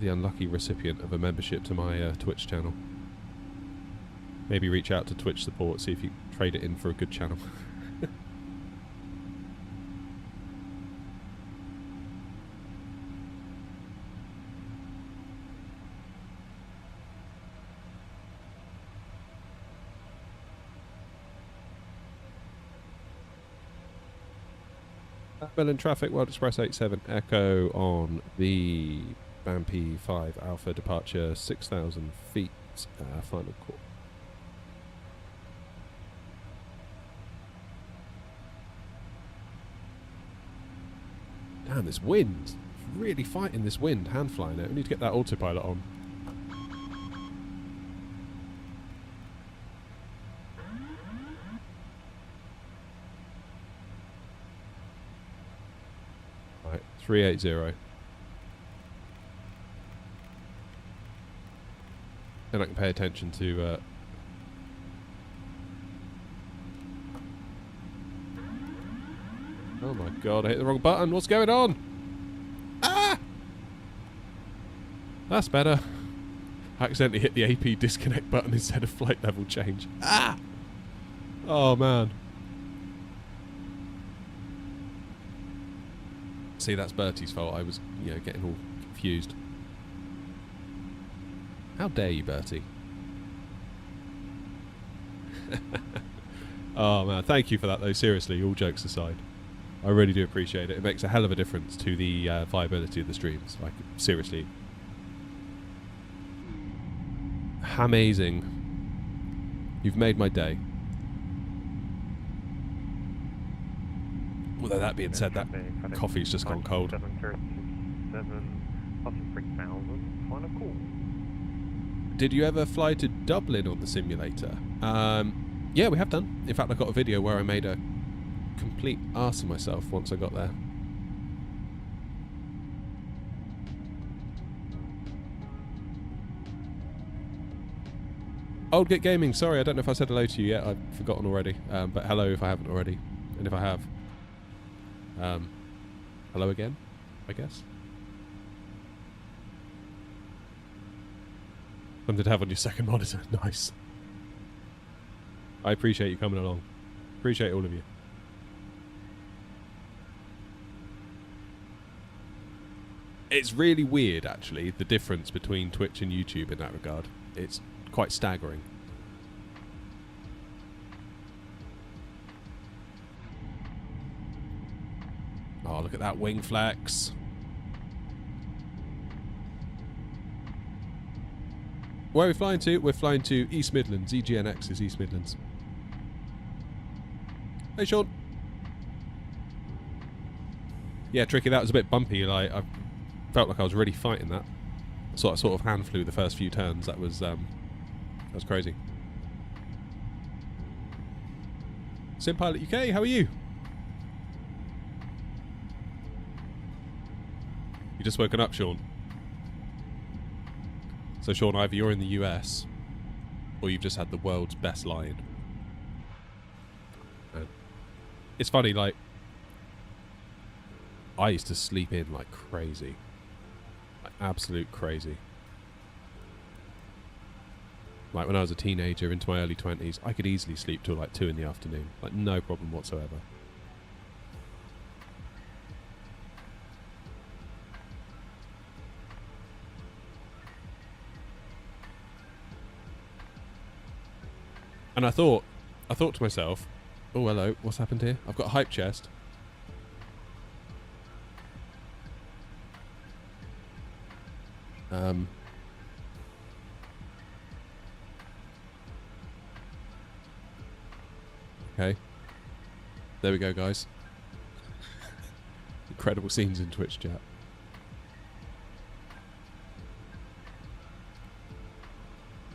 the unlucky recipient of a membership to my Twitch channel. Maybe reach out to Twitch support, see if you can trade it in for a good channel. Berlin traffic, World Express 87 Echo on the Bampi 5 Alpha departure, 6,000 feet, final call. Damn, this wind. Really fighting this wind, hand flying it. We need to get that autopilot on. Right, 380. Then I can pay attention to oh my god, I hit the wrong button. What's going on? Ah! That's better. I accidentally hit the AP disconnect button instead of flight level change. Ah! Oh man. See, that's Bertie's fault. I was, you know, getting all confused. How dare you, Bertie? Oh man, thank you for that though, seriously, all jokes aside. I really do appreciate it. It makes a hell of a difference to the viability of the streams. Like, seriously. Amazing. You've made my day. Although that being said, that coffee's just gone cold. 737 Plus 3000, kind of cool. Did you ever fly to Dublin on the simulator? Yeah, we have done. In fact, I got a video where I made a complete arse of myself once I got there. Old Git Gaming, sorry, I don't know if I said hello to you yet. I've forgotten already. But hello if I haven't already. And if I have, hello again, I guess. Something to have on your second monitor. Nice. I appreciate you coming along. Appreciate all of you. It's really weird, actually, the difference between Twitch and YouTube in that regard. It's quite staggering. Oh, look at that wing flex. Where are we flying to? We're flying to East Midlands. EGNX is East Midlands. Hey, Sean. Yeah, Tricky, that was a bit bumpy. Like, I felt like I was really fighting that. So I sort of hand flew the first few turns. That was crazy. Simpilot UK, how are you? You just woken up, Sean. So, Sean, either you're in the US or you've just had the world's best lie-in. It's funny, like, I used to sleep in like crazy. Like, absolute crazy. Like, when I was a teenager into my early 20s, I could easily sleep till like 2 in the afternoon. Like, no problem whatsoever. And I thought to myself, oh, hello, what's happened here? I've got a hype chest. Okay. There we go, guys. Incredible scenes in Twitch chat.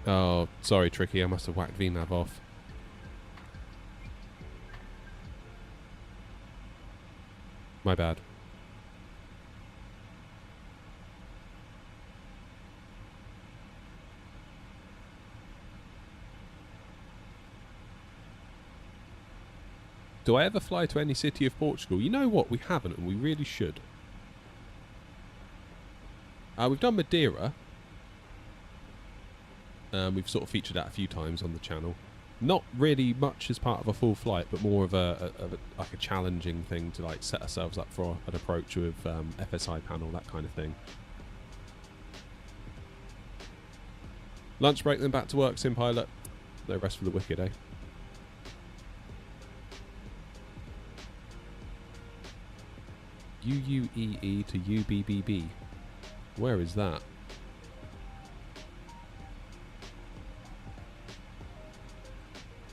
Oh, sorry, Tricky. I must have whacked VNav off. My bad. Do I ever fly to any city of Portugal? You know what? We haven't, and we really should. We've done Madeira. We've sort of featured that a few times on the channel. Not really much as part of a full flight, but more of a challenging thing to like set ourselves up for an approach with FSI panel, that kind of thing. Lunch break, then back to work, Simpilot. No rest for the wicked, eh? UUEE to UBBB. Where is that?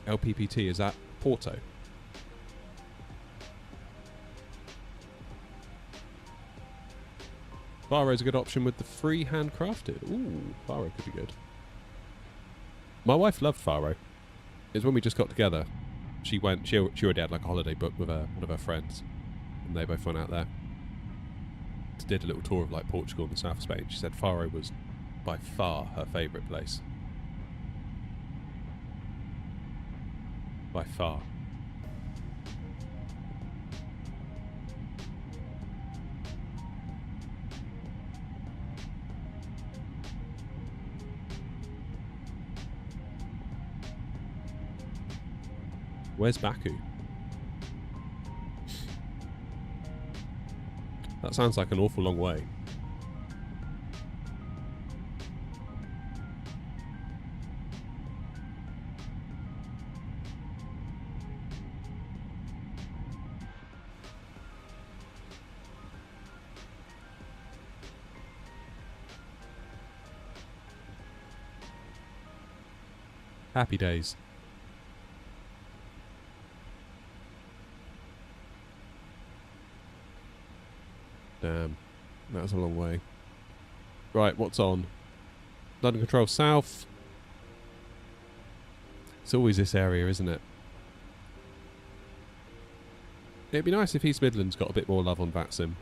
LPPT, is that Porto? Faro's a good option with the free handcrafted. Ooh, Faro could be good. My wife loved Faro. It's when we just got together. She already had like a holiday booked with one of her friends. And they both went out there. Did a little tour of like Portugal and the south of Spain. She said Faro was by far her favourite place. By far. Where's Baku? That sounds like an awful long way. Happy days. Damn, that was a long way. Right, what's on? London Control South. It's always this area, isn't it? It'd be nice if East Midlands got a bit more love on VATSIM.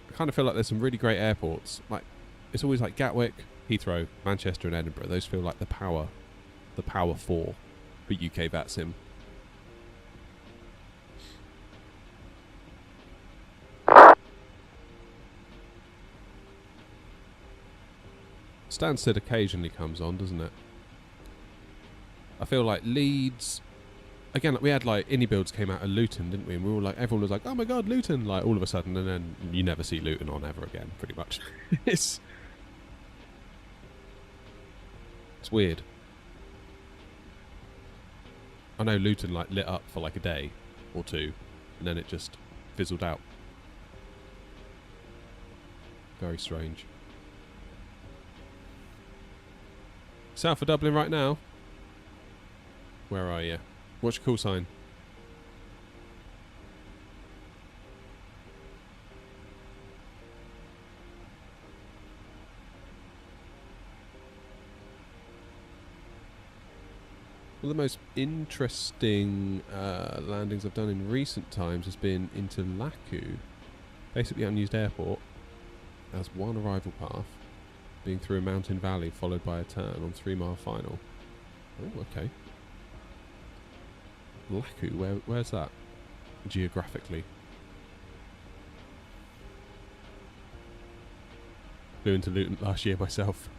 I kind of feel like there's some really great airports. Like, it's always like Gatwick, Heathrow, Manchester and Edinburgh. Those feel like the power four for UK VATSIM. Stansted occasionally comes on, doesn't it? I feel like Leeds... Again, like we had like indie builds came out of Luton, didn't we? And we were like, everyone was like, "Oh my god, Luton!" Like all of a sudden, and then you never see Luton on ever again, pretty much. It's weird. I know Luton like lit up for like a day or two, and then it just fizzled out. Very strange. South of Dublin right now. Where are you? What's your call sign? One of the most interesting landings I've done in recent times has been into Laku, basically unused airport, as one arrival path, being through a mountain valley followed by a turn on 3 mile final. Oh, okay. Laku, where's that geographically? Flew into Luton last year myself.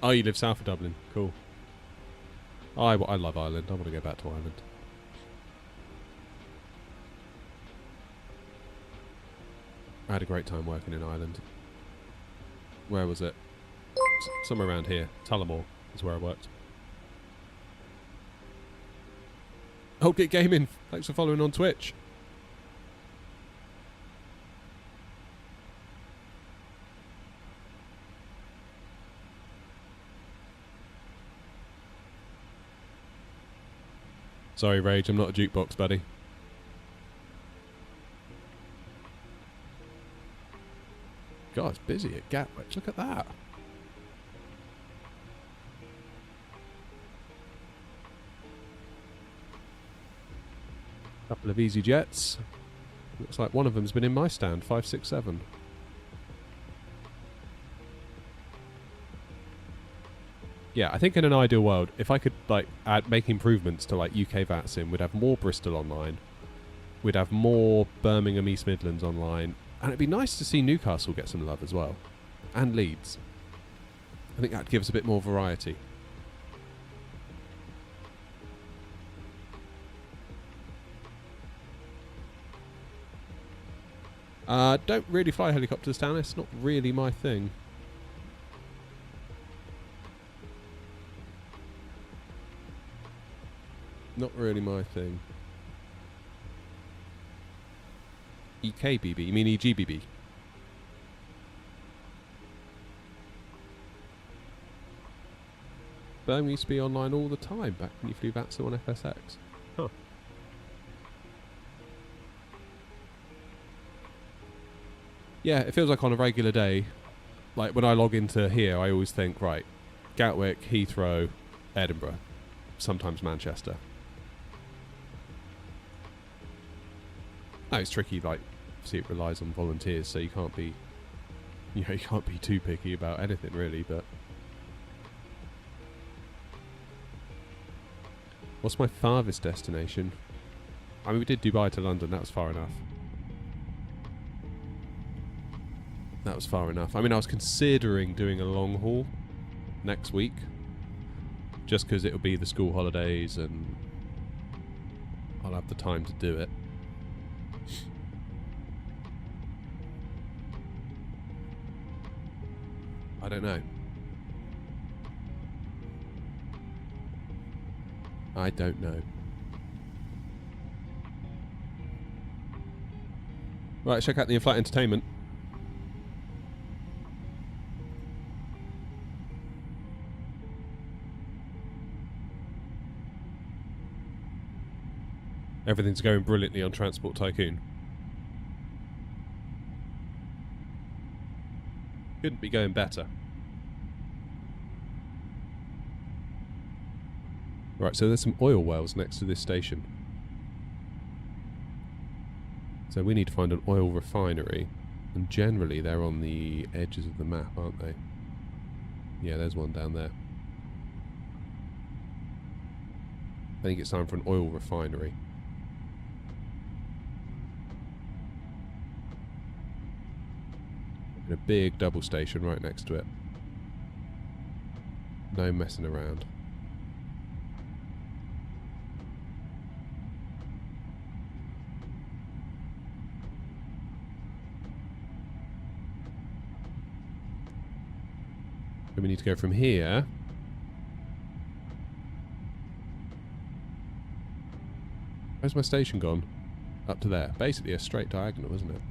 Oh, you live south of Dublin. Cool. I love Ireland. I want to go back to Ireland. I had a great time working in Ireland. Where was it? Somewhere around here. Tullamore is where I worked. Oh, Get Gaming. Thanks for following on Twitch. Sorry, Rage, I'm not a jukebox, buddy. God, it's busy at Gatwick. Look at that. Couple of easy jets. Looks like one of them's been in my stand, 567. Yeah, I think in an ideal world, if I could like make improvements to like UK VATSIM, we'd have more Bristol online, we'd have more Birmingham East Midlands online, and it'd be nice to see Newcastle get some love as well, and Leeds. I think that'd give us a bit more variety. Don't really fly helicopters down. It's not really my thing. Not really my thing. EKBB? You mean EGBB? Birmingham used to be online all the time back when you flew VATSIM on FSX. Huh. Yeah, it feels like on a regular day, like when I log into here, I always think, right, Gatwick, Heathrow, Edinburgh, sometimes Manchester. No, it's tricky, like, see it relies on volunteers, so you can't be, you know, you can't be too picky about anything really, but... What's my farthest destination? I mean, we did Dubai to London, that was far enough. That was far enough. I mean, I was considering doing a long haul next week, just because it'll be the school holidays and I'll have the time to do it. I don't know. I don't know. Right, check out the in-flight entertainment. Everything's going brilliantly on Transport Tycoon. Couldn't be going better. Right, so there's some oil wells next to this station. So we need to find an oil refinery. And generally they're on the edges of the map, aren't they? Yeah, there's one down there. I think it's time for an oil refinery. And a big double station right next to it. No messing around. So we need to go from here. Where's my station gone? Up to there. Basically a straight diagonal, isn't it?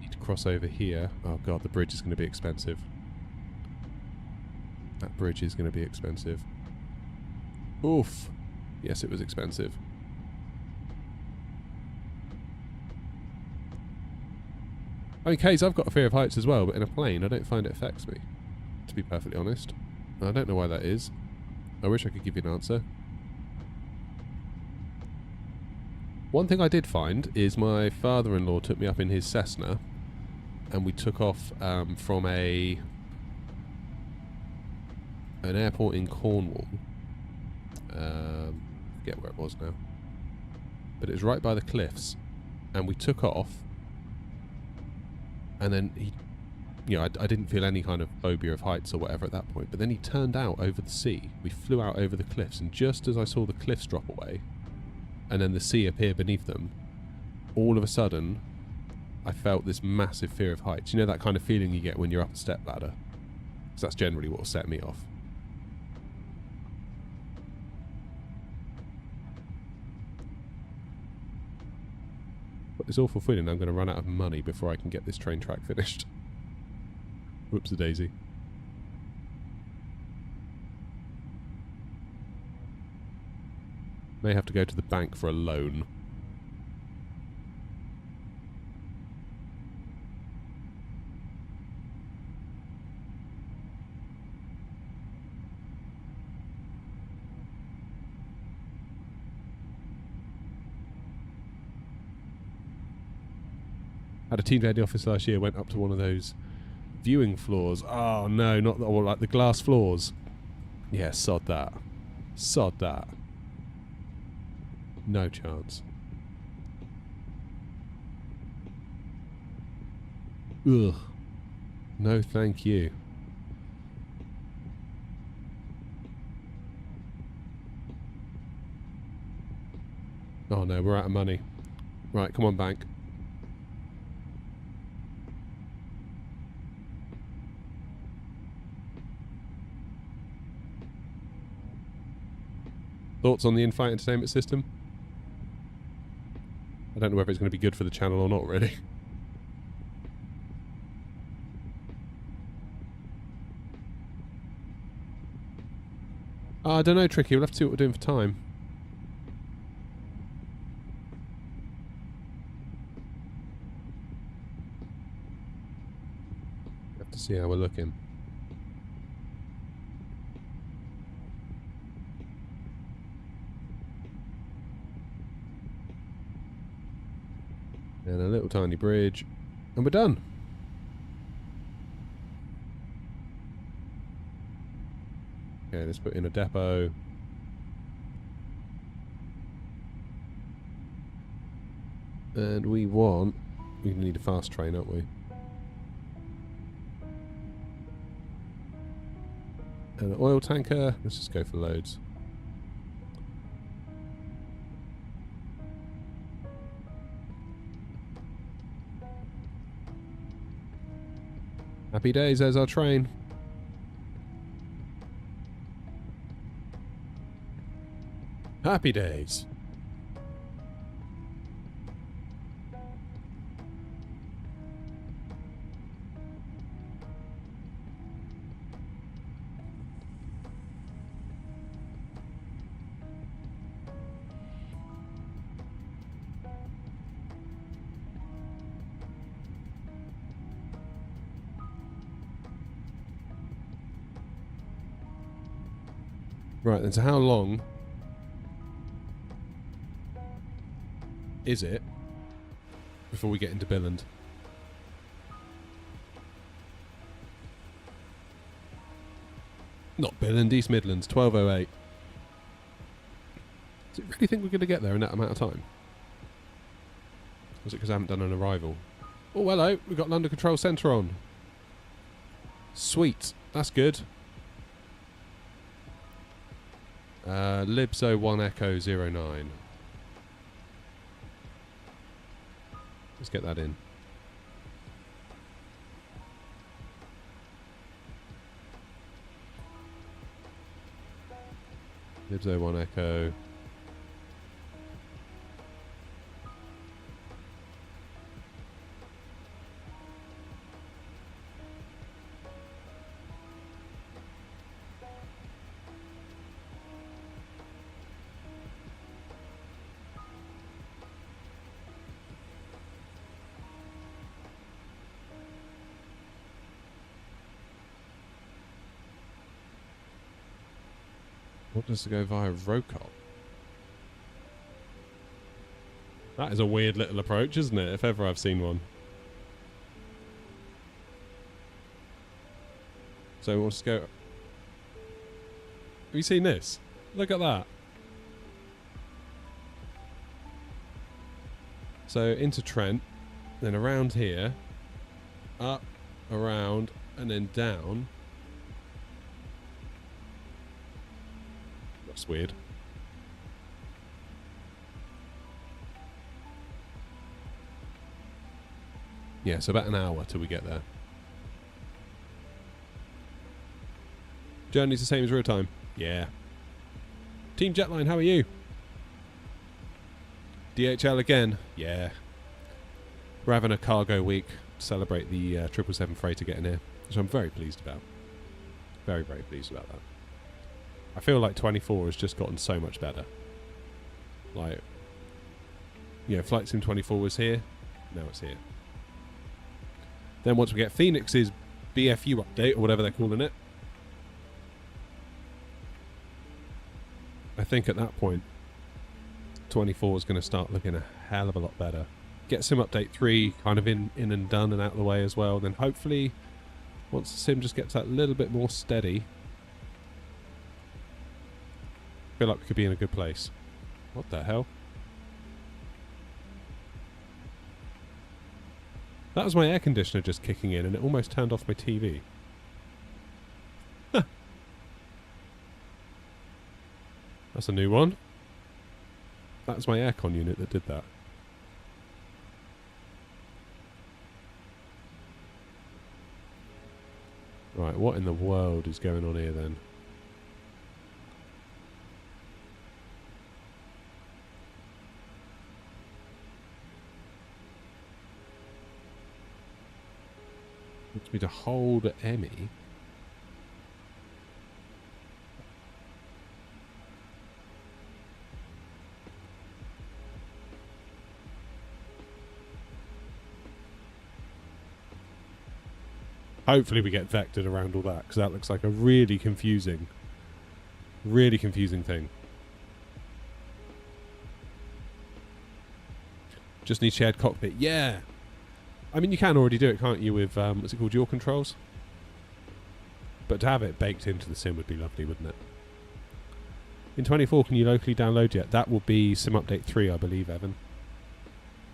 Need to cross over here. Oh god, the bridge is going to be expensive. That bridge is going to be expensive. Oof. Yes, it was expensive. I mean, K's, I've got a fear of heights as well, but in a plane, I don't find it affects me, to be perfectly honest. I don't know why that is. I wish I could give you an answer. One thing I did find is my father-in-law took me up in his Cessna, and we took off from an airport in Cornwall. Forget where it was now. But it was right by the cliffs, and we took off. And then he, you know, I didn't feel any kind of phobia of heights or whatever at that point. But then he turned out over the sea. We flew out over the cliffs, and just as I saw the cliffs drop away, and then the sea appear beneath them, all of a sudden, I felt this massive fear of heights. You know that kind of feeling you get when you're up a step ladder? Because that's generally what will set me off. But this awful feeling I'm going to run out of money before I can get this train track finished. Whoops-a-daisy. May have to go to the bank for a loan. Had a team day in the office last year, went up to one of those viewing floors. Oh no, not the, or like the glass floors. Yeah, sod that. Sod that. No chance. Ugh. No thank you. Oh no, we're out of money. Right, come on, bank. Thoughts on the in-flight entertainment system? I don't know whether it's going to be good for the channel or not, really. I don't know, Tricky. We'll have to see what we're doing for time. Have to see how we're looking. And a little tiny bridge, and we're done. Okay, let's put in a depot. And we need a fast train, aren't we? And an oil tanker, let's just go for loads. Happy days, there's our train. Happy days. Right, then, so how long is it before we get into Billund? Not Billund, East Midlands, 12:08. Do you really think we're going to get there in that amount of time? Or is it because I haven't done an arrival? Oh, hello, we've got London Control Centre on. Sweet, that's good. Libso 1 Echo 09. Let's get that in. Libso 1 Echo. What does it go via Rokop? That is a weird little approach, isn't it? If ever I've seen one. So we'll just go... Have you seen this? Look at that. So into Trent, then around here, up, around, and then down. That's weird. Yeah, so about an hour till we get there. Journey's the same as real time. Yeah. Team Jetline, how are you? DHL again. Yeah. We're having a cargo week to celebrate the 777 freighter getting here, which I'm very pleased about. Very, very pleased about that. I feel like 24 has just gotten so much better. Like, you know, Flight Sim 24 was here, now it's here. Then once we get Phoenix's BFU update, or whatever they're calling it, I think at that point, 24 is going to start looking a hell of a lot better. Get Sim Update 3 kind of in and done and out of the way as well. Then hopefully, once the sim just gets that little bit more steady, I feel like we could be in a good place. What the hell? That was my air conditioner just kicking in and it almost turned off my TV. Huh. That's a new one. That was my aircon unit that did that. Right, what in the world is going on here then? Wants me to hold Emmy. Hopefully we get vectored around all that, because that looks like a really confusing thing. Just need shared cockpit. Yeah! I mean, you can already do it, can't you, with, what's it called, your controls? But to have it baked into the sim would be lovely, wouldn't it? In 24, can you locally download yet? That will be Sim Update 3, I believe, Evan.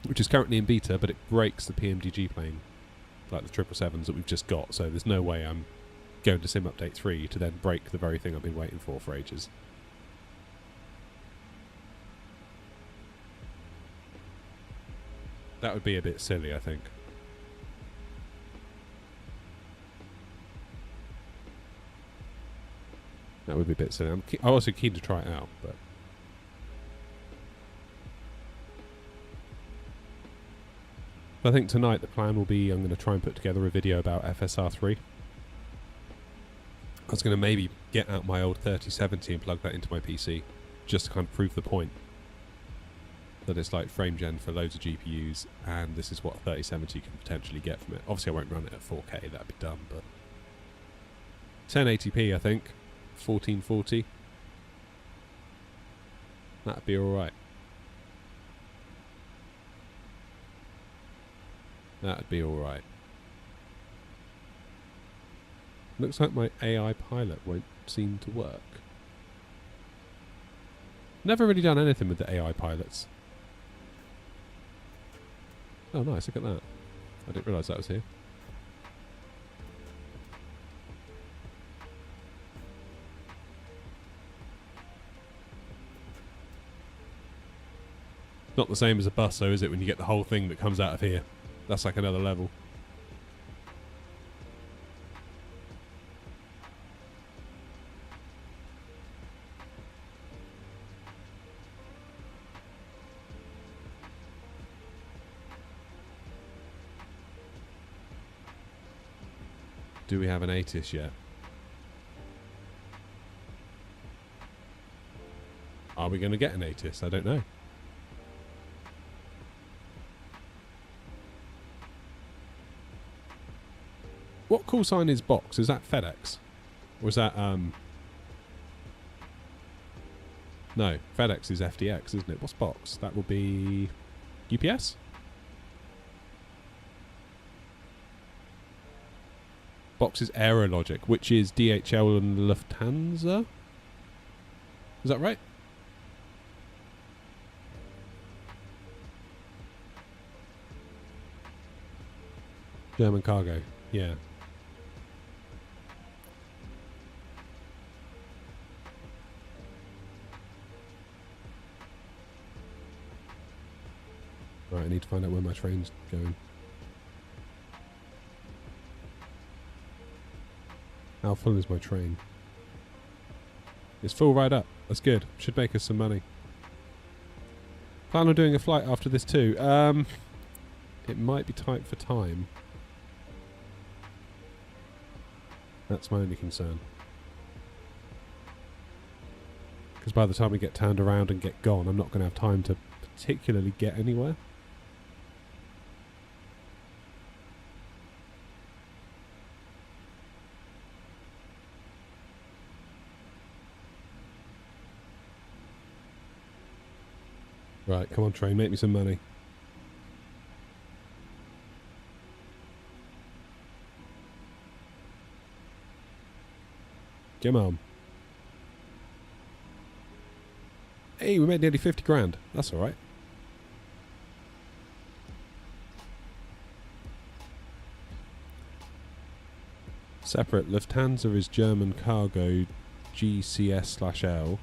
Which is currently in beta, but it breaks the PMDG plane. Like the 777s that we've just got, so there's no way I'm going to Sim Update 3 to then break the very thing I've been waiting for ages. That would be a bit silly, I think. That would be a bit silly. I'm also keen to try it out, but... I think tonight the plan will be I'm going to try and put together a video about FSR3. I was going to maybe get out my old 3070 and plug that into my PC, just to kind of prove the point. That it's like frame gen for loads of GPUs, and this is what 3070 can potentially get from it. Obviously I won't run it at 4K, that'd be dumb, but... 1080p I think, 1440. That'd be alright. That'd be alright. Looks like my AI pilot won't seem to work. Never really done anything with the AI pilots. Oh nice, look at that. I didn't realise that was here. Not the same as a bus though, is it, when you get the whole thing that comes out of here? That's like another level. Do we have an ATIS yet? Are we going to get an ATIS? I don't know. What call sign is box? Is that FedEx? Or is that, no, FedEx is FDX, isn't it? What's box? That will be UPS? Box is Aerologic, which is DHL and Lufthansa? Is that right? German cargo, yeah. Right, I need to find out where my train's going. How full is my train? It's full right up. That's good. Should make us some money. Plan on doing a flight after this too. It might be tight for time. That's my only concern. Because by the time we get turned around and get gone, I'm not going to have time to particularly get anywhere. Right, come on train, make me some money. Come on. Hey, we made nearly 50 grand. That's alright. Separate, Lufthansa is German cargo GCS/L.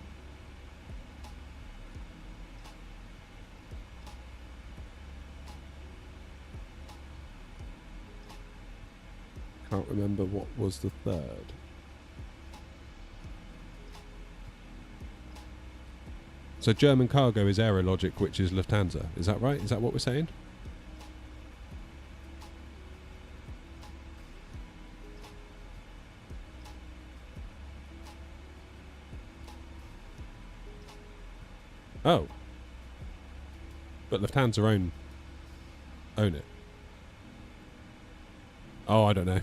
Can't remember what was the third. So German cargo is Aerologic, which is Lufthansa. Is that right? Is that what we're saying? Oh. But Lufthansa own it. Oh, I don't know.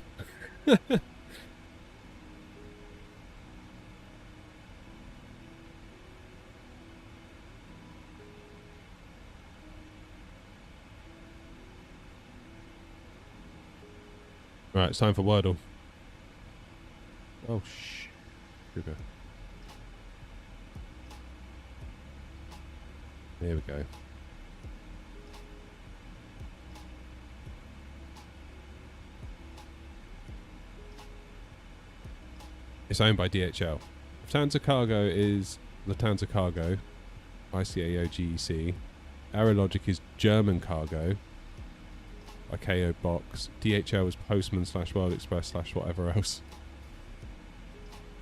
Right, it's time for Wordle. Oh, sugar. Here we go. It's owned by DHL. Lufthansa Cargo is Lufthansa Cargo, ICAO GEC. Aerologic is German Cargo, ICAO Box. DHL is Postman / World Express / whatever else.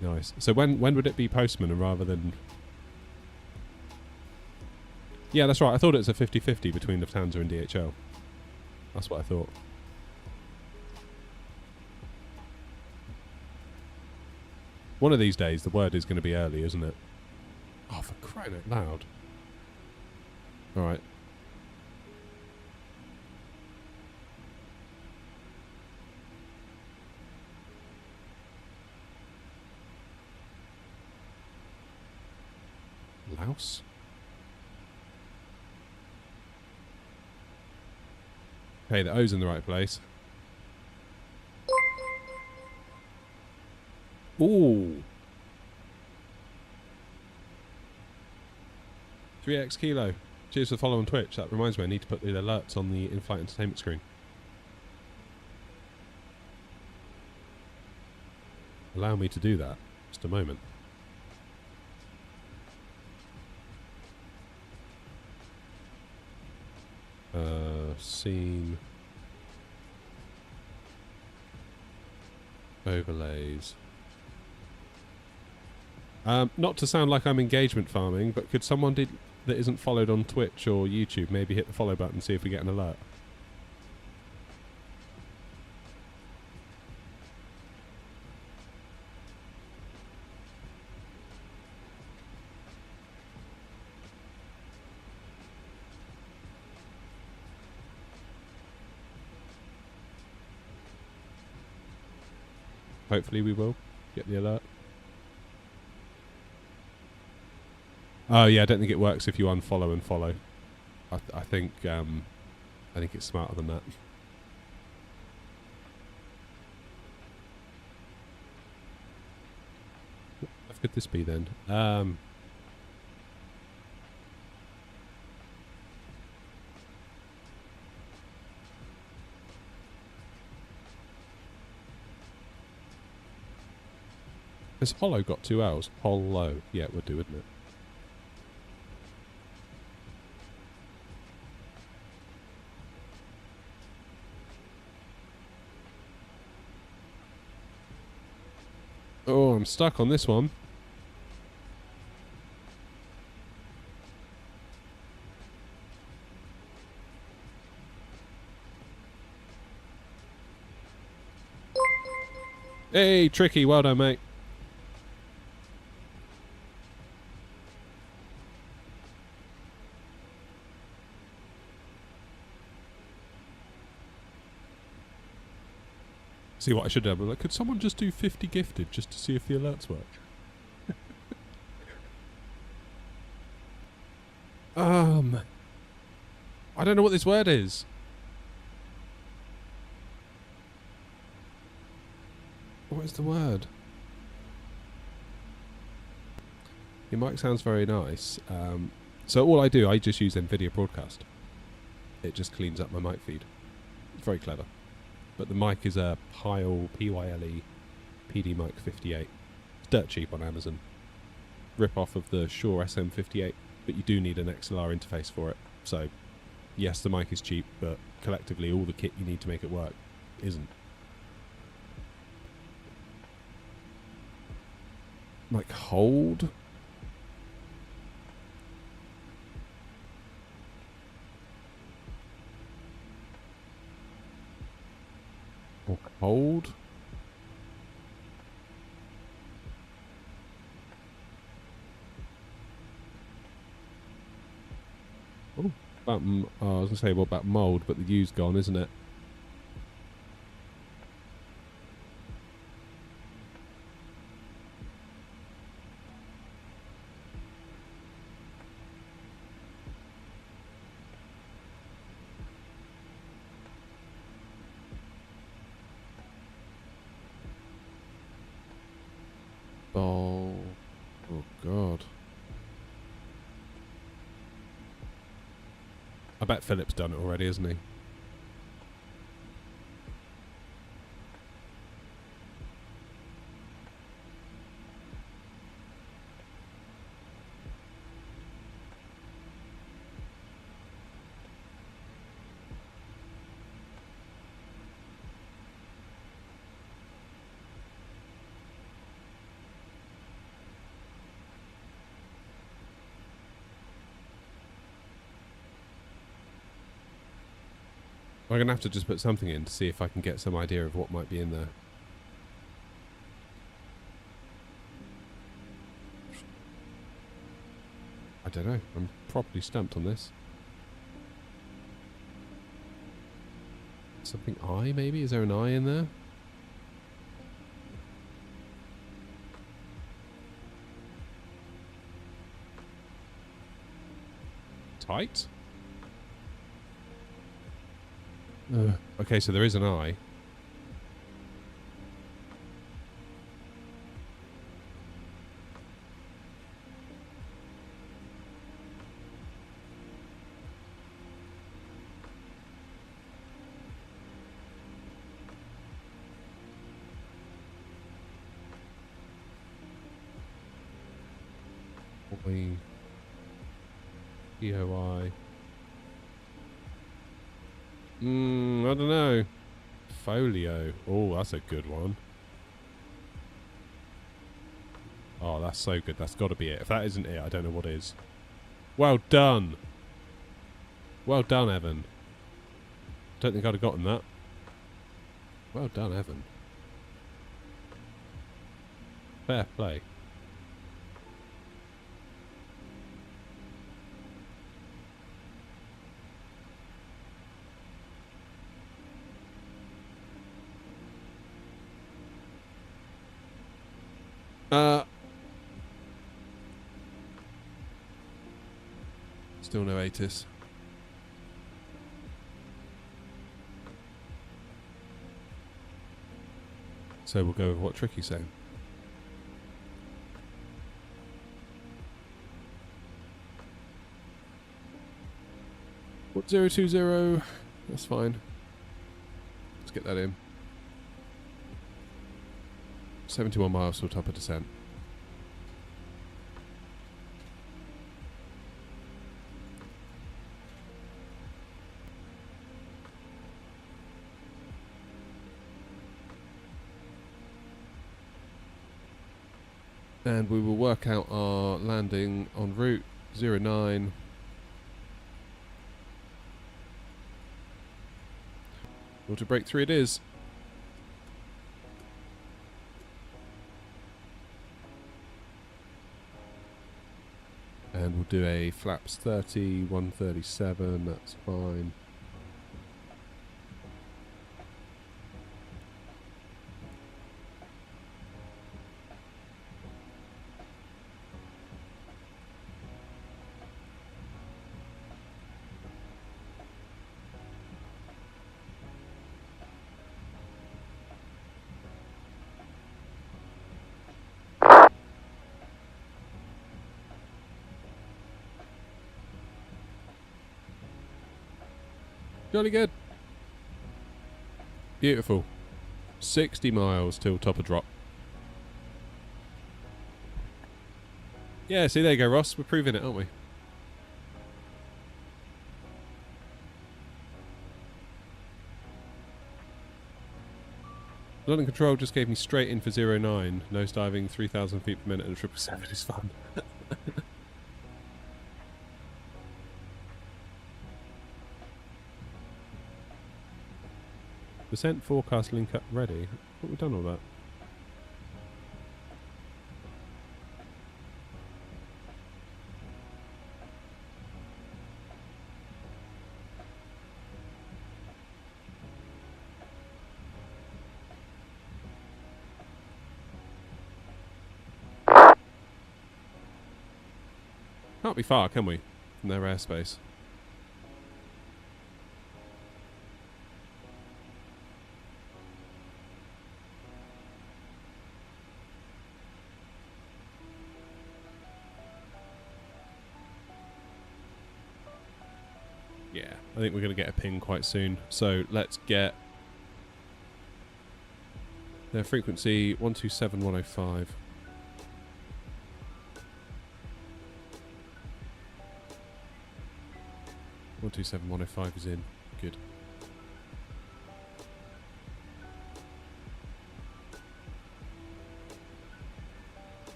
Nice. So when would it be Postman rather than... Yeah, that's right. I thought it was a 50-50 between Lufthansa and DHL. That's what I thought. One of these days, the word is going to be early, isn't it? Oh, for crying out loud. Alright. Laos? Okay, the O's in the right place. Ooh. 3x kilo. Cheers for the follow on Twitch. That reminds me, I need to put the alerts on the in-flight entertainment screen. Allow me to do that. Just a moment. Scene. Overlays. Not to sound like I'm engagement farming, but could someone that isn't followed on Twitch or YouTube maybe hit the follow button and see if we get an alert? Hopefully we will get the alert. Oh yeah, I don't think it works if you unfollow and follow. I think it's smarter than that. What could this be then? Has hollow got 2 L's? Hollow. Yeah, it would do, wouldn't it? Oh, I'm stuck on this one. Hey, Tricky, well done, mate. See what I should have done. Like, could someone just do 50 gifted just to see if the alerts work? I don't know what this word is. What is the word? Your mic sounds very nice. So all I do, I just use NVIDIA Broadcast. It just cleans up my mic feed. It's very clever. But the mic is a Pyle PYLE PD mic 58. It's dirt cheap on Amazon. Rip off of the Shure SM58, but you do need an XLR interface for it. So, yes, the mic is cheap, but collectively all the kit you need to make it work isn't. Like hold? Or cold? Oh, I was going to say, what about mould, but the U's gone, isn't it? Oh God. I bet Philip's done it already, isn't he? I'm going to have to just put something in to see if I can get some idea of what might be in there. I don't know. I'm properly stumped on this. Something I, maybe? Is there an I in there? Tight? Okay, so there is an eye. EOI. I don't know. Folio. Oh, that's a good one. Oh, that's so good. That's got to be it. If that isn't it, I don't know what is. Well done. Well done, Evan. Don't think I'd have gotten that. Well done, Evan. Fair play. Still no ATIS. So we'll go with what Tricky's saying. What 020? That's fine. Let's get that in. 71 miles to a top of descent. And we will work out our landing en route 09. Water break 3 it is. And we'll do a flaps 30, 137, that's fine. Jolly good. Beautiful. 60 miles till top of drop. Yeah, see, there you go, Ross. We're proving it, aren't we? London Control just gave me straight in for 09. Nose diving 3,000 feet per minute and 777 is fun. Descent forecast link up ready. What we've done all that. Can't be far, can we? From their airspace. Yeah, I think we're going to get a ping quite soon. So let's get their frequency 127.105. 127.105 is in. Good.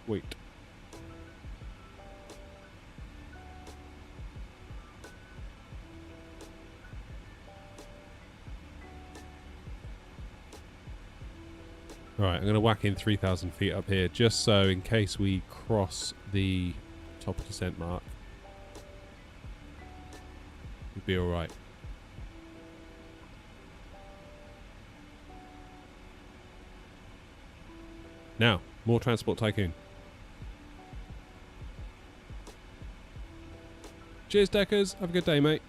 Wait. Alright, I'm going to whack in 3,000 feet up here, just so in case we cross the top of descent mark, we'll be alright. Now, more Transport Tycoon. Cheers, Deckers. Have a good day, mate.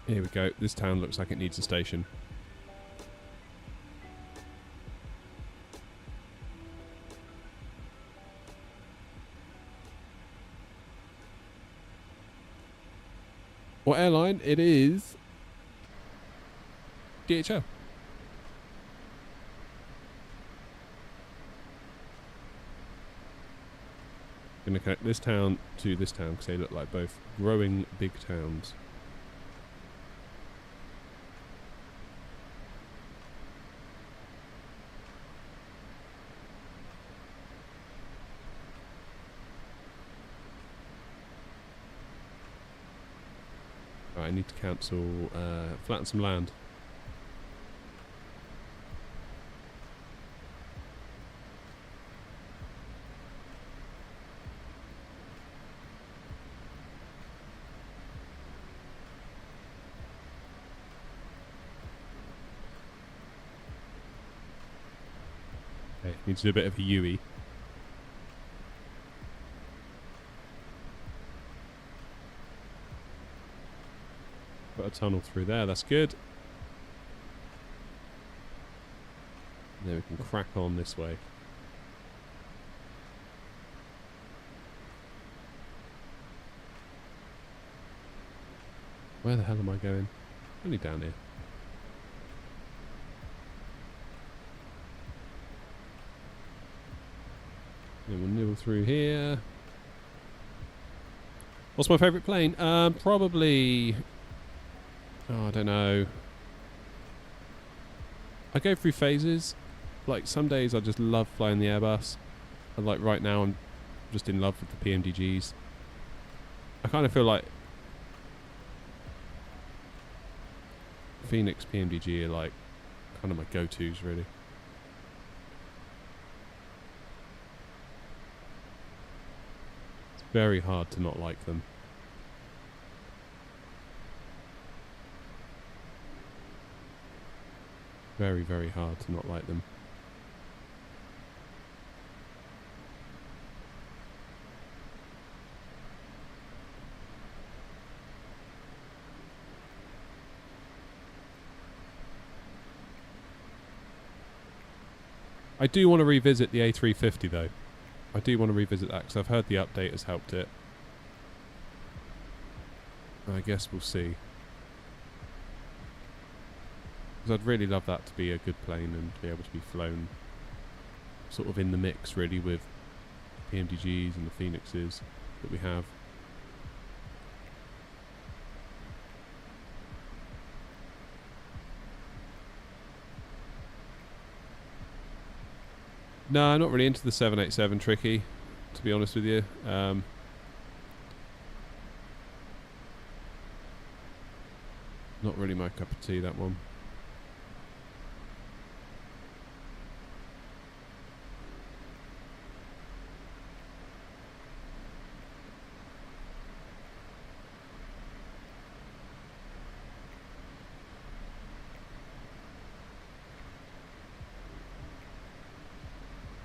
Here we go. This town looks like it needs a station. What airline? It is DHL. Going to connect this town to this town because they look like both growing big towns. Right, I need to cancel, flatten some land. Okay, need to do a bit of a UE. Put a tunnel through there, that's good. Then we can crack on this way. Where the hell am I going? Only down here. Then we'll nibble through here. What's my favourite plane? Probably... Oh, I don't know. I go through phases. Like, some days I just love flying the Airbus. And like right now I'm just in love with the PMDGs. I kind of feel like Phoenix PMDG are like kind of my go-tos really. It's very hard to not like them. Very, very hard to not like them. I do want to revisit the A350 though. I do want to revisit that because I've heard the update has helped it. I guess we'll see. Because I'd really love that to be a good plane and be able to be flown sort of in the mix really with the PMDGs and the Phoenixes that we have. No, I'm not really into the 787 tricky, to be honest with you. Not really my cup of tea, that one.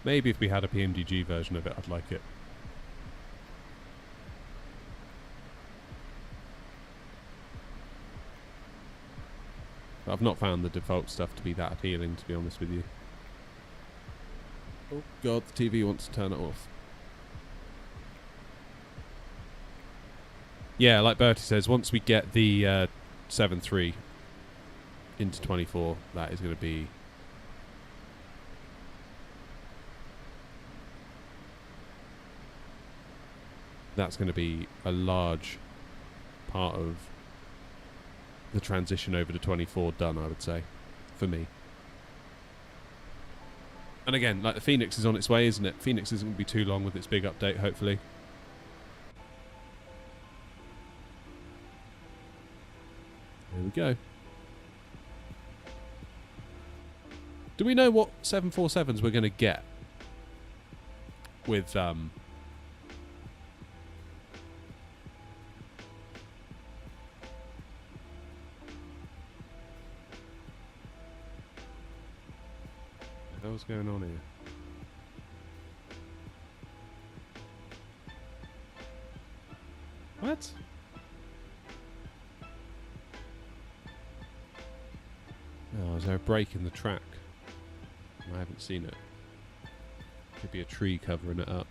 Maybe if we had a PMDG version of it, I'd like it. But I've not found the default stuff to be that appealing, to be honest with you. Oh god, the TV wants to turn it off. Yeah, like Bertie says, once we get the 7.3 into 24, that is going to be... That's going to be a large part of the transition over to 24 done, I would say, for me. And again, like the Phoenix is on its way, isn't it? Phoenix isn't going to be too long with its big update, hopefully. There we go. Do we know what 747s we're going to get with the hell's going on here? What? Oh, is there a break in the track? I haven't seen it. Could be a tree covering it up.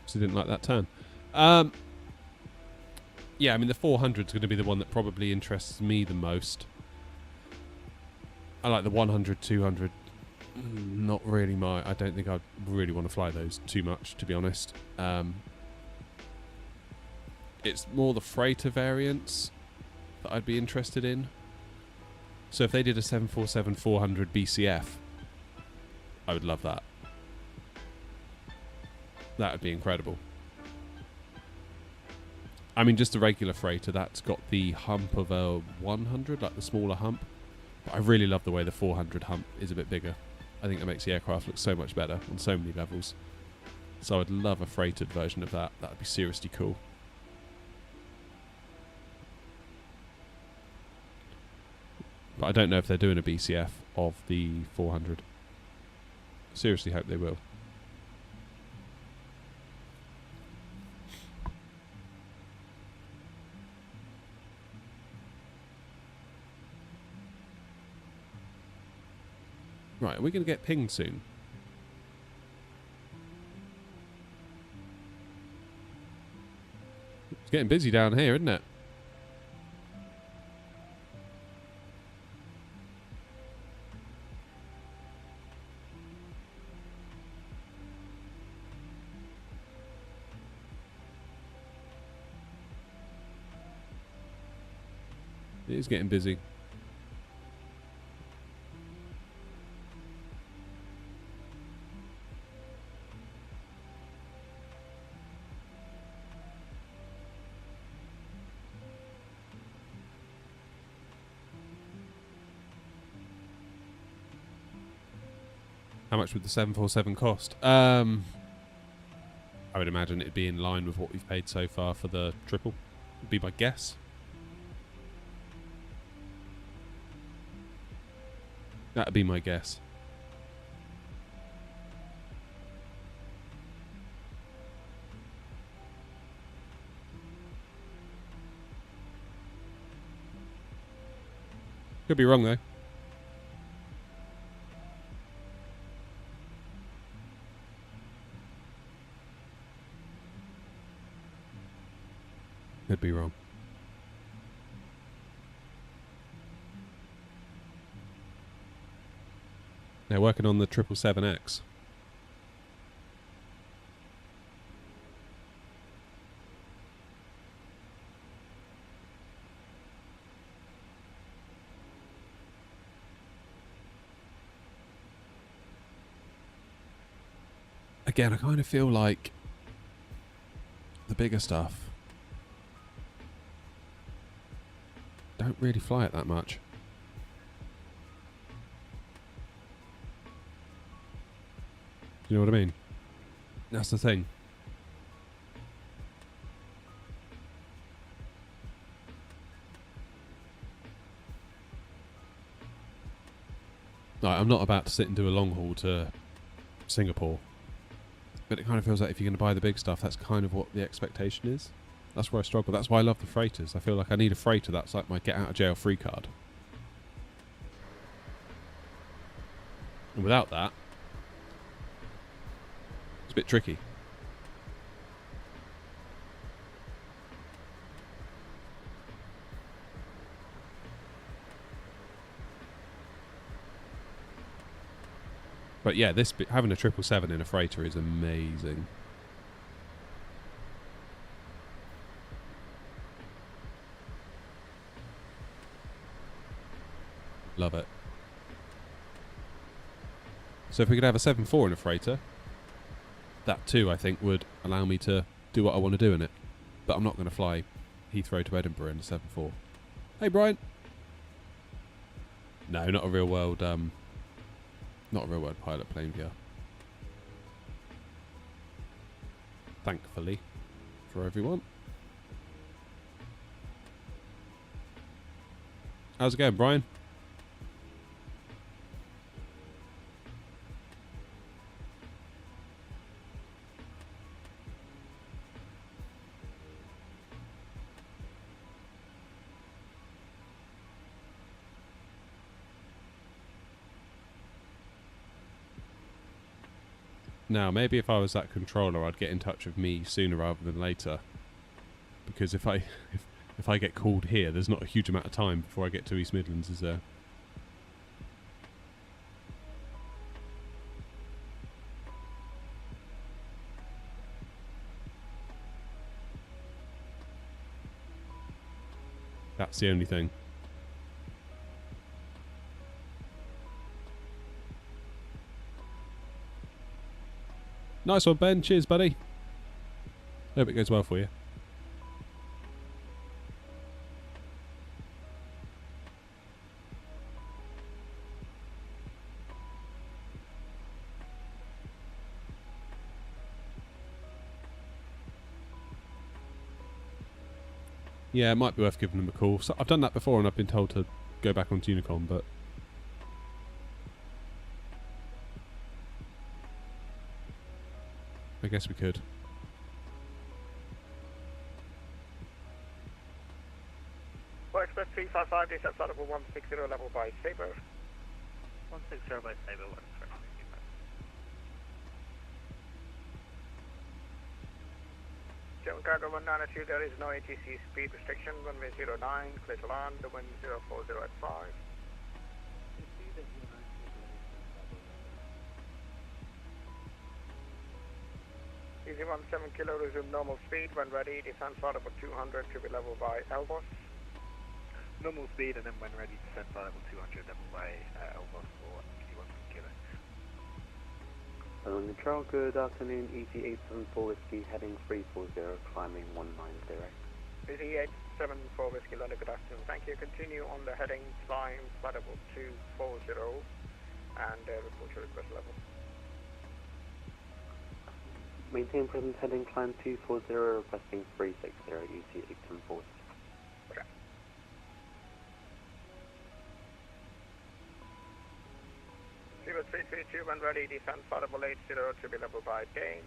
So didn't like that turn. Yeah, I mean the 400 is going to be the one that probably interests me the most. I like the 100, 200. Not really I don't think I'd really want to fly those too much, to be honest. It's more the freighter variants that I'd be interested in. So if they did a 747-400 BCF, I would love that. That would be incredible. I mean, just a regular freighter, that's got the hump of a 100, like the smaller hump. But I really love the way the 400 hump is a bit bigger. I think it makes the aircraft look so much better on so many levels. So I'd love a freighted version of that. That would be seriously cool. But I don't know if they're doing a BCF of the 400. Seriously hope they will. Right, are we going to get pinged soon? It's getting busy down here, isn't it? It is getting busy. How much would the 747 cost? I would imagine it'd be in line with what we've paid so far for the triple. Would be my guess. That'd be my guess. Could be wrong though. Could be wrong. They're working on the 777X. Again, I kind of feel like the bigger stuff don't really fly it that much. Do you know what I mean? That's the thing. Like, I'm not about to sit and do a long haul to Singapore. But it kind of feels like if you're going to buy the big stuff, that's kind of what the expectation is. That's where I struggle. That's why I love the freighters. I feel like I need a freighter that's like my get out of jail free card. And without that, it's a bit tricky. But yeah, this having a 777 in a freighter is amazing. Love it. So if we could have a 7.4 in a freighter, that too I think would allow me to do what I want to do in it. But I'm not going to fly Heathrow to Edinburgh in a 7.4. Hey Brian. No, not a real world pilot plane here. Thankfully for everyone. How's it going, Brian? Now, maybe if I was that controller, I'd get in touch with me sooner rather than later. Because if I get called here, there's not a huge amount of time before I get to East Midlands, is there? That's the only thing. Nice one, Ben. Cheers, buddy. Hope it goes well for you. Yeah, it might be worth giving them a call. So I've done that before and I've been told to go back onto Unicom, but... I guess we could. For Express 355, this is level 160 level by Sabre. 160 by Sabre, 1 German Cargo 192, there is no ATC speed restriction, runway 09, clear to land, the wind 040 at 5. Easy 17 kilo, resume normal speed, when ready, descend flight level 200 to be level by Elbos. Normal speed, and then when ready, descend flight level 200, level by Elbos for Q1 kilo. Hello, Control, good afternoon, EG874 Whiskey, heading 340, climbing 190. EG874 Whiskey, London, good afternoon, thank you. Continue on the heading, climb flight level 240, and report your request level. Maintain present heading, climb 240, requesting 360, EG874. Okay. Zero 332, when ready, descend flight level 80 to be level by Dane.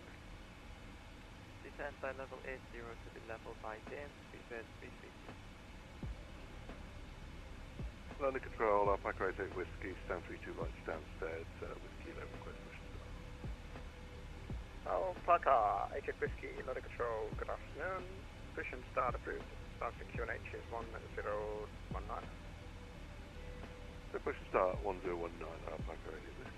Descend by level 80 to be level by Dane, speedbed 350. London Control, Park Right 8 Whiskey, stand 32 lights downstairs, Whiskey 11 request push to start. Oh, Parker, 8 Whiskey, London Control, good afternoon. Push and start approved. Start to QNH is 1019. So push and start 1019, Park Right 8 Whiskey.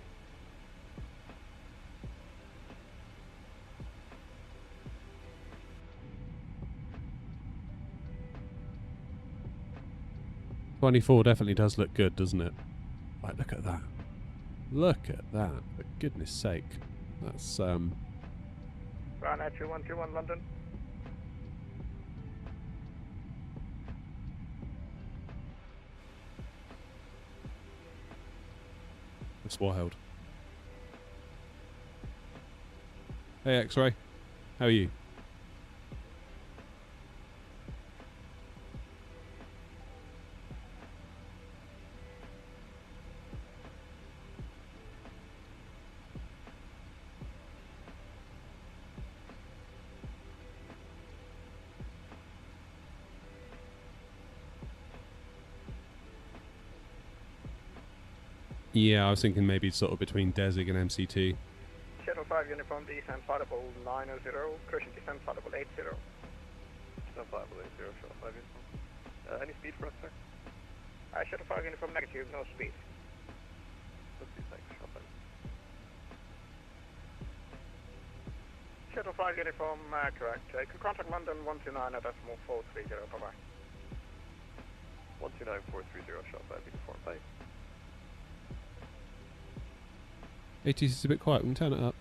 .24 definitely does look good, doesn't it? Like, look at that. Look at that. For goodness sake. That's, Ryanair 2121 London. that's wild. Hey, X-Ray. How are you? Yeah, I was thinking maybe sort of between Desig and MCT. Shuttle 5 uniform, descend flight level 90, cushion descend flight level 80. Descend flight level 80, shuttle 5 uniform. Any speed for us, sir? Shuttle 5 uniform negative, no speed. No speed, thanks, shuttle 5. Shuttle 5 uniform, correct. Contact London 129 at decimal 430, bye bye. 129 430, shuttle 5 uniform, bye. ATC is a bit quiet. We can turn it up.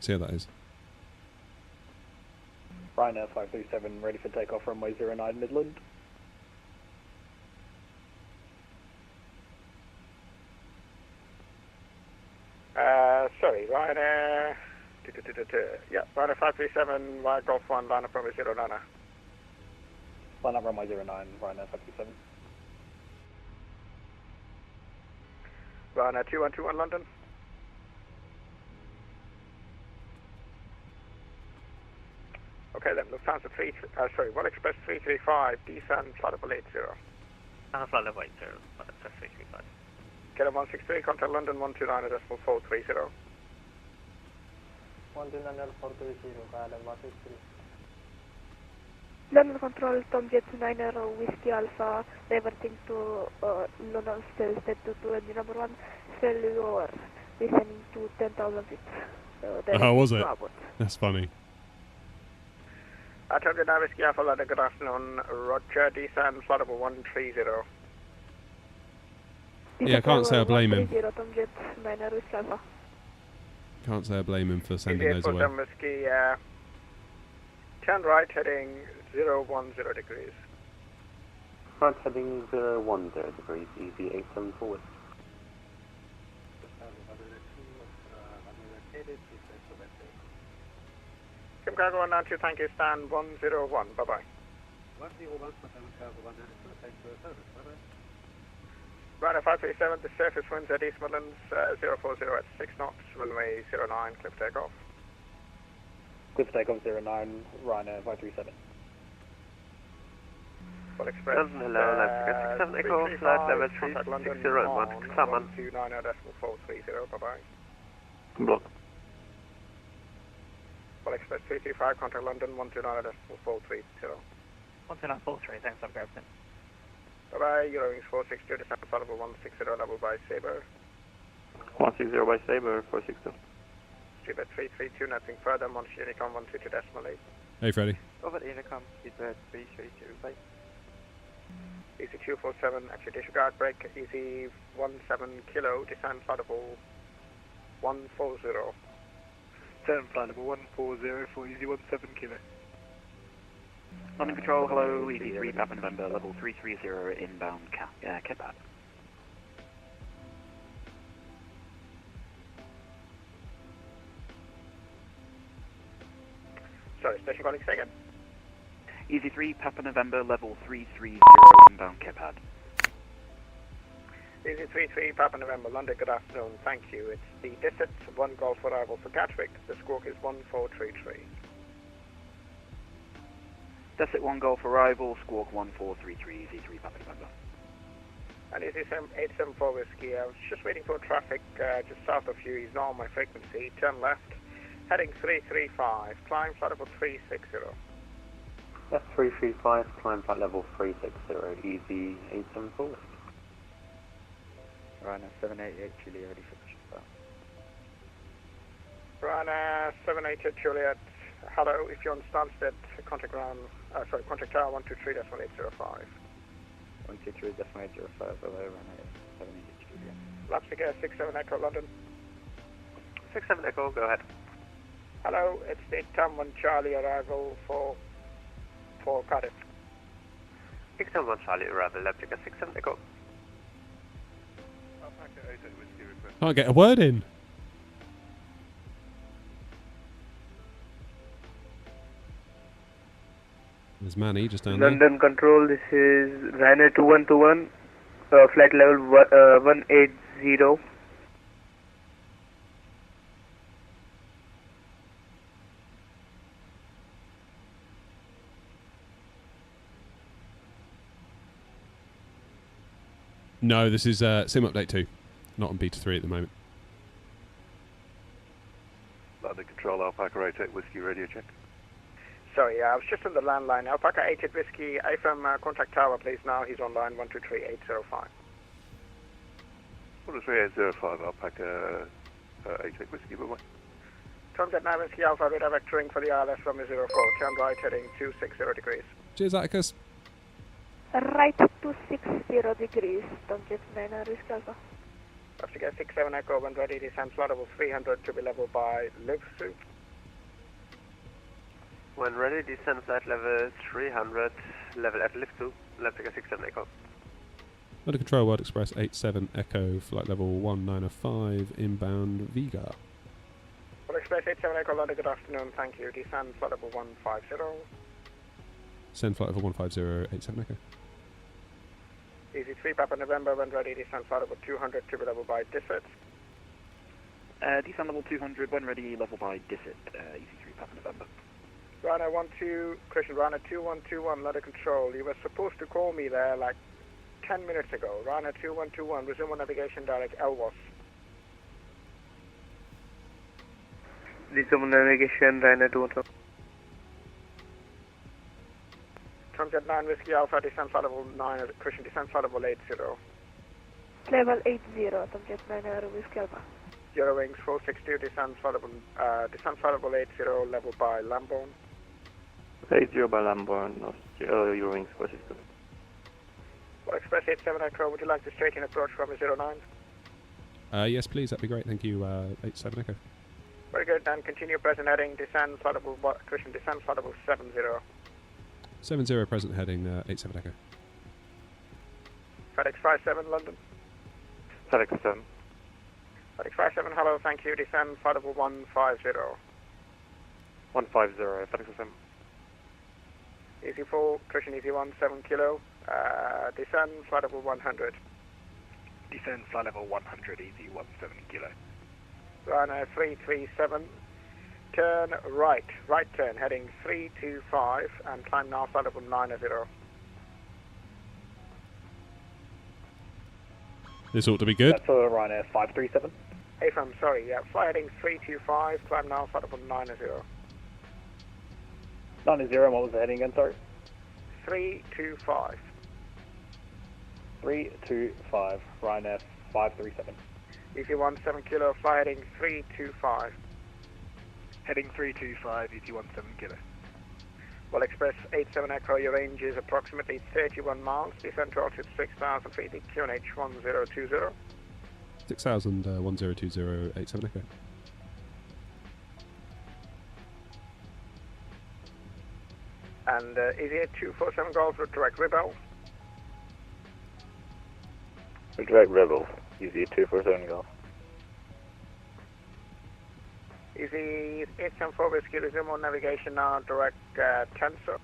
See how that is. Ryanair 537 ready for takeoff runway 09 Midland. Sorry, Ryanair. Yeah, Ryanair 537, Wide Golf 1, line up runway 09. Line up runway 09, Ryanair 537. Ryanair 2121 London. Okay then, Lufthansa 1 Express 335, descend flight level 80. Flight level 80, Flight Express 335. Get a 163, contact London 129.430. 129.430, London Control, Tom Jet 9 Whiskey Alpha, reverting to London Stansted to engine number 1, failure, descending to 10,000 feet. Oh, was it? That's funny. Tom Jet 9 Whiskey Alpha, London, good afternoon, Roger, descend flight level 130. Yeah, I can't say I blame him. Tom Jet 9 Whiskey Alpha. Can't say I blame him for sending those away. Whiskey, turn right, heading 010 degrees. Front heading 010 degrees, easy 874 West. Kim Cargo 192, thank you, stand 101, bye-bye. 101, Cargo 192, thanks for the service, bye-bye. Ryanair 537, the surface winds at East Midlands, 040 at 6 knots, runway 09, clear for takeoff. Clear for takeoff 09, Ryanair 537. Full Express, hello, Navigraph 67 Echo, flight level 360 at 1, Claman. 129.430, bye-bye. Block. Full Express 335, contact London 129.430. 129.43, thanks, I've grabbed it. Bye-bye, Eurowings 462, descent flight level 160, level by Sabre. 160 by Sabre, 462. Speedbird 332, nothing further, Monty Unicom 122.8. Hey, Freddie. Over Unicom, Speedbird 332, bye. Easy 247, actually disregard break, easy 17 kilo, descent flight level 140. Turn flight level 140 for easy 17 kilo. London Control, hello, easy 3 Papa November, level 330, inbound Kebab. Sorry, station calling, say again. Easy 3 Papa November, level 330, inbound Kebab. Easy 33 Papa November, London, good afternoon, thank you. It's the Dissett 1 Golf arrival for Gatwick, the squawk is 1433. Dissett 1 Golf arrival, squawk 1433, easy 3 Papa November. And easy 874 Whiskey, I was just waiting for traffic just south of you, he's not on my frequency, turn left, heading 335, climb flight level 360. That's 335, climb flight level 360, easy 874 West. Ryanair 788, Juliet, ready for pushback. Ryanair 788 Juliet, hello, if you're on Stansted, contact contact tower 123.805. 123.805, hello, Ryanair 788 Juliet. Lapstick Air 67 Echo, London. 67 Echo, go ahead. Hello, it's the Tom 1 Charlie arrival for Cardiff. 671 Charlie, arrival, Leipzig 67 Echo. Can't get a word in. There's Manny just down there. London Control, this is Ryanair 2121, flight level 180. No, this is Sim Update 2. Not on Beta 3 at the moment. London Control, Alpaca 88, Whiskey radio check. Sorry, I was just on the landline. Alpaca 88 Whiskey, AFM contact tower, please now. He's on line 123805. 13805, Alpaca 88 Whiskey, bye-bye. Tom Jet 9 Whiskey Alpha, radar vectoring for the ILS from 04. Turn right, heading 260 degrees. Cheers, Atticus. Right 260 degrees, don't get 9 Whiskey Alpha. Have to get 67 Echo when ready, descend flight level 300 to be level by lift suit. When ready, descend flight level 300, level at lift 2, left to get 67 Echo. Under control, World Express 87 Echo, flight level 195, inbound Viga. World Express 87 Echo, London, good afternoon, thank you. Descend flight level 150. Send flight level 150, 87 Echo. Easy 3 Papa November, when ready, descend flight level 200 to be level by Disset. Descend level 200, when ready, level by Disset, Easy 3 Papa November. Rhino 12, Christian, Rhino 2121, London Control. You were supposed to call me there like 10 minutes ago. Rhino 2121, resume on navigation direct LWAS. Resume navigation, Rhino 212. Tomjet 9 Whiskey Alpha, descend flight level 9, Christian, descend flight level 80. Level 80, Tomjet 9 Whiskey Alpha. Eurowings 462, descend flight level 80, level by Lambourne. 80 by Lambourne, Eurowings 462. Well, Express 87 Echo, would you like to straighten approach from 09? Yes, please, that'd be great. Thank you, 87 Echo. Very good, then continue present heading, descend flight level, Christian, descend flight level 70. 70 present heading, 87 Echo. FedEx 57, London. FedEx 7. FedEx 57, hello, thank you, descend flight level 150. 150, FedEx 7. Easy 4, Christian Easy 1, 7 kilo, descend flight level 100. Descend flight level 100, Easy 17 kilo. Runner 337, turn right turn, heading 325, and climb now flight level 90. This ought to be good. That's for Ryanair 537. Hey, from sorry, yeah, fly heading 325, climb now flight level 90. 90, and what was the heading again, sorry? 325. 325, Ryanair 537. Easy 1, 7 kilo, fly heading 325. Heading 325, ET 17 kilo. Well, Express 87 Echo, your range is approximately 31 miles, descend to altitude 6,000 feet, QNH 1020. 6,000, 1020, 87 Echo. And Easy 8247 Golf, direct Rebel. Direct Rebel, Easy 247 Golf. Easy 874 Whiskey, resume on navigation now, direct Tensor.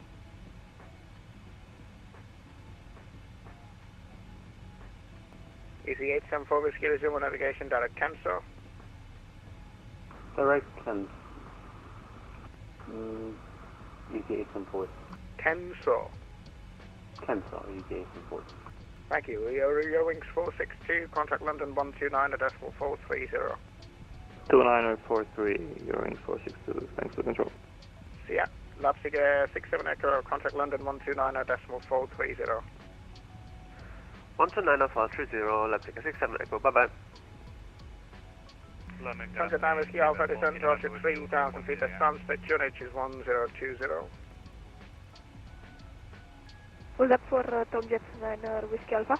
Easy 874 Whiskey, resume on navigation, direct Tensor. Direct 10. Easy 874. Tensor. Tensor, Easy 874. Thank you. Your wings 462, contact London 129 at decimal 430. 29043, Eurowings 462, thanks for control. See ya. Leipzig 67 Echo, contact London 129 at decimal 430. 129.430, Leipzig 67 Echo, bye bye. Contact 9 Whiskey Alpha, descend to altitude 3,000 feet, the sunset QNH is 1020. Was that for Tomjet 9 Whiskey Alpha?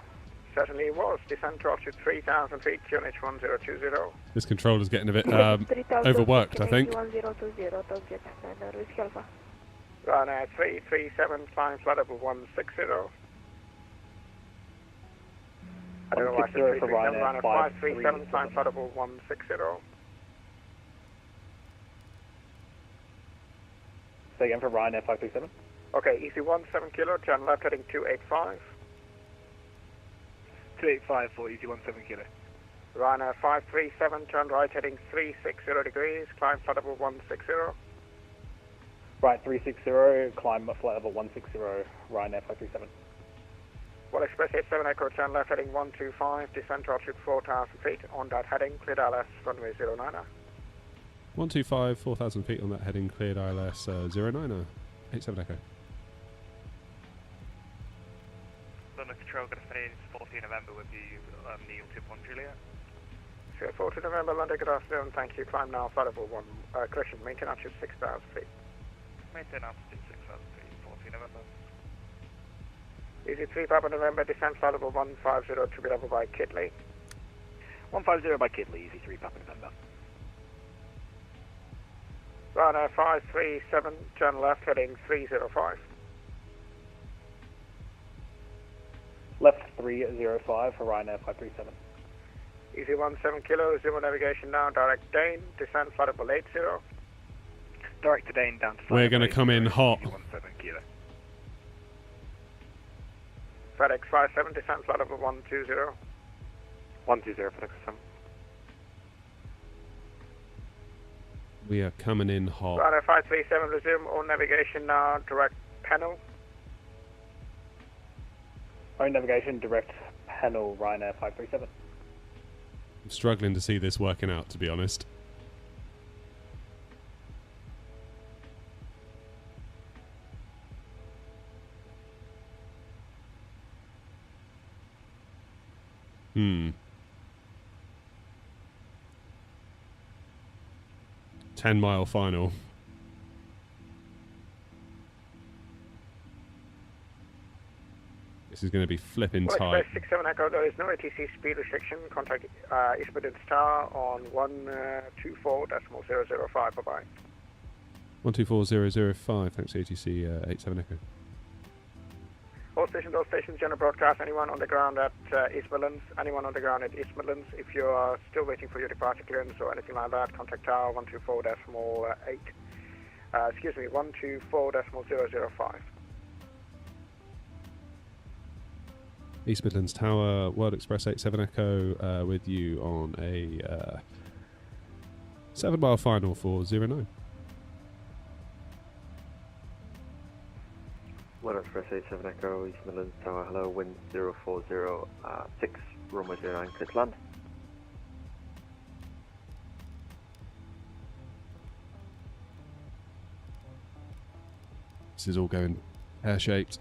Certainly was. Descend to altitude 3,000 feet, QNH 1020. This controller's getting a bit overworked, I think. 1020, Tomjet 9 Whiskey Alpha. Runner 337, flying flight level 160. I don't know why I said 337, runner 537, flying flight level 160. Say again for Ryanair 537. Okay, easy 1, 7 kilo, turn left heading 285. 285 for ET 17 kilo. Ryanair 537, turn right heading 360 degrees, climb flight level 160. Right, 360, climb flight level 160, Ryanair 537. Well, Express 87 Echo, turn left heading 125, descend to altitude 4,000 feet, on that heading, cleared ILS, runway 09. 125, 4,000 feet on that heading, cleared ILS 09, 87 Echo. London Control, going to stay in 14 November with you, Neil 2-1 Juliet. So 14 November, London, good afternoon, thank you, climb now, flight level 1, correction, maintain altitude 6,000 feet. Maintain altitude 6,000 feet, 14 November. Easy 3 Papa November, descent flight level 150 to be level by Kidley. 150 by Kidley, Easy 3 Papa November. Runner 537, turn left heading 305. Left 305 for Ryanair 537. Easy 17 kilo, 0 navigation now, direct Dane, descent flight level 80. Direct to Dane down to We're going to come in hot. 17 kilo. FedEx 57, descent flight level 120. 120 FedEx 7. We are coming in hot. Runner 537, resume all navigation now, direct panel. Own navigation, direct panel, Ryanair 537. I'm struggling to see this working out, to be honest. Hmm. 10-mile final. This is going to be flipping Well, tight. Express 67 Echo, there is no ATC speed restriction. Contact East Midlands Tower on 124.005. Bye-bye. 124005, thanks ATC 87 Echo. All stations, general broadcast. Anyone on the ground at East Midlands? Anyone on the ground at East Midlands? If you are still waiting for your departure clearance or anything like that, contact Tower 124.8. Excuse me, 124.005. East Midlands Tower, World Express 87 Echo, with you on a 7-mile final for 09. World Express 87 Echo, East Midlands Tower, hello, wind 040, 6, runway 09, clear to land. This is all going pear-shaped.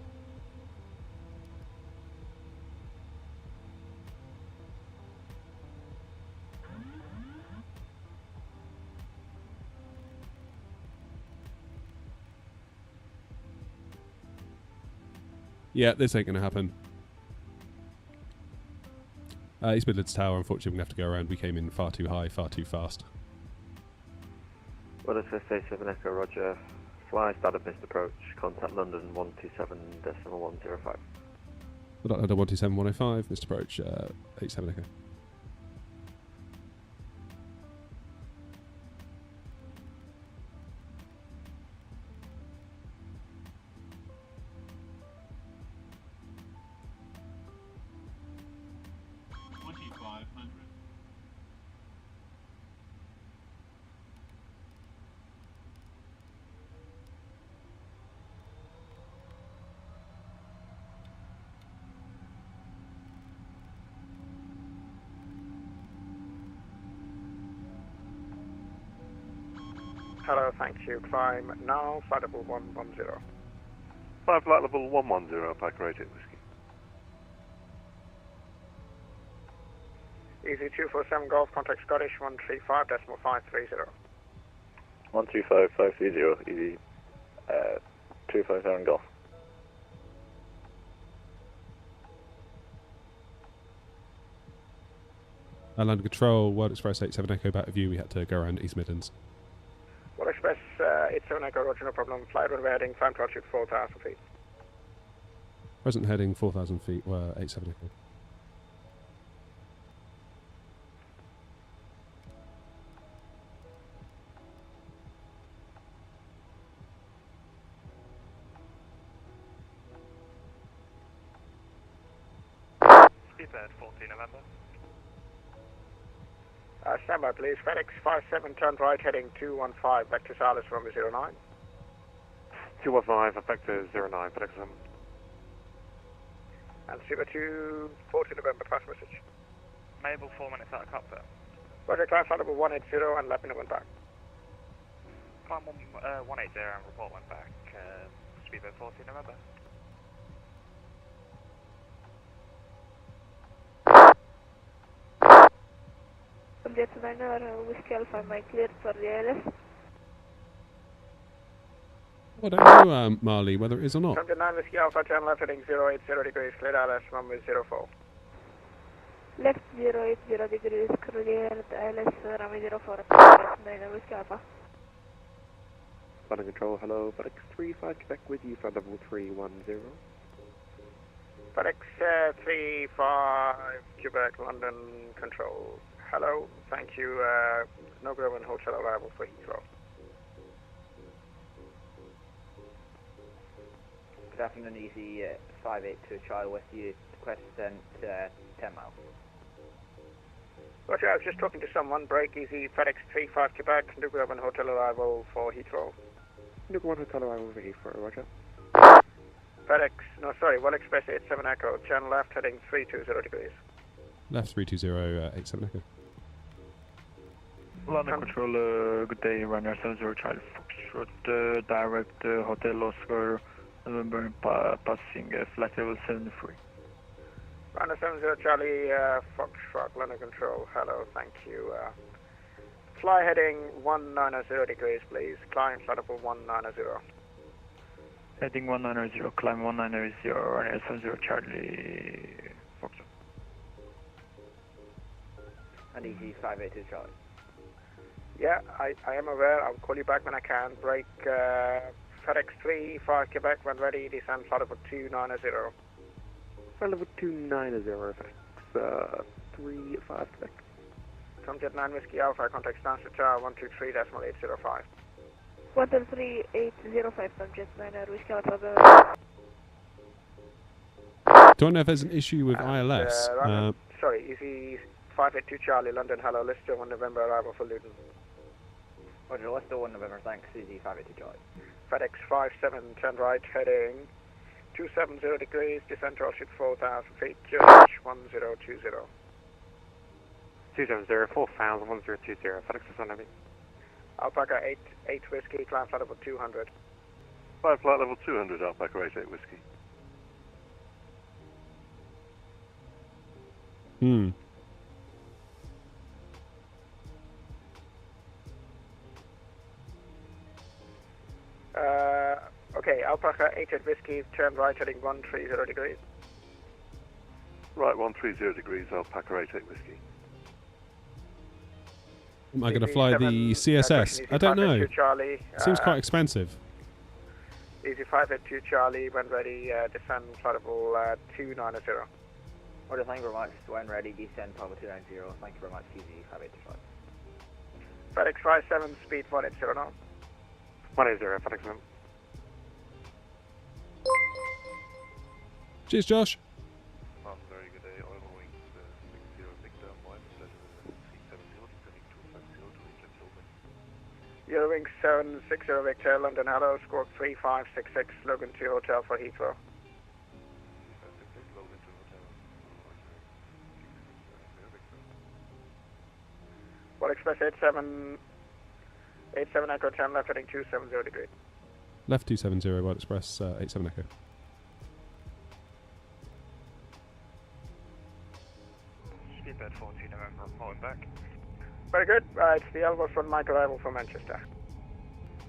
Yeah, this ain't going to happen. East Midlands Tower, unfortunately, we're going to have to go around. We came in far too high, far too fast. Well, it's 87 Echo, roger. Fly, started missed approach, contact London 127.105. Under 127.105, missed approach, 87 Echo. Hello, thank you. Climb now, flight level 110. 5 flight level 110, Packer 88 Whiskey. Easy 247 Golf, contact Scottish 135.530. 125.530, easy 257 Golf. Land control, World Express 87 Echo, back with you. We had to go around East Midlands. World Express 87 Echo, roger, no problem. Flight runway heading, climb to altitude 4,000 feet. Present heading 4,000 feet, 87 Echo. Speedbird 14 November. Stand by, please. FedEx 57, turn right, heading 215, back to Salis, runway 09. 215, effective 09, FedEx 7. And Super 2, 14 November, pass message. Mabel, 4 minutes out of Cockpit. Roger, climb flight level 180 and let me know when back. Climb 180 and report when back. Speedbird 14 November. Jet 9 Whiskey Alpha, am I cleared for the ILS? I don't know, Marley, whether it is or not. Come to 9 Whiskey Alpha, turn left heading 080 degrees, cleared ILS, runway 04. Left 080 degrees, cleared ILS, runway 04, 9 Whiskey Alpha. London Control, hello, FedEx 35 Quebec with you for level 310. FedEx 35 Quebec, London Control. Hello, thank you. No Grove and Hotel arrival for Heathrow. Good afternoon, Easy 582 Charlie West, you request sent 10 miles. Roger, I was just talking to someone. Break Easy FedEx 35 Quebec, No Grove and Hotel arrival for Heathrow. No Grove Hotel arrival for Heathrow, Roger. FedEx, no sorry, Well Express 87 Echo, channel left heading 320 degrees. Left 320, 87 Echo. London Control, good day, Runner 70 Charlie Foxtrot, direct Hotel Oscar, November passing flight level 73. Runner 70 Charlie Foxtrot, London Control, hello, thank you. Fly heading 190 degrees, please. Climb flight level 190. Heading 190, climb 190, Runner 70 Charlie Foxtrot. And Easy 582 Charlie. Yeah, I am aware. I'll call you back when I can. Break FedEx 35 Quebec, when ready, descend flight level 290. Flight level 290, FedEx 35 Quebec. Tomjet 9 Whiskey Alpha, contact Stansted Tower 123.805. 123.805, Tomjet 9 Whiskey Alpha. Do I know if there's an issue with ILS? Sorry, Easy 582 Charlie, London, hello, Lister 1 November, arrival for Luton. Roger, Lister 1 November, thanks, Easy 582 Charlie. FedEx 57, turn right, heading 270 degrees, descent to altitude 4,000 feet, QH 1020. 270, 4,000, 1020, FedEx is Navy. Alpaca 8 Whiskey, climb flight level 200. Climb flight level 200, Alpaca 88 Whiskey. Okay, Alpaca 8 Whiskey, turn right heading 130 degrees. Right, 130 degrees, Alpaca 88 Whiskey. Am I going to fly the CSS? I don't know. Charlie, seems quite expensive. Easy 582 Charlie, when ready, descend flight level 290. Roger, thank you very much. When ready, descend flight level 290. Thank you very much, Easy 582 Charlie. FedEx 57, speed 180 now. 180, FedEx Navy. Cheers, Josh. Very good day, oil wings 60 Victor, Mike, 370, descending 250 to reach Logan. Eurowings 760 Victor, London, hello, squawk 3566, Logan 2 Hotel for Heathrow. Logan 2 Hotel. Well Express 87 Echo 10, left heading 270 degrees. Left 270, Wild Express 87 Echo. Speedbird 14 November, reporting back. Very good. It's the Elvis 1 Mike arrival from Manchester.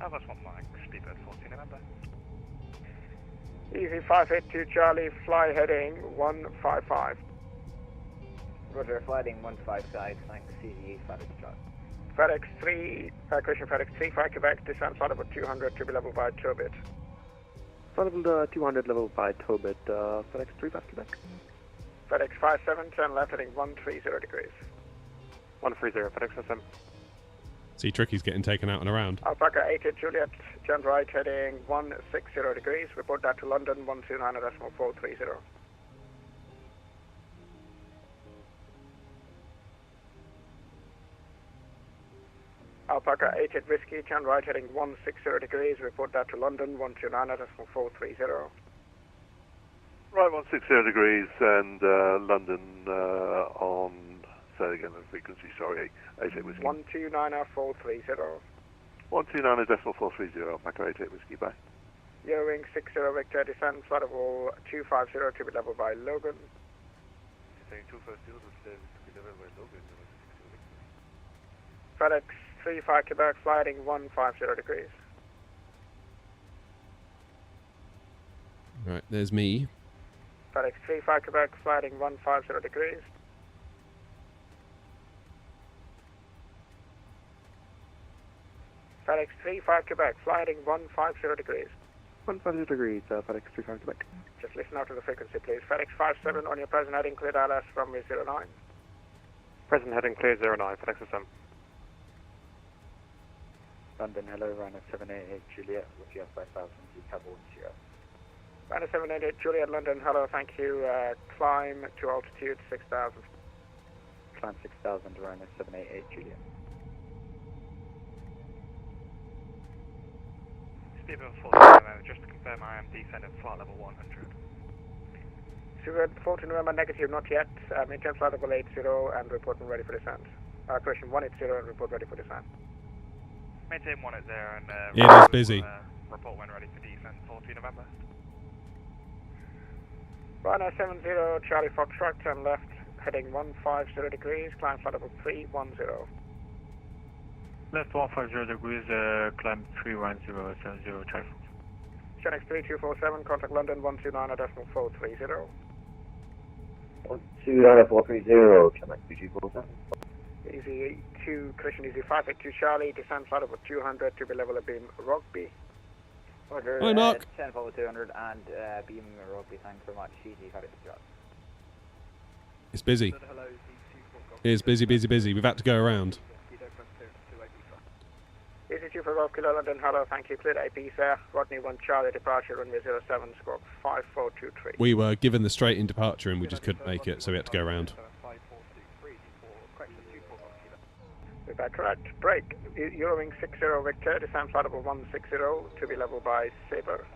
Elvis 1 Mike, Speedbird 14 November. Easy 582 Charlie, fly heading 155. Roger, fly heading 155, thanks, Easy 582 Charlie. FedEx 3, question FedEx 35 Quebec, descent flight level 200 to be level by Tobit. Flight level 200, level by Tobit, FedEx 35 Quebec. FedEx 57, turn left heading 130 degrees. 130, FedEx SM. See, Tricky's getting taken out and around. Alpaca 8 Juliet, turn right heading 160 degrees, report that to London 129.430. Alpaca 8 Whiskey, turn right heading 160 degrees, report that to London 129.430. Right, 160 degrees and London on, say again the frequency, sorry, 88 Whiskey. 129.430. 129.430, Alpaca 88 Whiskey, bye. Eurowing 60 Victor, descend flight level 250 to be level by Logan. Saying 250 to be level by Logan, FedEx 35 Quebec, fly heading 150 degrees. Right, there's me. FedEx 35 Quebec, sliding 150 degrees. FedEx 35 Quebec, sliding 150 degrees. 150 degrees, FedEx 35 Quebec. Just listen out to the frequency, please. FedEx 57 on your present heading, cleared ILS runway 09. Present heading clear 09, FedEx SM. London, hello, Ryanair 788 Juliet, with your 5000 Cabo 10. Ryanair 788 Juliet, London, hello, thank you. Climb to altitude 6000. Climb 6000, Ryanair 788 Juliet. Speed of 40, just to confirm I am descending flight level 100. Stuart 14 November, negative, not yet. Maintain flight level 80 and reporting ready for descent. Correction 180 and report ready for descent. Maintain 180 and it is busy. Report when ready for descent 14 November. Ryanair 70 Charlie Foxtrot, turn left, heading 150 degrees, climb flight level 310. Left 150 degrees, climb 31070 Charlie Fox. Genex 3247, contact London 129.430. 129.430, Genex 3247. Easy 2, Christian Easy 582 Charlie, descend flight level 200 to be level of beam Rugby. Order, Hi, Mark. descend flight level 200 and beam Rugby, thanks very much. Easy 582 Charlie. It's busy. It is busy, busy, busy. We've had to go around. Easy 2 for Golf Kilo London, hello, thank you. Cleared AP, sir. Rodney 1 Charlie, departure runway 07, squawk 5423. We were given the straight in departure and we just couldn't make it, so we had to go around. Is that correct? Break. Eurowing 60 Victor, descend flight level 160 to be level by Sabre.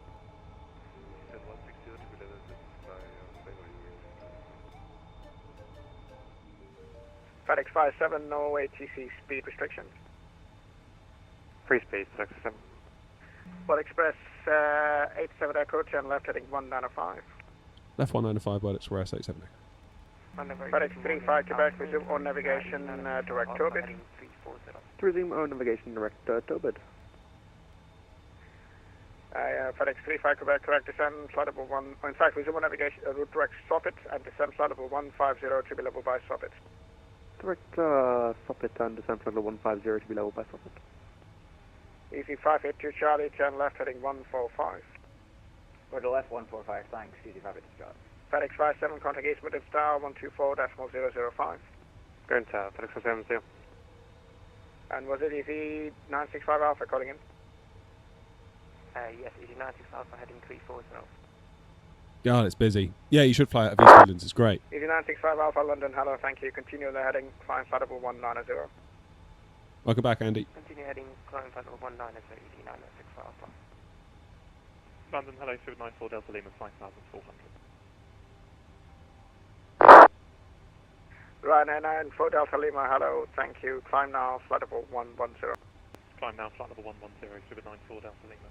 FedEx 57, no ATC speed restrictions. Free speed, FedEx SM. World Express 87 Echo, turn left heading 195. Left 195, World Express 87. FedEx 35 Quebec, resume on navigation direct to orbit. To resume on navigation direct to orbit. FedEx 35 Quebec, correct descend, flight level 1, in fact, resume on navigation, route direct Soppit, and descend flight level 150 to be level by Soppit. Direct Soppit and descend flight level 150 to be level by Soppit. Easy 582 Charlie, turn left heading 145. Order left 145, thanks. Easy 582 Charlie. FedEx 57, contact East Midland Star 124.005. Going to FedEx SM 0. And was it Easy 965 Alpha calling in? Yes, Easy 96 Alpha heading 340. God, it's busy. Yeah, you should fly out of East Midlands, it's great. Easy 965 Alpha London, hello, thank you. Continue the heading, climb flight level 190. Welcome back, Andy. Continue heading, climb flight level 190, Easy 996 Alpha. London, hello, 294 Delta Lima, 5,400. Ryanair 94 Delta Lima, hello, thank you. Climb now, flight level 110. Climb now, flight level 110, 294 Delta Lima.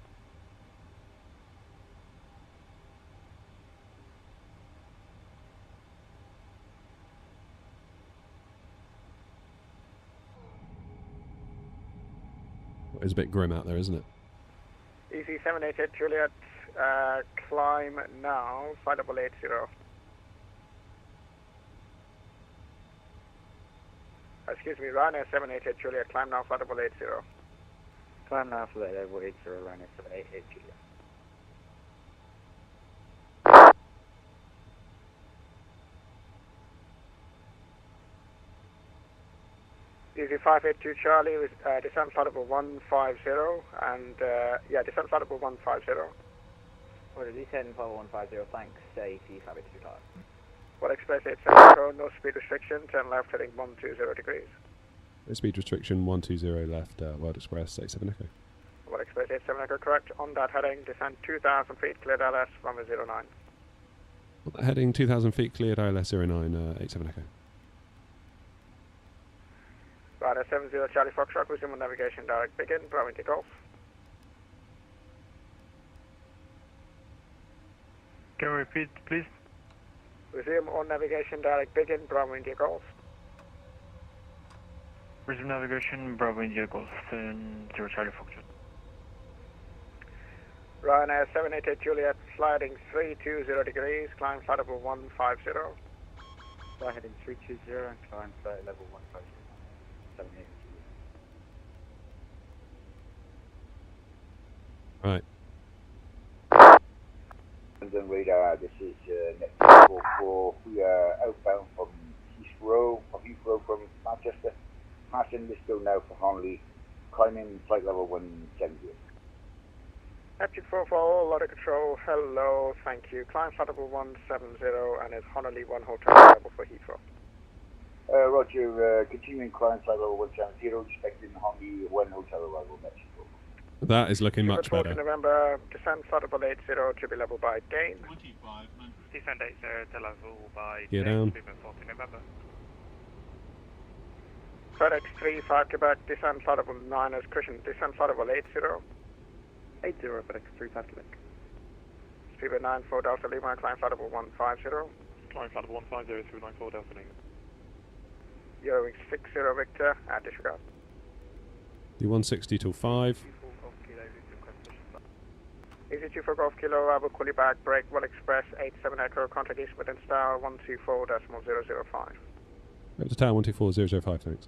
It's a bit grim out there, isn't it? Easy 788 Juliet, climb now, flight level 80. Excuse me, Ryanair 788 Juliet, climb now, flight level 80. Climb now, flight level 80, Ryanair 788 Juliet. Easy 582 Charlie, descend flight level 150, and descend flight level 150. Order descend flight level 150, thanks. Easy 582 Charlie. World Express 87 no speed restriction, turn left heading 120 degrees. No speed restriction, 120 left, World Express 87 Echo. World Express 87 Echo, correct. On that heading, descend 2,000 feet, cleared ILS, runway 09. On that heading, 2,000 feet, cleared ILS 09, 87 Echo. Ryanair 70 Charlie Foxtrot, resume on navigation direct begin, Bravo Takeoff. Can you repeat, please? Resume on navigation direct begin, Bravo India Golf. Resume navigation, Bravo India Golf, 0 Charlie Foxtrot. Ryanair 788 Juliet, sliding 320 degrees, climb flight level 150. Fly heading 320 and climb flight level 150. 78 Right. London radar, this is Net 44. We are outbound from Heathrow from Manchester. Passing this go now for Honley, climbing flight level 170. Aptitude 44, Lotto Control, hello, thank you. Climb flight level 170 and is Honolulu 1 hotel level for Heathrow. Roger, continuing climb flight level 170, expecting Honley 1 hotel arrival Mexico. That is looking much better. November, descend flight level 80 to be level by Dane. Descend 80 to level by Get Dane, down. 40 November. FedEx 35 Quebec, descend flight level 9 as cushion, descend flight level 80. 80 FedEx 35 Quebec. Speedbird 94 Delta Lima, climb flight level 150. Climb flight level 150 through 94 Delta Lima. Eurowing 60 Victor, and disregard. The 160 till 5. Easy 2 for Golf Kilo, Abu Kuli back, break, Well Express, 87 Echo, contact East Midlands Tower, 124.005. Up to tower 124.005, thanks.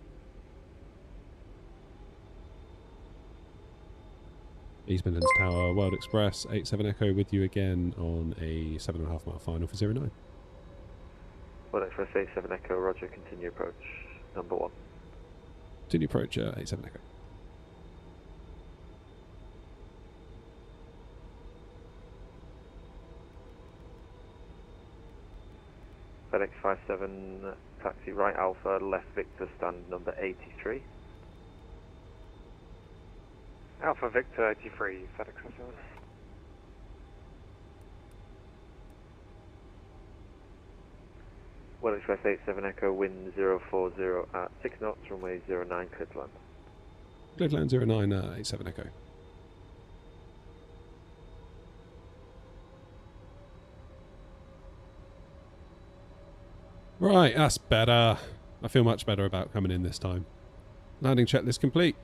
East Midlands Tower, World Express, 87 Echo with you again on a 7.5 mile final for 09. World Express 87 Echo, roger, continue approach, number 1. Continue approach, 87 Echo. FedEx 57, taxi right Alpha, left Victor, stand number 83. Alpha Victor 83, FedEx 57. World Express 87 Echo, wind 040 at 6 knots, runway 09, clear to land. Clear to land 09, 87 Echo. Right, that's better. I feel much better about coming in this time. Landing checklist complete.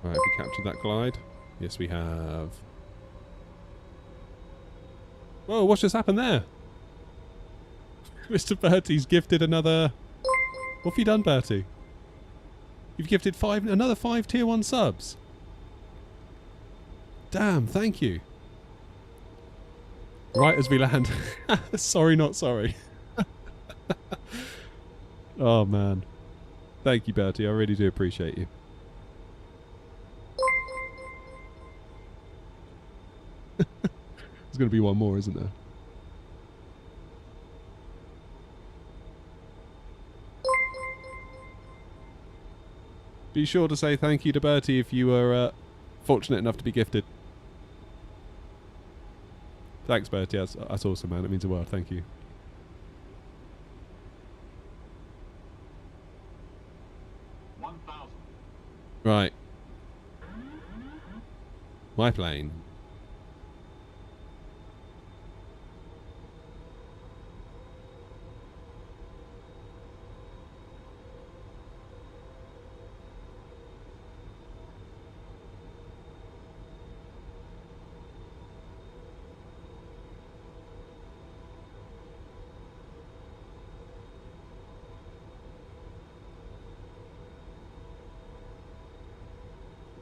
Right, we captured that glide. Yes, we have. Whoa, what's just happened there? Mr. Bertie's gifted another... What have you done, Bertie? You've gifted another 5 tier 1 subs. Damn, thank you. Right as we land. Sorry, not sorry. Oh, man. Thank you, Bertie. I really do appreciate you. There's going to be one more, isn't there? Be sure to say thank you to Bertie if you were fortunate enough to be gifted. Thanks, Bertie. That's awesome, man. It means the world. Thank you. Right. My plane.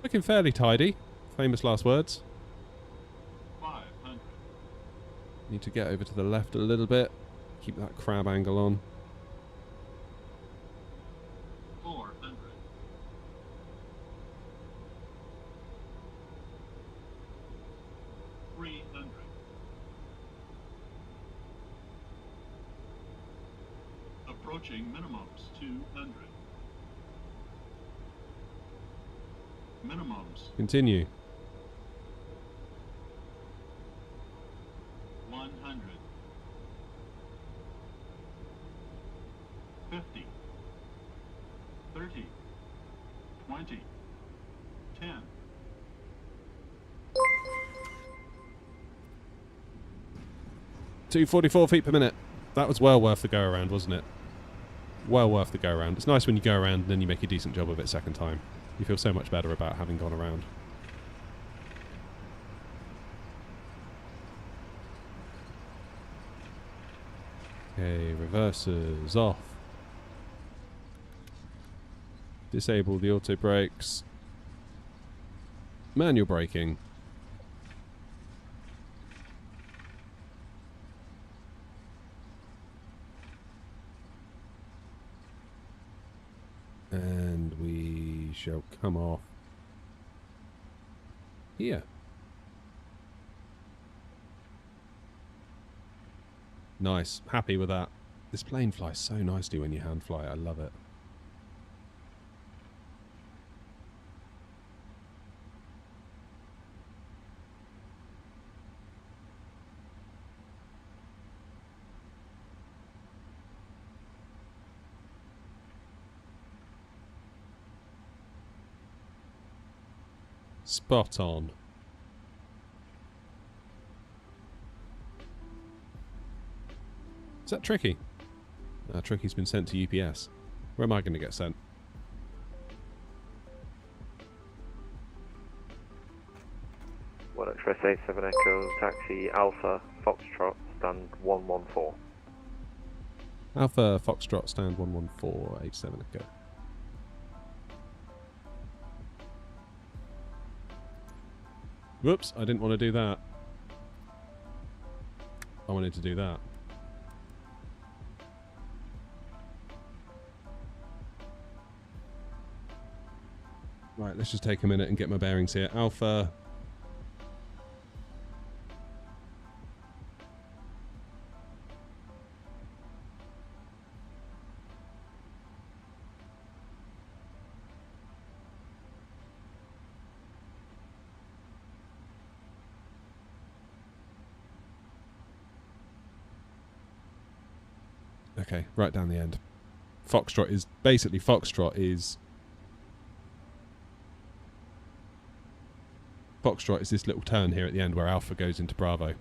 Looking fairly tidy. Famous last words. 500. Need to get over to the left a little bit. Keep that crab angle on. 400. 300. Approaching minimums 200. Minimums Continue. 100. 50. 30. 20. 10. .244 feet per minute. That was well worth the go around, wasn't it? well worth the go around. It's nice when you go around and then you make a decent job of it second time. You feel so much better about having gone around. Okay, reversers off. Disable the auto brakes. Manual braking. And we shall come off here. Nice. Happy with that. This plane flies so nicely when you hand fly. I love it. Spot on. Is that Tricky? Tricky's been sent to UPS. Where am I going to get sent? One Express 87 Echo, taxi Alpha Foxtrot, stand 114. Alpha Foxtrot, stand 114, 87 Echo. Whoops, I didn't want to do that. I wanted to do that. Right, let's just take a minute and get my bearings here. Alpha. Okay, right down the end. Foxtrot is basically Foxtrot is this little turn here at the end where Alpha goes into Bravo.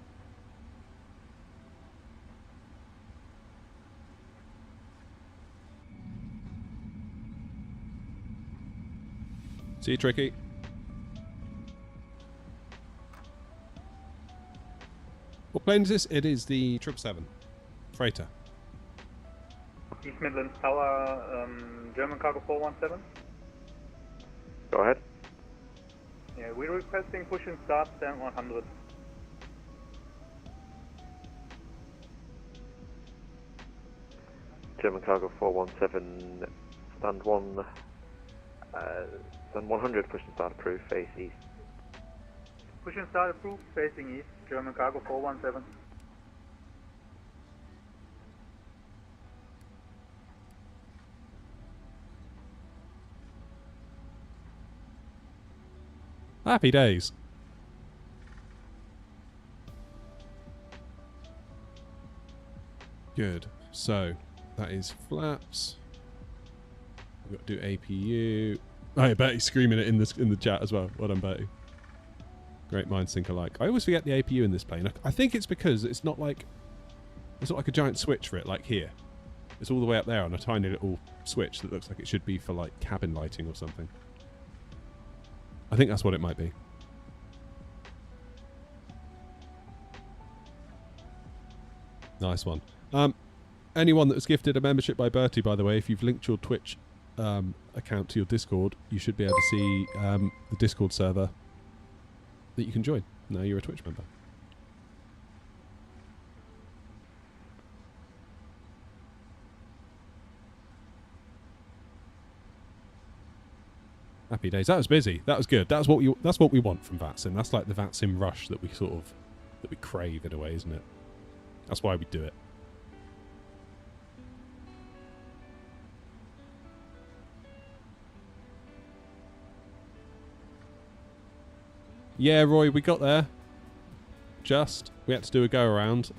See you, Tricky. What plane is this? It is the 777 freighter. East Midlands Tower, German Cargo 417. Go ahead. Yeah, we're requesting push and start, stand 100. German Cargo 417, stand 100, push and start approved, face east. Push and start approved, facing east, German Cargo 417. Happy days. Good. So that is flaps. We've got to do APU. Oh, yeah, Bertie's screaming it in the chat as well. Well done, Bertie. Great minds think alike. I always forget the APU in this plane. I think it's because it's not like a giant switch for it like here. It's all the way up there on a tiny little switch that looks like it should be for like cabin lighting or something. I think that's what it might be. Nice one. Anyone that was gifted a membership by Bertie, by the way, if you've linked your Twitch account to your Discord, you should be able to see the Discord server that you can join. Now you're a Twitch member. Happy days. That was busy. That was good. That's what we want from VATSIM. That's like the VATSIM rush that we crave in a way, isn't it? That's why we do it. Yeah, Roy, we got there. We had to do a go around.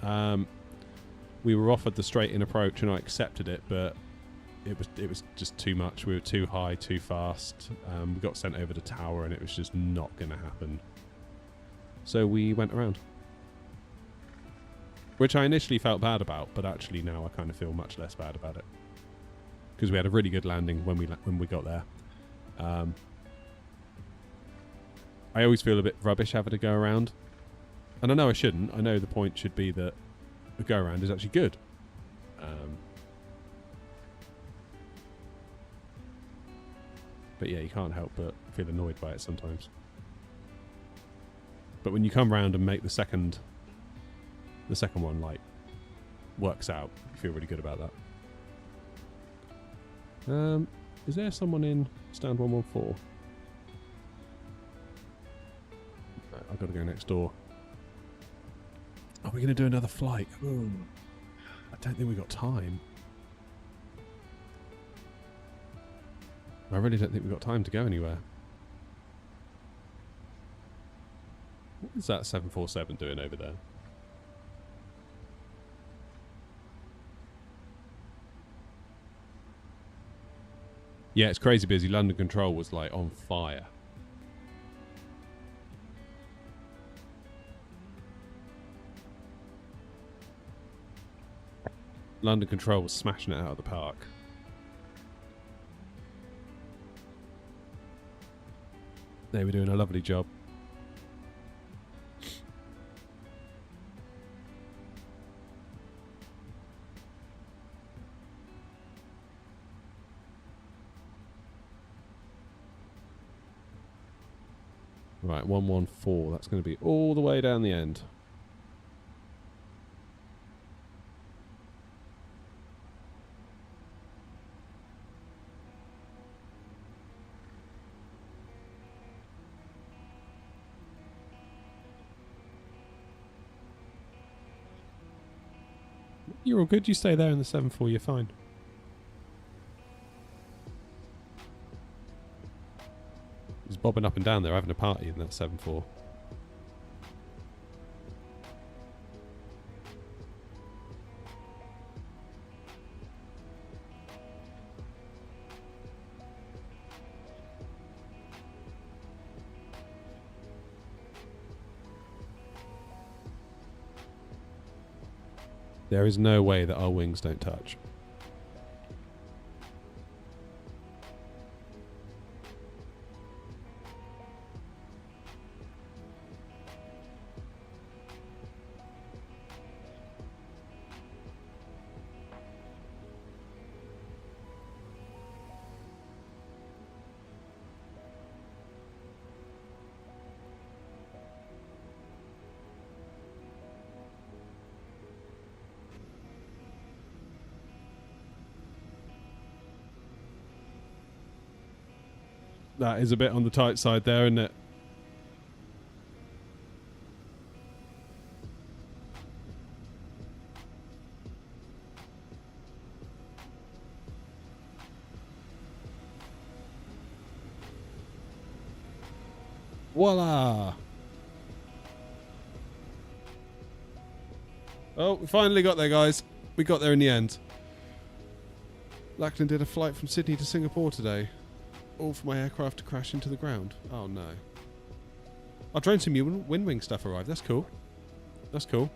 We were offered the straight in approach and I accepted it, but it was just too much. We were too high, too fast. We got sent over the tower and it was just not going to happen. So we went around. Which I initially felt bad about, but actually now I kind of feel much less bad about it. because we had a really good landing when we got there. I always feel a bit rubbish having to go around, and I know I shouldn't. I know the point should be that a go around is actually good. But yeah, you can't help but feel annoyed by it sometimes. But when you come round and make the second one like works out, you feel really good about that. Is there someone in stand 114? No, I've got to go next door. Are we going to do another flight? Ooh, I don't think we got time. I really don't think we've got time to go anywhere. What is that 747 doing over there? Yeah, it's crazy busy. London Control was like on fire. London Control was smashing it out of the park. They were doing a lovely job. Right, 114. That's going to be all the way down the end. You're all good. You stay there in the 7-4. You're fine. He's bobbing up and down there having a party in that 7-4. There is no way that our wings don't touch. That is a bit on the tight side there, isn't it? Voila! Oh, we finally got there, guys. We got there in the end. Lachlan did a flight from Sydney to Singapore today. All for my aircraft to crash into the ground. Oh no. Our drone sim wind wing stuff arrived. That's cool. That's cool.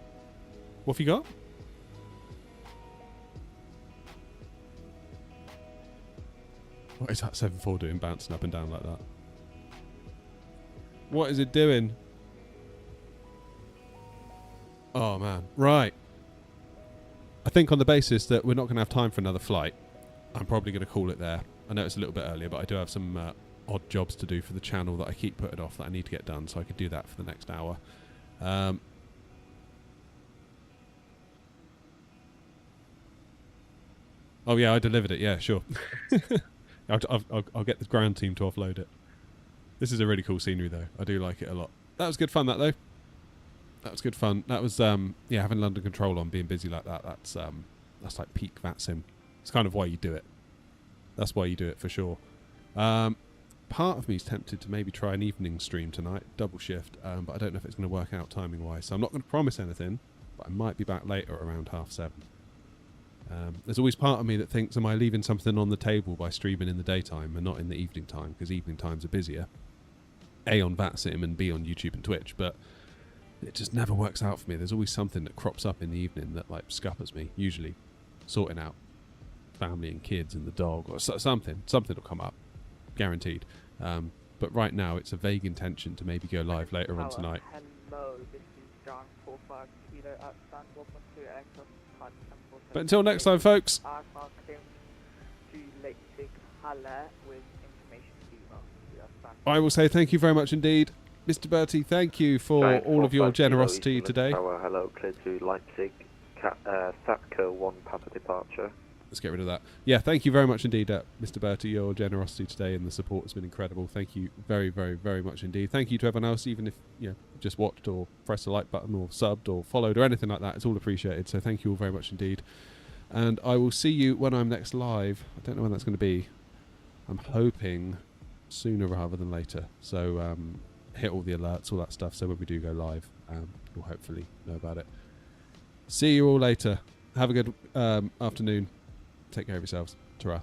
What have you got? What is that 7-4 doing, bouncing up and down like that? What is it doing? Oh man. Right. I think on the basis that we're not going to have time for another flight, I'm probably going to call it there. I know it's a little bit earlier, but I do have some odd jobs to do for the channel that I keep putting off that I need to get done, so I could do that for the next hour. Oh yeah, I delivered it. Yeah, sure. I'll get the ground team to offload it. This is a really cool scenery, though. I do like it a lot. That was good fun, that though. That was good fun. That was yeah, having London Control on, being busy like that. That's like peak VATSIM. It's kind of why you do it. That's why you do it for sure. Part of me is tempted to maybe try an evening stream tonight, double shift, but I don't know if it's going to work out timing wise. So I'm not going to promise anything, but I might be back later around 7:30. There's always part of me that thinks, am I leaving something on the table by streaming in the daytime and not in the evening time? Because evening times are busier. A, on VATSIM, and B, on YouTube and Twitch. But it just never works out for me. There's always something that crops up in the evening that like scuppers me, usually sorting out. family and kids and the dog or something will come up, guaranteed. But right now it's a vague intention to maybe go live later on tonight. Hello, this is John 45 Kilo at Stand 1.2 aircraft type 1047. But until next time, folks. Aircraft came to Leipzig, Halle with information email. I will say thank you very much indeed. Mr. Bertie, thank you for all of your generosity today. Hello, clear to Leipzig, Satco 1 Papa departure. Let's get rid of that. Yeah, thank you very much indeed, Mr. Bertie. Your generosity today and the support has been incredible. Thank you very, very, very much indeed. Thank you to everyone else, even if you just watched or pressed the like button or subbed or followed or anything like that. It's all appreciated. So thank you all very much indeed. And I will see you when I'm next live. I don't know when that's going to be. I'm hoping sooner rather than later. So hit all the alerts, all that stuff. So when we do go live, you'll hopefully know about it. See you all later. Have a good afternoon. Take care of yourselves. Ta-ra.